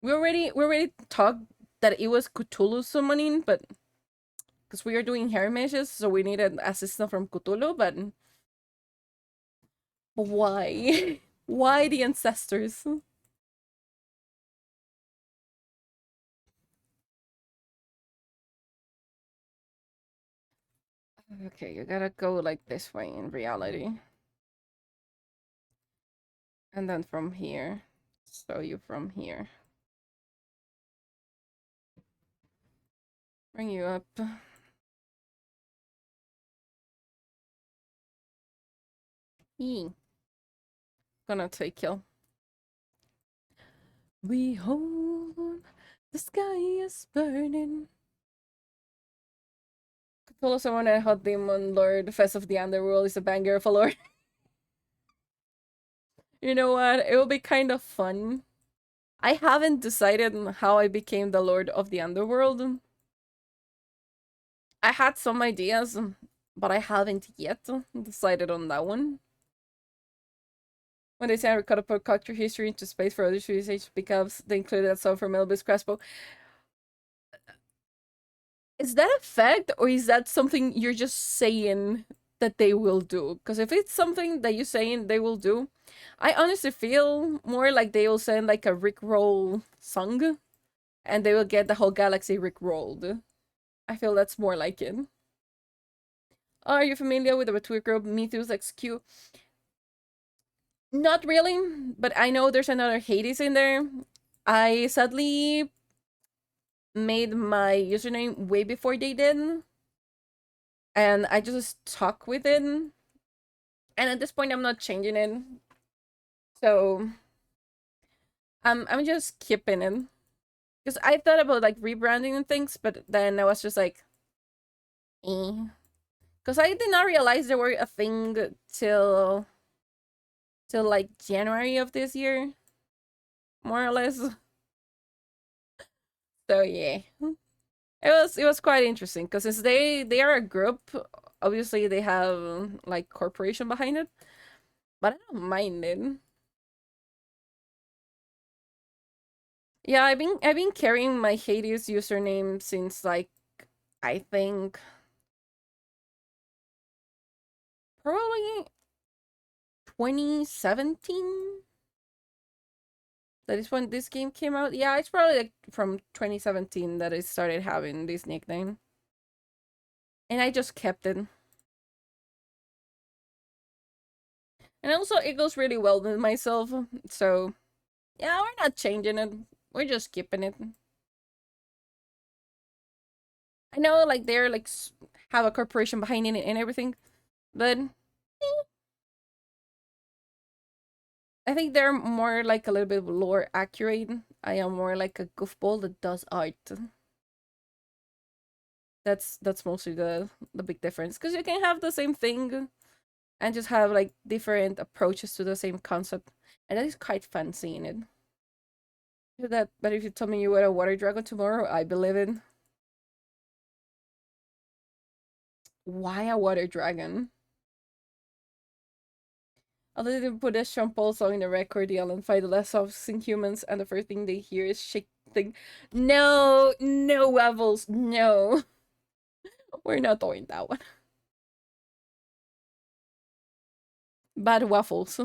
We already talked that it was Cthulhu summoning, but because we are doing hair meshes, so we need an assistant from Cthulhu, but why? Why the ancestors? Okay, you gotta go like this way in reality. And then from here. So you from here. Bring you up. Eee. Gonna take kill. Behold, the sky is burning. Cthulhu someone a hot demon lord, Fest of the Underworld is a banger of a lord. You know what? It will be kind of fun. I haven't decided on how I became the lord of the underworld. I had some ideas, but I haven't yet decided on that one. When they say I could have put culture history into space for other civilizations because they included that song from Elvis Crespo. Is that a fact or is that something you're just saying that they will do? Because if it's something that you're saying they will do, I honestly feel more like they will send like a Rickroll song and they will get the whole galaxy Rickrolled. I feel that's more like it. Are you familiar with the Twitter group Mythos XQ? Not really, but I know there's another Hades in there. I sadly made my username way before they did, and I just stuck with it. And at this point, I'm not changing it, so I'm just keeping it. Because I thought about like rebranding and things, but then I was just like, eh. Because I did not realize they were a thing till like January of this year, more or less. So yeah, it was quite interesting because since they are a group, obviously they have like corporation behind it, but I don't mind it. Yeah, I've been carrying my Hades username since like I think probably 2017. That is when this game came out. Yeah, it's probably like from 2017 that I started having this nickname. And I just kept it. And also it goes really well with myself. So yeah, we're not changing it. We're just keeping it. I know like they're like have a corporation behind it and everything, but I think they're more like a little bit lore accurate. I am more like a goofball that does art. That's mostly the big difference because you can have the same thing and just have like different approaches to the same concept, and that is quite fun seeing it. That, but if you tell me you were a water dragon tomorrow, I believe it. Why a water dragon? Although they put a Sean Paul song in the record deal and fight the less obscene humans, and the first thing they hear is shake thing. No, no levels, no. We're not doing that one. Bad waffles.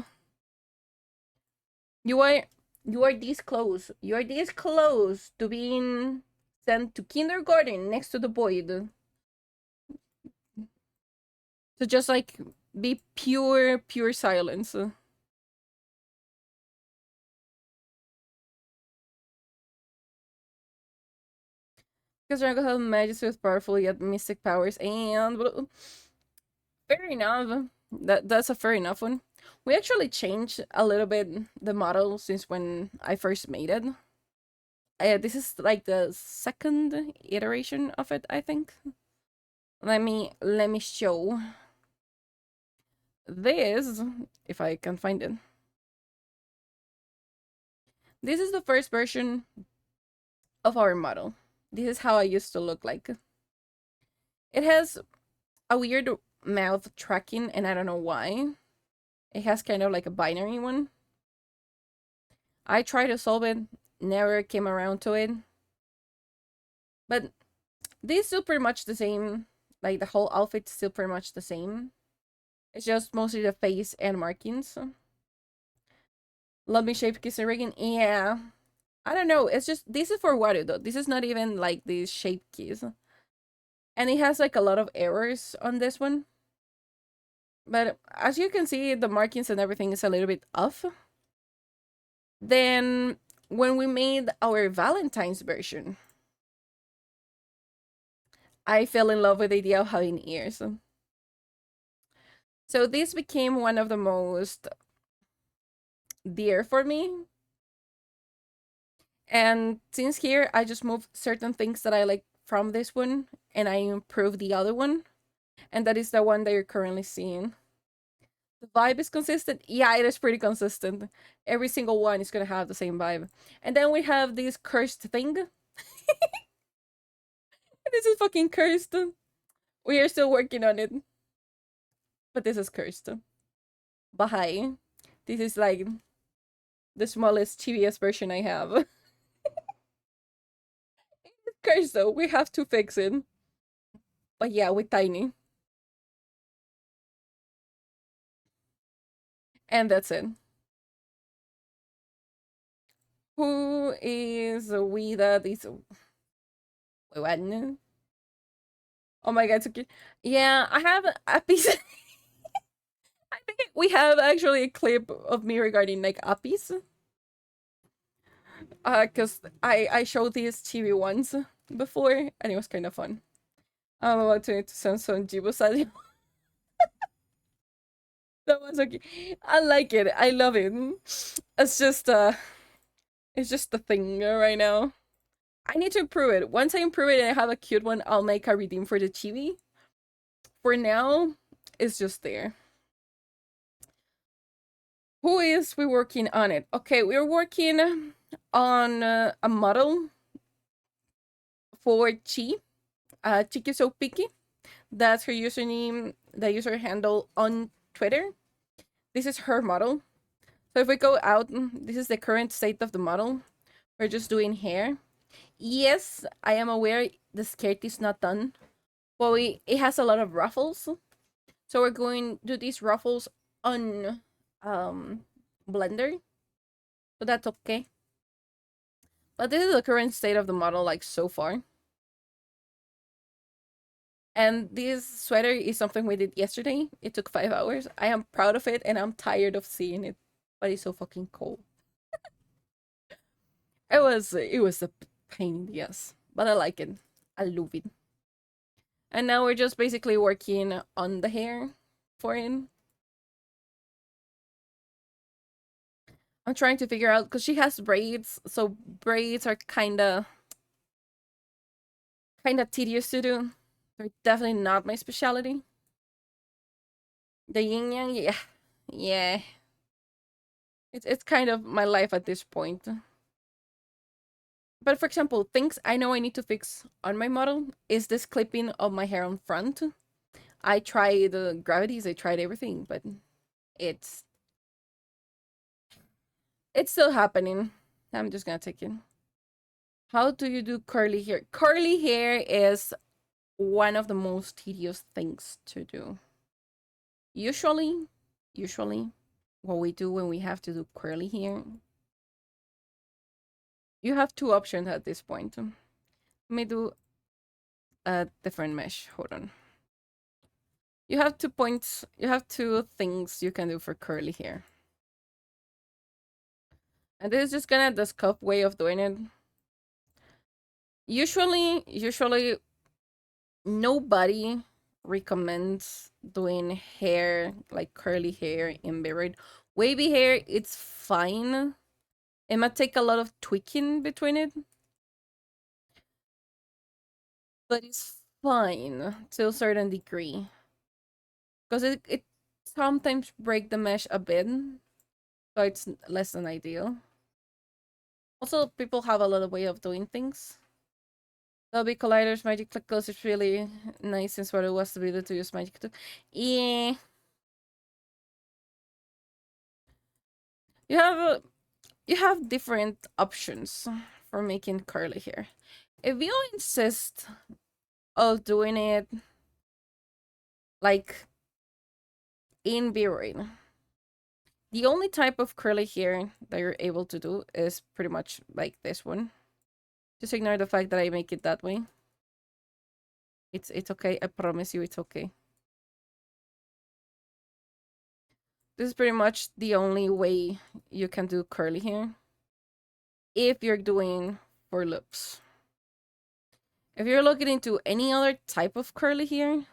You are you are this close. You are this close to being sent to kindergarten next to the void. So just like be pure silence. Because Dragon has magic with powerful yet mystic powers, and fair enough. That's a fair enough one. We actually changed a little bit the model since when I first made it. This is like the second iteration of it, I think. Let me show this if I can find it. This is the first version of our model. This is how I used to look like. It has a weird mouth tracking, and I don't know why. It has kind of like a binary one. I tried to solve it, never came around to it. But this is still pretty much the same. Like the whole outfit's still pretty much the same. It's just mostly the face and markings. Love me shape kiss and Reagan. Yeah. I don't know. It's just this is for water though. This is not even like the shape keys. And it has like a lot of errors on this one. But as you can see, the markings and everything is a little bit off. Then when we made our Valentine's version, I fell in love with the idea of having ears. So this became one of the most dear for me. And since here, I just moved certain things that I like from this one and I improved the other one. And that is the one that you're currently seeing. The vibe is consistent. Yeah, it is pretty consistent. Every single one is going to have the same vibe. And then we have this cursed thing. This is fucking cursed. We are still working on it, but this is cursed. Bahai. This is like the smallest TBS version I have. It's cursed though. We have to fix it. But yeah, with tiny. And that's it. Who is we that is what? Oh my god, it's okay. Yeah, I have a piece. I think we have actually a clip of me regarding like appies. Cause I showed these TV once before and it was kind of fun. I'm about to need to send some Jibusadi. That was okay. I like it. I love it. It's just it's just the thing right now. I need to improve it. Once I improve it and I have a cute one, I'll make a redeem for the chibi. For now, it's just there. Who is we working on it? Okay, we're working on a model for Chi. Chiki So Picky. That's her username, the user handle on Twitter. This is her model. So if we go out, this is the current state of the model. We're just doing hair. Yes, I am aware the skirt is not done, but it has a lot of ruffles. So we're going to do these ruffles on Blender. So that's okay. But this is the current state of the model, like so far. And this sweater is something we did yesterday. It took 5 hours. I am proud of it and I'm tired of seeing it. But it's so fucking cold. It was a pain in the ass. But I like it. I love it. And now we're just basically working on the hair for it. I'm trying to figure out because she has braids, so braids are kinda tedious to do. They're definitely not my specialty. The yin yang, yeah. Yeah. It's kind of my life at this point. But for example, things I know I need to fix on my model is this clipping of my hair on front. I tried the gravities, I tried everything, but it's it's still happening. I'm just gonna take it. How do you do curly hair? Curly hair is one of the most tedious things to do. Usually, what we do when we have to do curly hair, you have two options at this point. Let me do a different mesh. Hold on. You have 2 points. You have two things you can do for curly hair. And this is just kind of the scuff way of doing it. Usually, nobody recommends doing hair, like curly hair in beard. Wavy hair, it's fine. It might take a lot of tweaking between it, but it's fine to a certain degree. Because it sometimes break the mesh a bit, so it's less than ideal. Also, people have a lot of way of doing things. Dolby Collider's Magic Click Close is really nice since what it was to be able to use Magic too. Yeah. You have different options for making curly hair. If you insist of doing it like in V-Ray, the only type of curly hair that you're able to do is pretty much like this one. Just ignore the fact that I make it that way. It's okay. I promise you it's okay. This is pretty much the only way you can do curly hair if you're doing for loops. If you're looking into any other type of curly hair,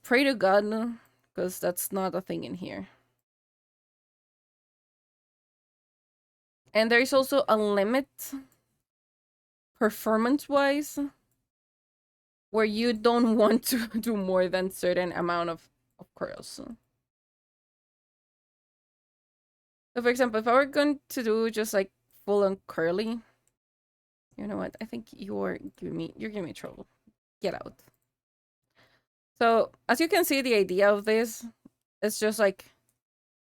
pray to God, because that's not a thing in here. And there is also a limit, performance-wise, where you don't want to do more than certain amount of curls. So for example, if I were going to do just like full-on curly, you know what? I think you're giving me trouble. Get out. So as you can see, the idea of this is just like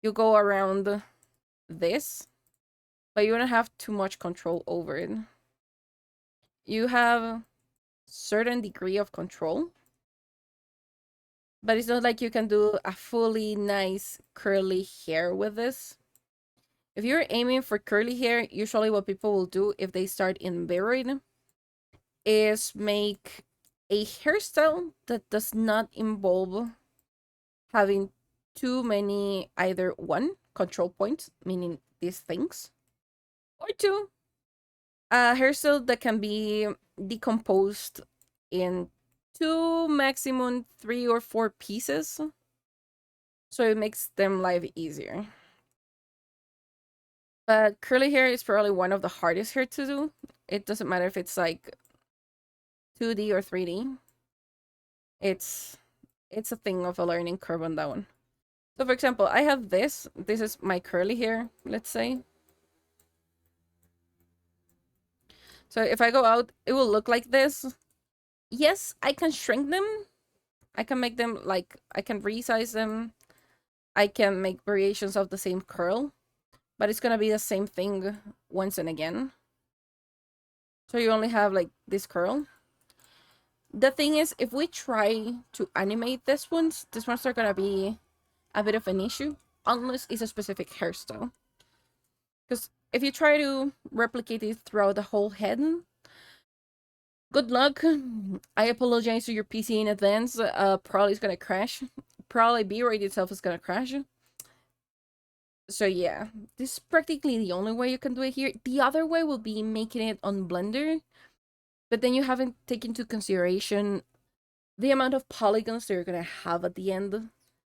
you go around this, but you don't have too much control over it. You have certain degree of control, but it's not like you can do a fully nice curly hair with this. If you're aiming for curly hair, usually what people will do if they start in buried is make a hairstyle that does not involve having too many either one control points, meaning these things, or two, a hairstyle that can be decomposed in two, maximum 3 or 4 pieces, so it makes them life easier. But curly hair is probably one of the hardest hair to do. It doesn't matter if it's like 2D or 3D. It's a thing of a learning curve on that one. So for example, I have this. This is my curly hair, let's say. So if I go out, it will look like this. Yes, I can shrink them. I can make them like, I can resize them. I can make variations of the same curl, but it's gonna be the same thing once and again. So you only have like this curl. The thing is, if we try to animate these ones are gonna be a bit of an issue, unless it's a specific hairstyle. Because if you try to replicate it throughout the whole head, good luck. I apologize to your PC in advance. Probably it's gonna crash. Probably V-Ray itself is gonna crash. So yeah, this is practically the only way you can do it here. The other way will be making it on Blender, but then you haven't taken into consideration the amount of polygons that you're gonna have at the end.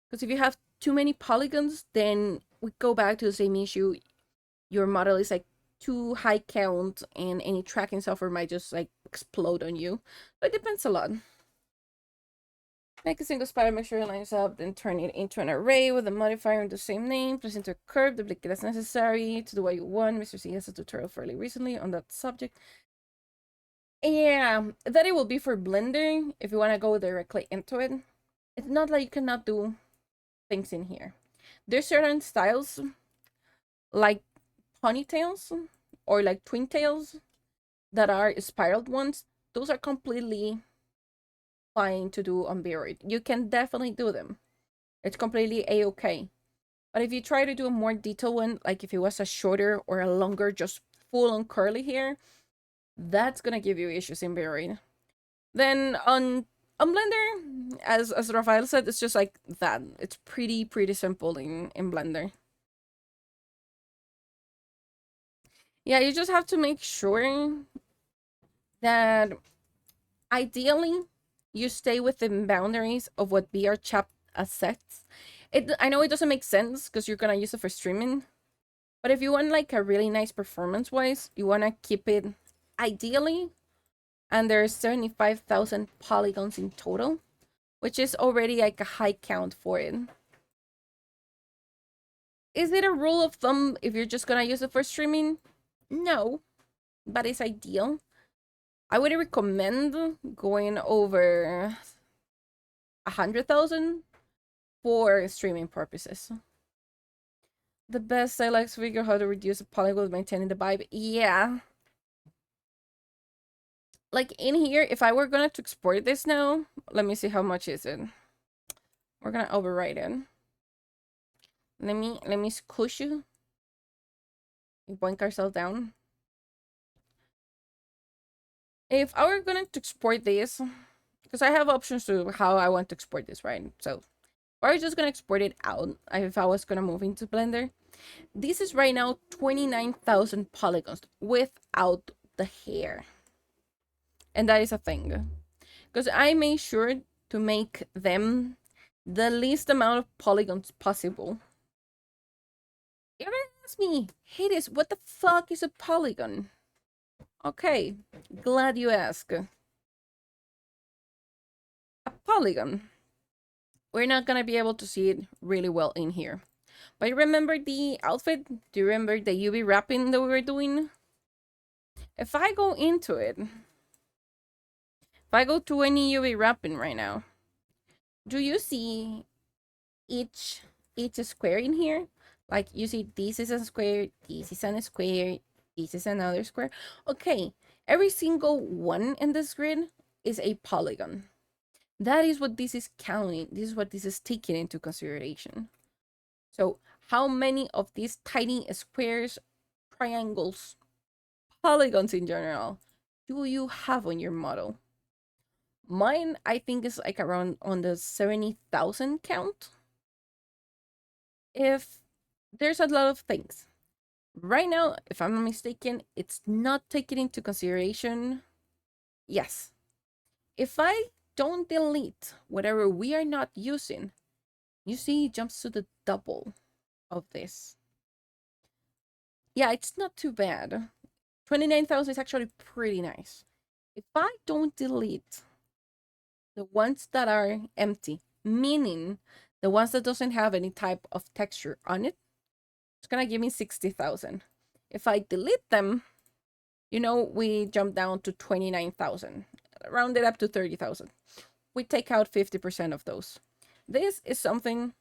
Because if you have too many polygons, then we go back to the same issue. Your model is like too high count, and any tracking software might just like explode on you. But it depends a lot. Make a single spider, make sure it lines up, then turn it into an array with a modifier in the same name, place into a curve, duplicate as necessary to do what you want. Mr. C has a tutorial fairly recently on that subject. Yeah, that it will be for Blender if you want to go directly into it. It's not like you cannot do things in here. There's certain styles, like ponytails or like twin tails, that are spiraled ones. Those are completely fine to do on Beard. You can definitely do them. It's completely a-okay. But if you try to do a more detailed one, like if it was a shorter or a longer, just full on curly hair, that's gonna give you issues in Beard. Then on Blender, as Rafael said, it's just like that. It's pretty simple in Blender. Yeah, you just have to make sure that ideally you stay within boundaries of what VR chat accepts. I know it doesn't make sense because you're gonna use it for streaming, but if you want like a really nice performance wise, you wanna keep it ideally under 75,000 polygons in total, which is already like a high count for it. Is it a rule of thumb if you're just gonna use it for streaming? No, but it's ideal. I would recommend going over 100,000 for streaming purposes. The best I like to figure out how to reduce the polygon maintaining the vibe. Yeah. Like in here, if I were gonna to export this now, let me see how much is it. We're gonna overwrite it. Let me squish you. Boink ourselves down. If I were gonna to export this, because I have options to how I want to export this, right? So, or I was just gonna export it out if I was gonna move into Blender. This is right now 29,000 polygons without the hair. And that is a thing. Because I made sure to make them the least amount of polygons possible. You're gonna ask me, Hades, what the fuck is a polygon? Okay, glad you asked. A polygon. We're not gonna be able to see it really well in here. But you remember the outfit? Do you remember the UV wrapping that we were doing? If I go into it, if I go to any UV wrapping right now, Do you see each square in here? Like you see this is a square, this is a square, this is another square. Okay, every single one in this grid is a polygon. That is what this is counting. This is what this is taking into consideration. So how many of these tiny squares, triangles, polygons in general do you have on your model? Mine, I think, is like around on the 70,000 count. If there's a lot of things. Right now, if I'm not mistaken, it's not taken into consideration. Yes. If I don't delete whatever we are not using, you see it jumps to the double of this. Yeah, it's not too bad. 29,000 is actually pretty nice. If I don't delete the ones that are empty, meaning the ones that doesn't have any type of texture on it, it's gonna give me 60,000. If I delete them, we jump down to 29,000, round it up to 30,000. We take out 50% of those. This is something,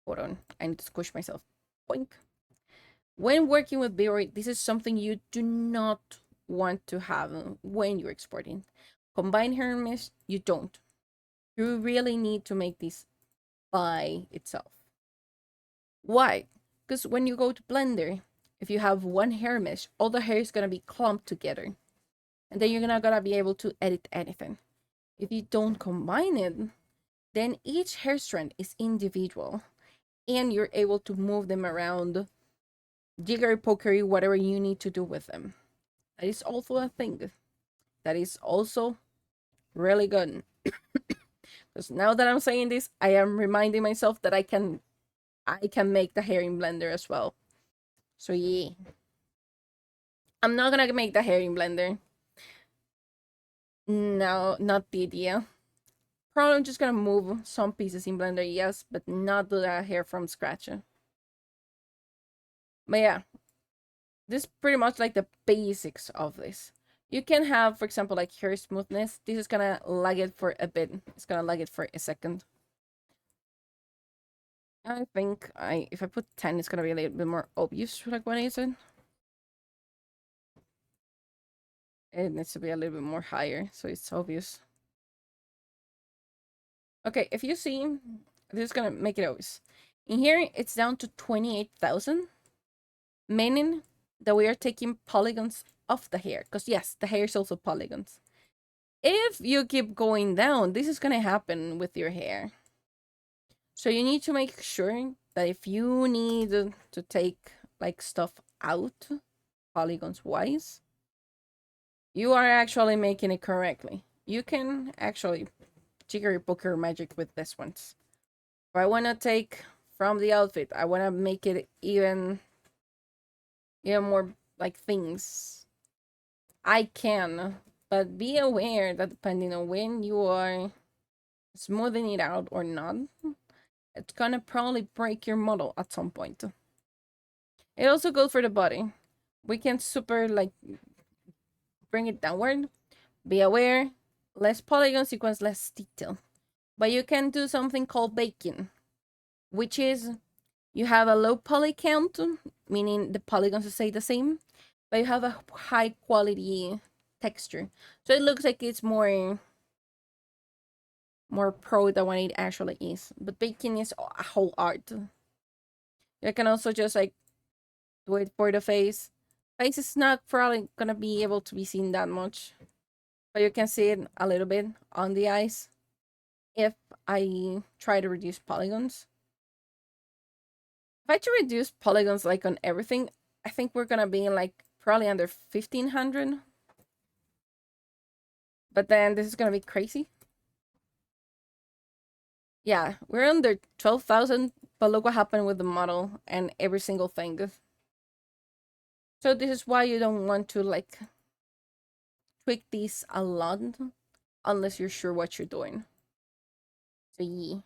hold on, I need to squish myself. Boink. When working with Bitrate, this is something you do not want to have when you're exporting. Combined hair mesh, you don't. You really need to make this by itself. Why? Because when you go to Blender, if you have one hair mesh, all the hair is going to be clumped together. And then you're not going to be able to edit anything. If you don't combine it, then each hair strand is individual. And you're able to move them around, jiggery pokery, whatever you need to do with them. That is also a thing. That is also really good. Because now that I'm saying this, I am reminding myself that I can make the hair in Blender as well. So yeah. I'm not gonna make the hair in Blender. No, not the idea. Probably I'm just gonna move some pieces in Blender, yes, but not do that hair from scratch. But yeah, this is pretty much like the basics of this. You can have, for example, like hair smoothness. This is gonna lag it for a bit. It's gonna lag it for a second. I think if I put 10, it's gonna be a little bit more obvious, like what I said. It needs to be a little bit more higher, so it's obvious. Okay, if you see, this is gonna make it obvious. In here, it's down to 28,000, meaning that we are taking polygons off the hair. Because yes, the hair is also polygons. If you keep going down, this is gonna happen with your hair. So you need to make sure that if you need to take like stuff out, polygons wise, you are actually making it correctly. You can actually jiggery poker magic with this ones. If I want to take from the outfit, I want to make it even more like things. I can, but be aware that depending on when you are smoothing it out or not, it's gonna probably break your model at some point. It also goes for the body. We can super like bring it downward. Be aware, less polygons equals less detail. But you can do something called baking, which is you have a low poly count, meaning the polygons stay the same, but you have a high quality texture. So it looks like it's more pro than what it actually is. But baking is a whole art. You can also just like do it for the face. Face is not probably gonna be able to be seen that much, but you can see it a little bit on the eyes if I try to reduce polygons. If I try to reduce polygons like on everything, I think we're gonna be like probably under 1,500. But then this is gonna be crazy. Yeah, we're under 12,000, but look what happened with the model and every single thing. So this is why you don't want to like tweak these a lot unless you're sure what you're doing. So yeah.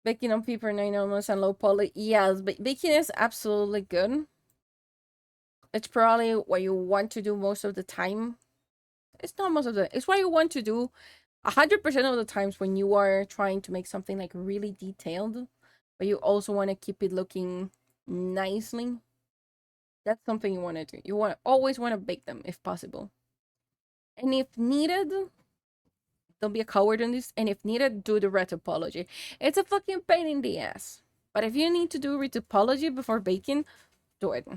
Baking on paper, 9 almost and low poly. Yes, but baking is absolutely good. It's probably what you want to do most of the time. It's not most of the, it's what you want to do 100% of the times when you are trying to make something like really detailed, but you also want to keep it looking nicely, that's something you want to do. You want always want to bake them if possible. And if needed, don't be a coward on this. And if needed, do the retopology. It's a fucking pain in the ass. But if you need to do retopology before baking, do it.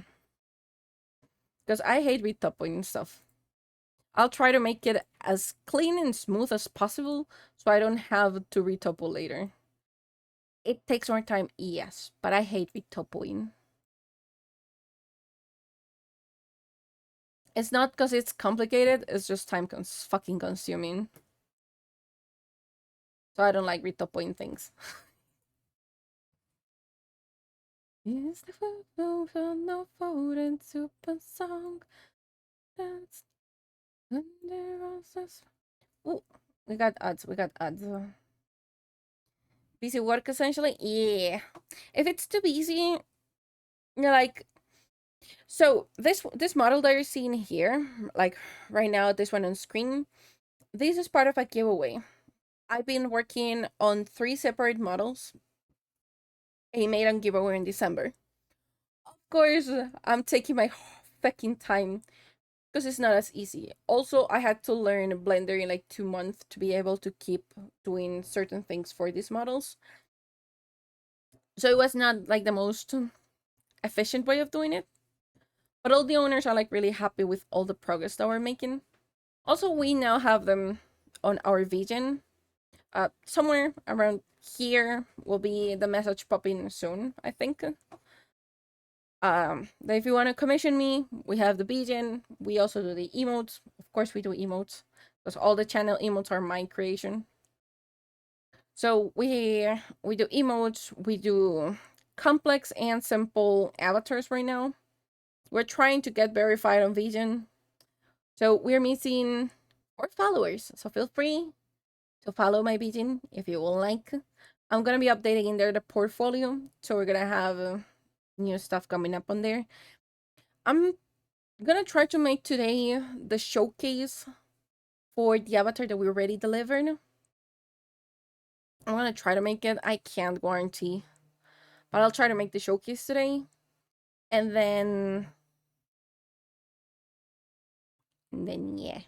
Because I hate retopping stuff. I'll try to make it as clean and smooth as possible so I don't have to retopple later. It takes more time, yes, but I hate retoppling. It's not because it's complicated, it's just time fucking consuming. So I don't like retoppling things. Is the football from no foreign super song that's under roses? Oh, we got ads. We got ads. Busy work essentially. Yeah. If it's too busy, you're like. So this model that you're seeing here, like right now, this one on screen, this is part of a giveaway. I've been working on 3 separate models. I made a giveaway in December. Of course, I'm taking my fucking time because it's not as easy. Also, I had to learn Blender in like 2 months to be able to keep doing certain things for these models. So it was not like the most efficient way of doing it. But all the owners are like really happy with all the progress that we're making. Also, we now have them on our vision. Somewhere around here will be the message popping soon, I think. If you want to commission me, we have the Bijan. We also do the emotes. Of course, we do emotes because all the channel emotes are my creation. So we do emotes. We do complex and simple avatars right now. We're trying to get verified on Vision. So we're missing 4 followers. So feel free to follow my Vision if you would like. I'm gonna be updating in there the portfolio. So we're gonna have new stuff coming up on there. I'm gonna try to make today the showcase for the avatar that we already delivered. I'm gonna try to make it. I can't guarantee, but I'll try to make the showcase today. And then yeah.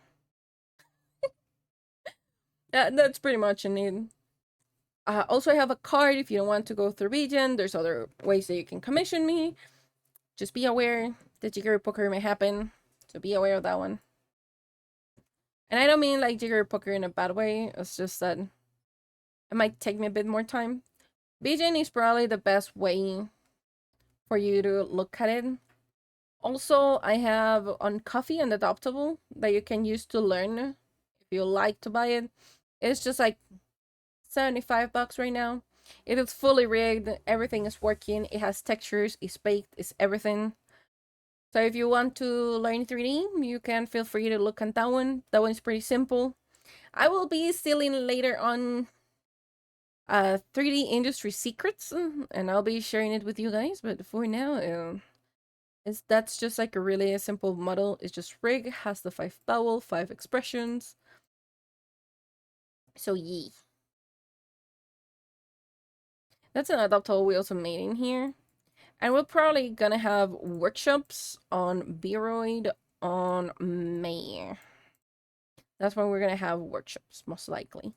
That's pretty much it. Also, I have a card if you don't want to go through Region. There's other ways that you can commission me. Just be aware that jiggery poker may happen. So be aware of that one. And I don't mean like jiggery poker in a bad way. It's just that it might take me a bit more time. Region is probably the best way for you to look at it. Also, I have on Coffee and Adoptable that you can use to learn if you like to buy it. It's just like $75 right now. It is fully rigged, everything is working, it has textures, it's baked, it's everything. So if you want to learn 3D, you can feel free to look at that one. That one's pretty simple. I will be stealing later on 3D industry secrets, and I'll be sharing it with you guys. But for now, that's just like a really simple model. It's just rig, has the 5 vowel, 5 expressions. So yeah. That's an adaptable we also made in here. And we're probably gonna have workshops on Beroid on May. That's when we're gonna have workshops, most likely.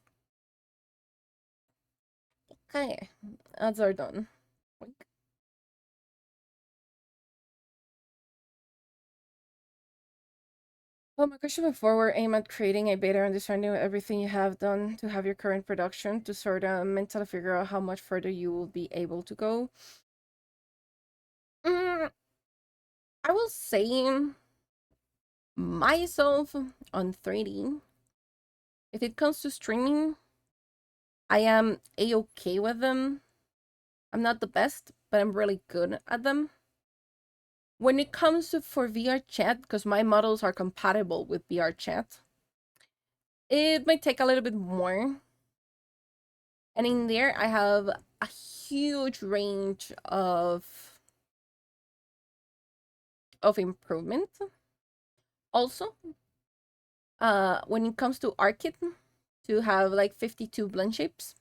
Okay, ads are done. Well, my question before were aim at creating a better understanding of everything you have done to have your current production to sort of mentally figure out how much further you will be able to go. I will say myself on 3D. If it comes to streaming, I am a-okay with them. I'm not the best, but I'm really good at them. When it comes to for VR chat, because my models are compatible with VR chat, it might take a little bit more. And in there, I have a huge range of improvement. Also, when it comes to ARKit, to have like 52 blend shapes.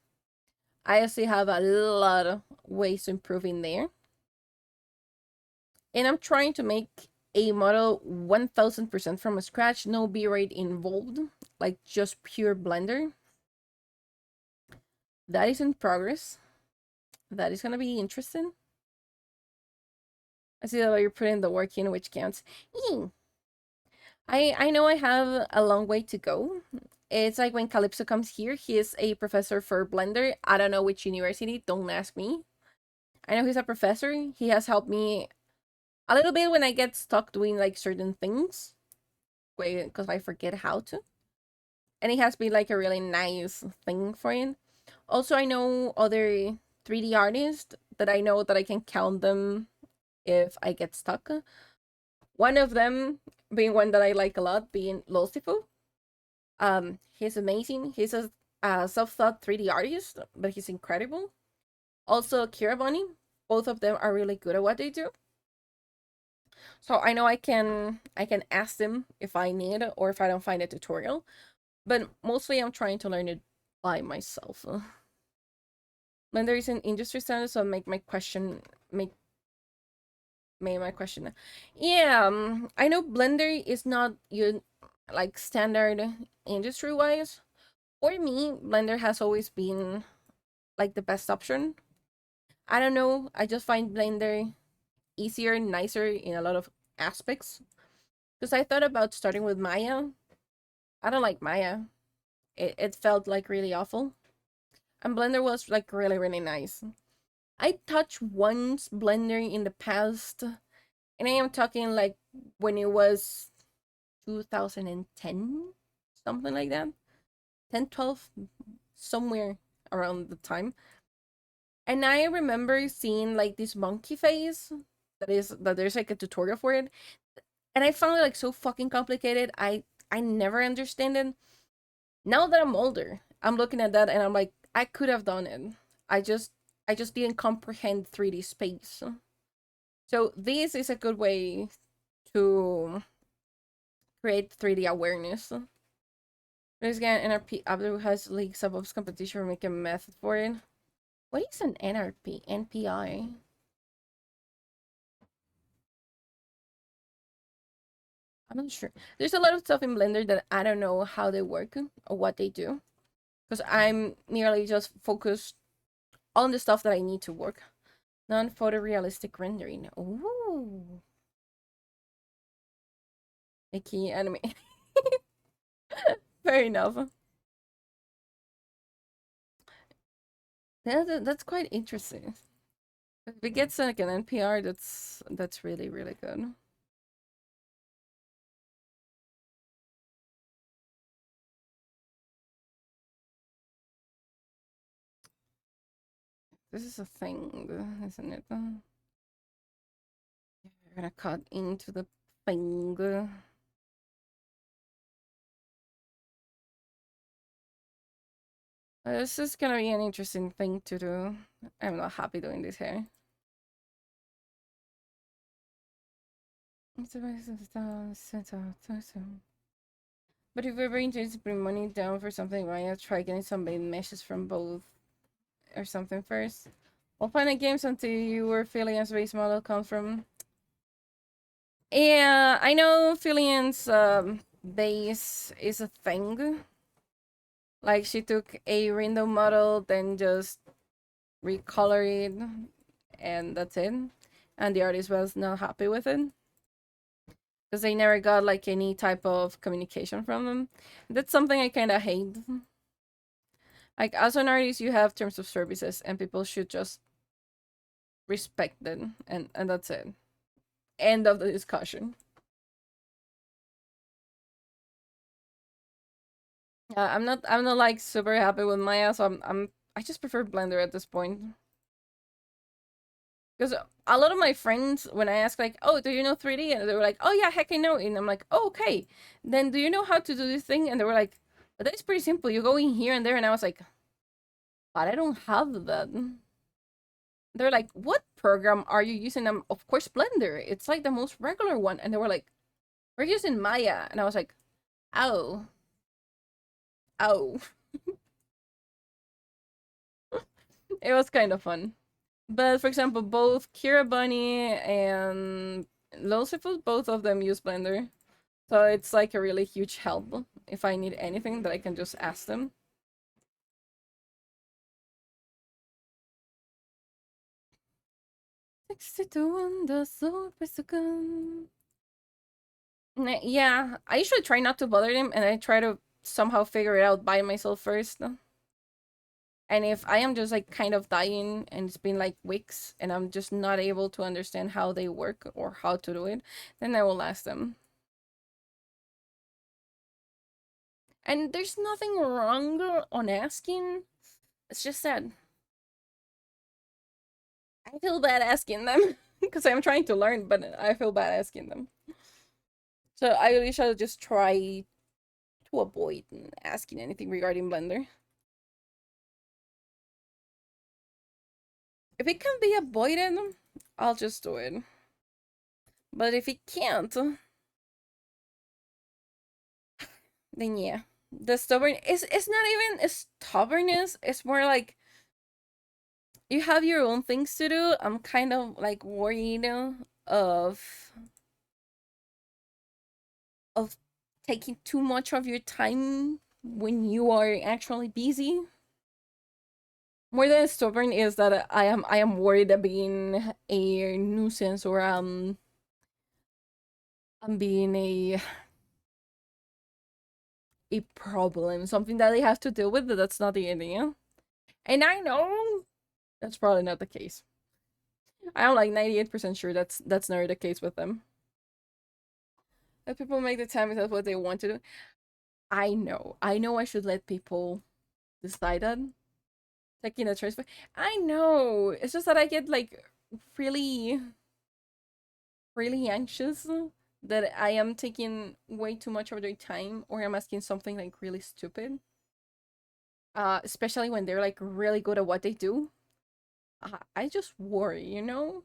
I actually have a lot of ways to improve in there. And I'm trying to make a model 1000% from scratch, no B-rate involved, like just pure Blender. That is in progress. That is gonna be interesting. I see that you're putting the work in, which counts. I know I have a long way to go. It's like when Calypso comes here, he is a professor for Blender. I don't know which university, don't ask me. I know he's a professor. He has helped me a little bit when I get stuck doing like certain things. Because I forget how to. And it has been like a really nice thing for him. Also, I know other 3D artists that I know that I can count them if I get stuck. One of them being one that I like a lot, being Losifu. He's amazing. He's a self-taught 3D artist, but he's incredible. Also, Kirabani. Both of them are really good at what they do. So I know I can ask them if I need or if I don't find a tutorial. But mostly I'm trying to learn it by myself. Blender is an industry standard, so make my question make my question. Yeah, I know Blender is not you like standard industry wise. For me, Blender has always been like the best option. I don't know, I just find Blender easier, nicer in a lot of aspects. Because I thought about starting with Maya. I don't like Maya. It felt like really awful. And Blender was like really, really nice. I touched once Blender in the past, and I am talking like when it was 2010, something like that. 10, 12, somewhere around the time. And I remember seeing like this monkey face that there's like a tutorial for it. And I found it like so fucking complicated. I never understand it. Now that I'm older, I'm looking at that and I'm like, I could have done it. I just I just didn't comprehend 3D space. So this is a good way to create 3D awareness. There's again NRP Abdul has leaks above competition for making a method for it. What is an NRP? NPI? I'm not sure. There's a lot of stuff in Blender that I don't know how they work or what they do. Because I'm merely just focused on the stuff that I need to work. Non-photorealistic rendering. Ooh. Mickey anime. Fair enough. That's quite interesting. If it gets like an NPR, that's really, really good. This is a thing, isn't it? We're gonna cut into the thing. This is gonna be an interesting thing to do. I'm not happy doing this here. But if we're going to bring money down for something, why not try getting some main meshes from both or something first? We'll find a games until your Philian's base model comes from. Yeah, I know Philian's base is a thing. Like she took a random model, then just recolor it, and that's it. And the artist was not happy with it because they never got like any type of communication from them. That's something I kind of hate. Like as an artist, you have terms of services, and people should just respect them, and that's it. End of the discussion. I'm not like super happy with Maya, so I just prefer Blender at this point. Because a lot of my friends, when I ask like, "Oh, do you know 3D?" and they were like, "Oh yeah, heck I know," and I'm like, "Oh okay." Then do you know how to do this thing? And they were like, "But that's pretty simple. You go in here and there." And I was like, "But I don't have that." They're like, "What program are you using?" Of course, Blender. It's like the most regular one. And they were like, "We're using Maya," and I was like, "Oh, oh." It was kind of fun. But for example, both Kira Bunny and Losifus, both of them use Blender. So it's like a really huge help if I need anything that I can just ask them. 62 on the surface again. Yeah, I usually try not to bother them and I try to somehow figure it out by myself first. And if I am just like kind of dying and it's been like weeks and I'm just not able to understand how they work or how to do it, then I will ask them. And there's nothing wrong on asking. It's just that I feel bad asking them because I'm trying to learn, but I feel bad asking them. So I really should just try to avoid asking anything regarding Blender. If it can be avoided, I'll just do it. But if it can't, then yeah. The stubborn it's not even a stubbornness, it's more like you have your own things to do. I'm kind of like worried of of taking too much of your time when you are actually busy. More than stubborn is that I am worried of being a nuisance or I'm being a problem, something that they have to deal with, but that's not the idea. And I know that's probably not the case. I'm like 98% sure that's never the case with them. Let people make the time without what they want to do. I know. I know I should let people decide that. Taking a choice. I know. It's just that I get like really, really anxious that I am taking way too much of their time or I'm asking something like really stupid. Especially when they're like really good at what they do. I just worry, you know?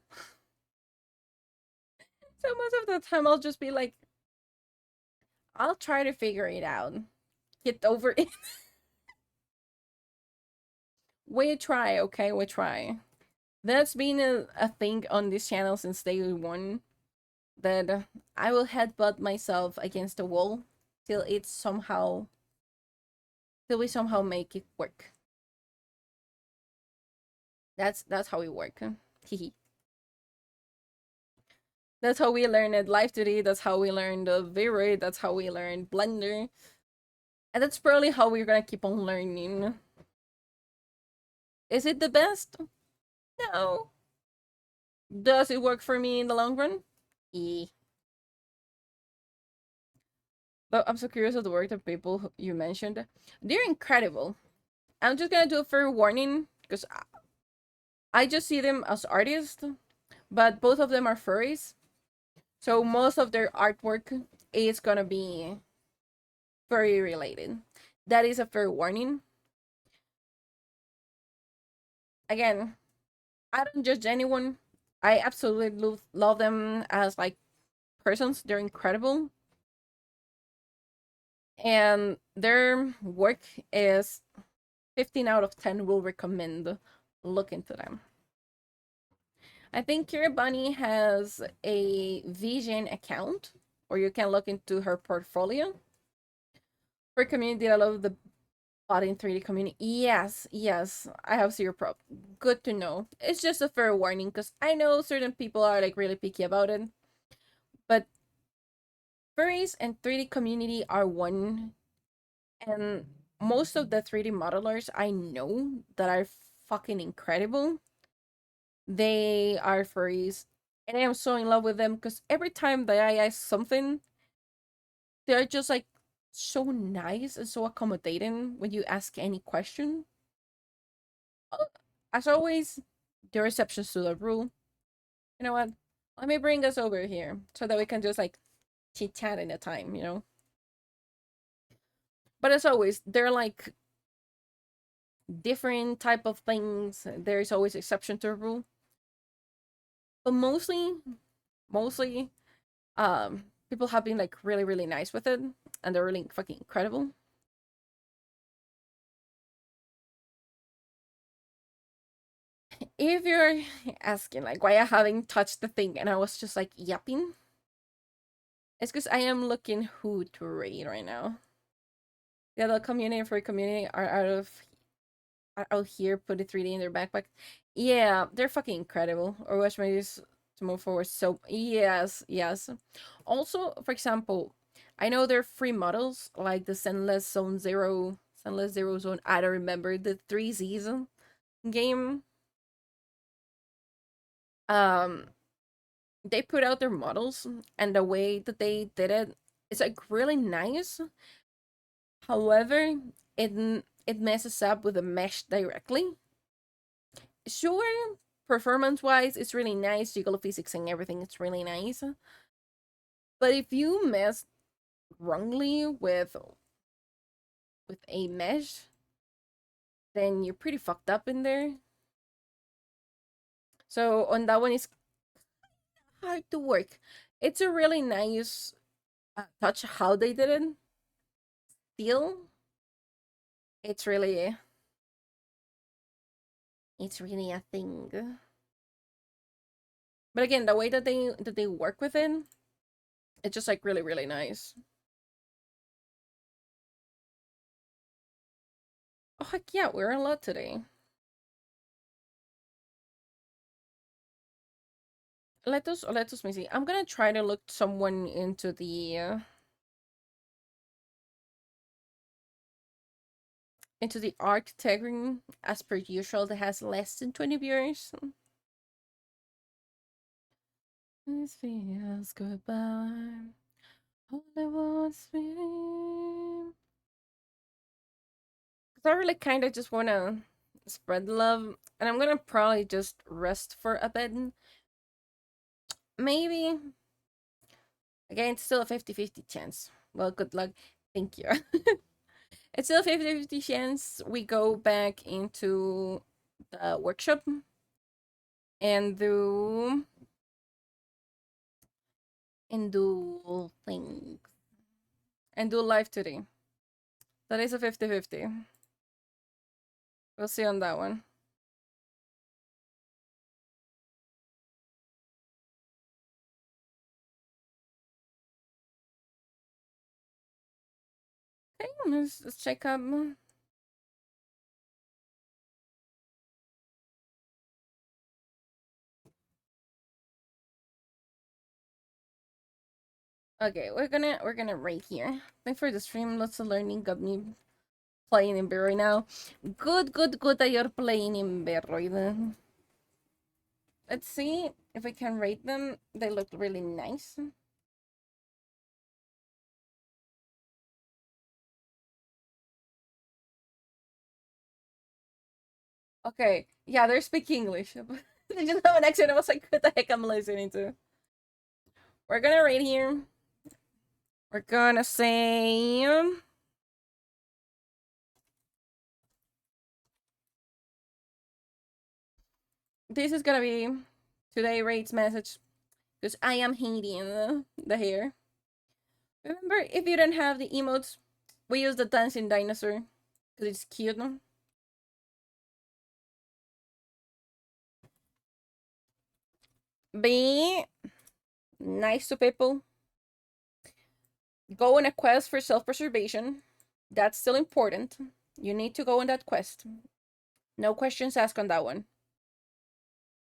So most of the time I'll just be like, I'll try to figure it out. Get over it. We try, okay? We try. That's been a thing on this channel since day one. That I will headbutt myself against the wall till it's somehow till we somehow make it work. That's how we work. Hehe. That's how we learned Live 2D. That's how we learned V-Ray. That's how we learned Blender. And that's probably how we're gonna keep on learning. Is it the best? No. Does it work for me in the long run? Yeah. But I'm so curious of the work of people you mentioned. They're incredible. I'm just gonna do a fair warning because I just see them as artists, but both of them are furries. So most of their artwork is gonna be furry related. That is a fair warning. Again, I don't judge anyone. I absolutely love them as like persons. They're incredible. And their work is 15 out of 10 will recommend look into them. I think Kira Bunny has a Vision account, or you can look into her portfolio. For community, I love the body in 3D community. Yes, yes, I have zero problem. Good to know. It's just a fair warning because I know certain people are like really picky about it, but furries and 3D community are one, and most of the 3D modelers I know that are fucking incredible, they are furries, and I am so in love with them because every time that I ask something, they're just like so nice and so accommodating when you ask any question. Oh, as always, the receptions to the rule. You know what? Let me bring us over here so that we can just like chit chat in the time, you know? But as always, they're like different type of things. There's always exception to the rule. But mostly, people have been like really, really nice with it, and they're really fucking incredible. if you're asking like why I haven't touched the thing and I was just like yapping, it's because I am looking who to raid right now. Yeah, the community and free community are out here, put a 3D in their backpack. Yeah, they're fucking incredible. Or watch my use to move forward. So yes, yes. Also, for example, I know there are free models like the Sendless Zero Zone. I don't remember the 3Z's game. Um, they put out their models and the way that they did it is like really nice. However, it messes up with the mesh directly. Sure, performance wise, it's really nice. Jiggle physics and everything, it's really nice. But if you mess wrongly with a mesh, then you're pretty fucked up in there. So on that one, it's hard to work. It's a really nice touch how they did it. Still, it's really a thing. But again, the way that they work with it, it's just like really nice. Oh heck yeah, we're a lot today. Let us me see. I'm gonna try to look someone into the art tagging as per usual that has less than 20 viewers. This feels goodbye. Hollywood's dream. Cause I really kind of just wanna spread the love, and I'm gonna probably just rest for a bit. Maybe again, it's still a 50-50 chance. Well, good luck. Thank you. It's still a 50-50 chance we go back into the workshop and do things and do live today. That is a 50-50. We'll see on that one. Okay, let's check up. Okay, we're gonna rate here. Thanks for the stream. Lots of learning. Got me playing in Beroid now. Good that you're playing in Beroid. Let's see if we can rate them. They look really nice. Okay, yeah, they're speaking English. They just have an accent. I was like, what the heck I'm listening to? We're gonna rate here. We're gonna say this is gonna be today rates message because I am hating the hair. Remember, if you don't have the emotes, we use the dancing dinosaur because it's cute. No? Be nice to people. Go on a quest for self-preservation. That's still important. You need to go on that quest. No questions asked on that one.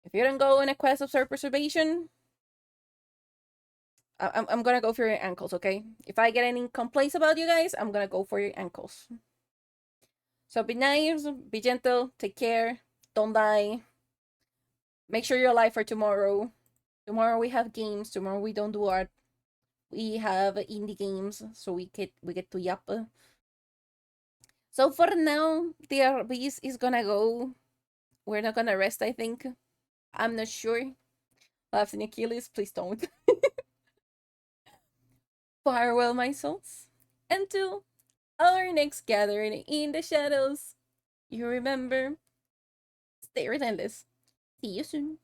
If you don't go on a quest of self-preservation, I'm gonna go for your ankles, okay? If I get any complaints about you guys, I'm gonna go for your ankles. So be nice, be gentle, take care, don't die. Make sure you're alive for tomorrow. Tomorrow we have games. Tomorrow we don't do art. We have indie games, so we get to yap. So for now, the RBs is gonna go. We're not gonna rest, I think. I'm not sure. Laughs in Achilles, please don't. Farewell, my souls. Until our next gathering in the shadows. You remember, stay relentless. See you soon.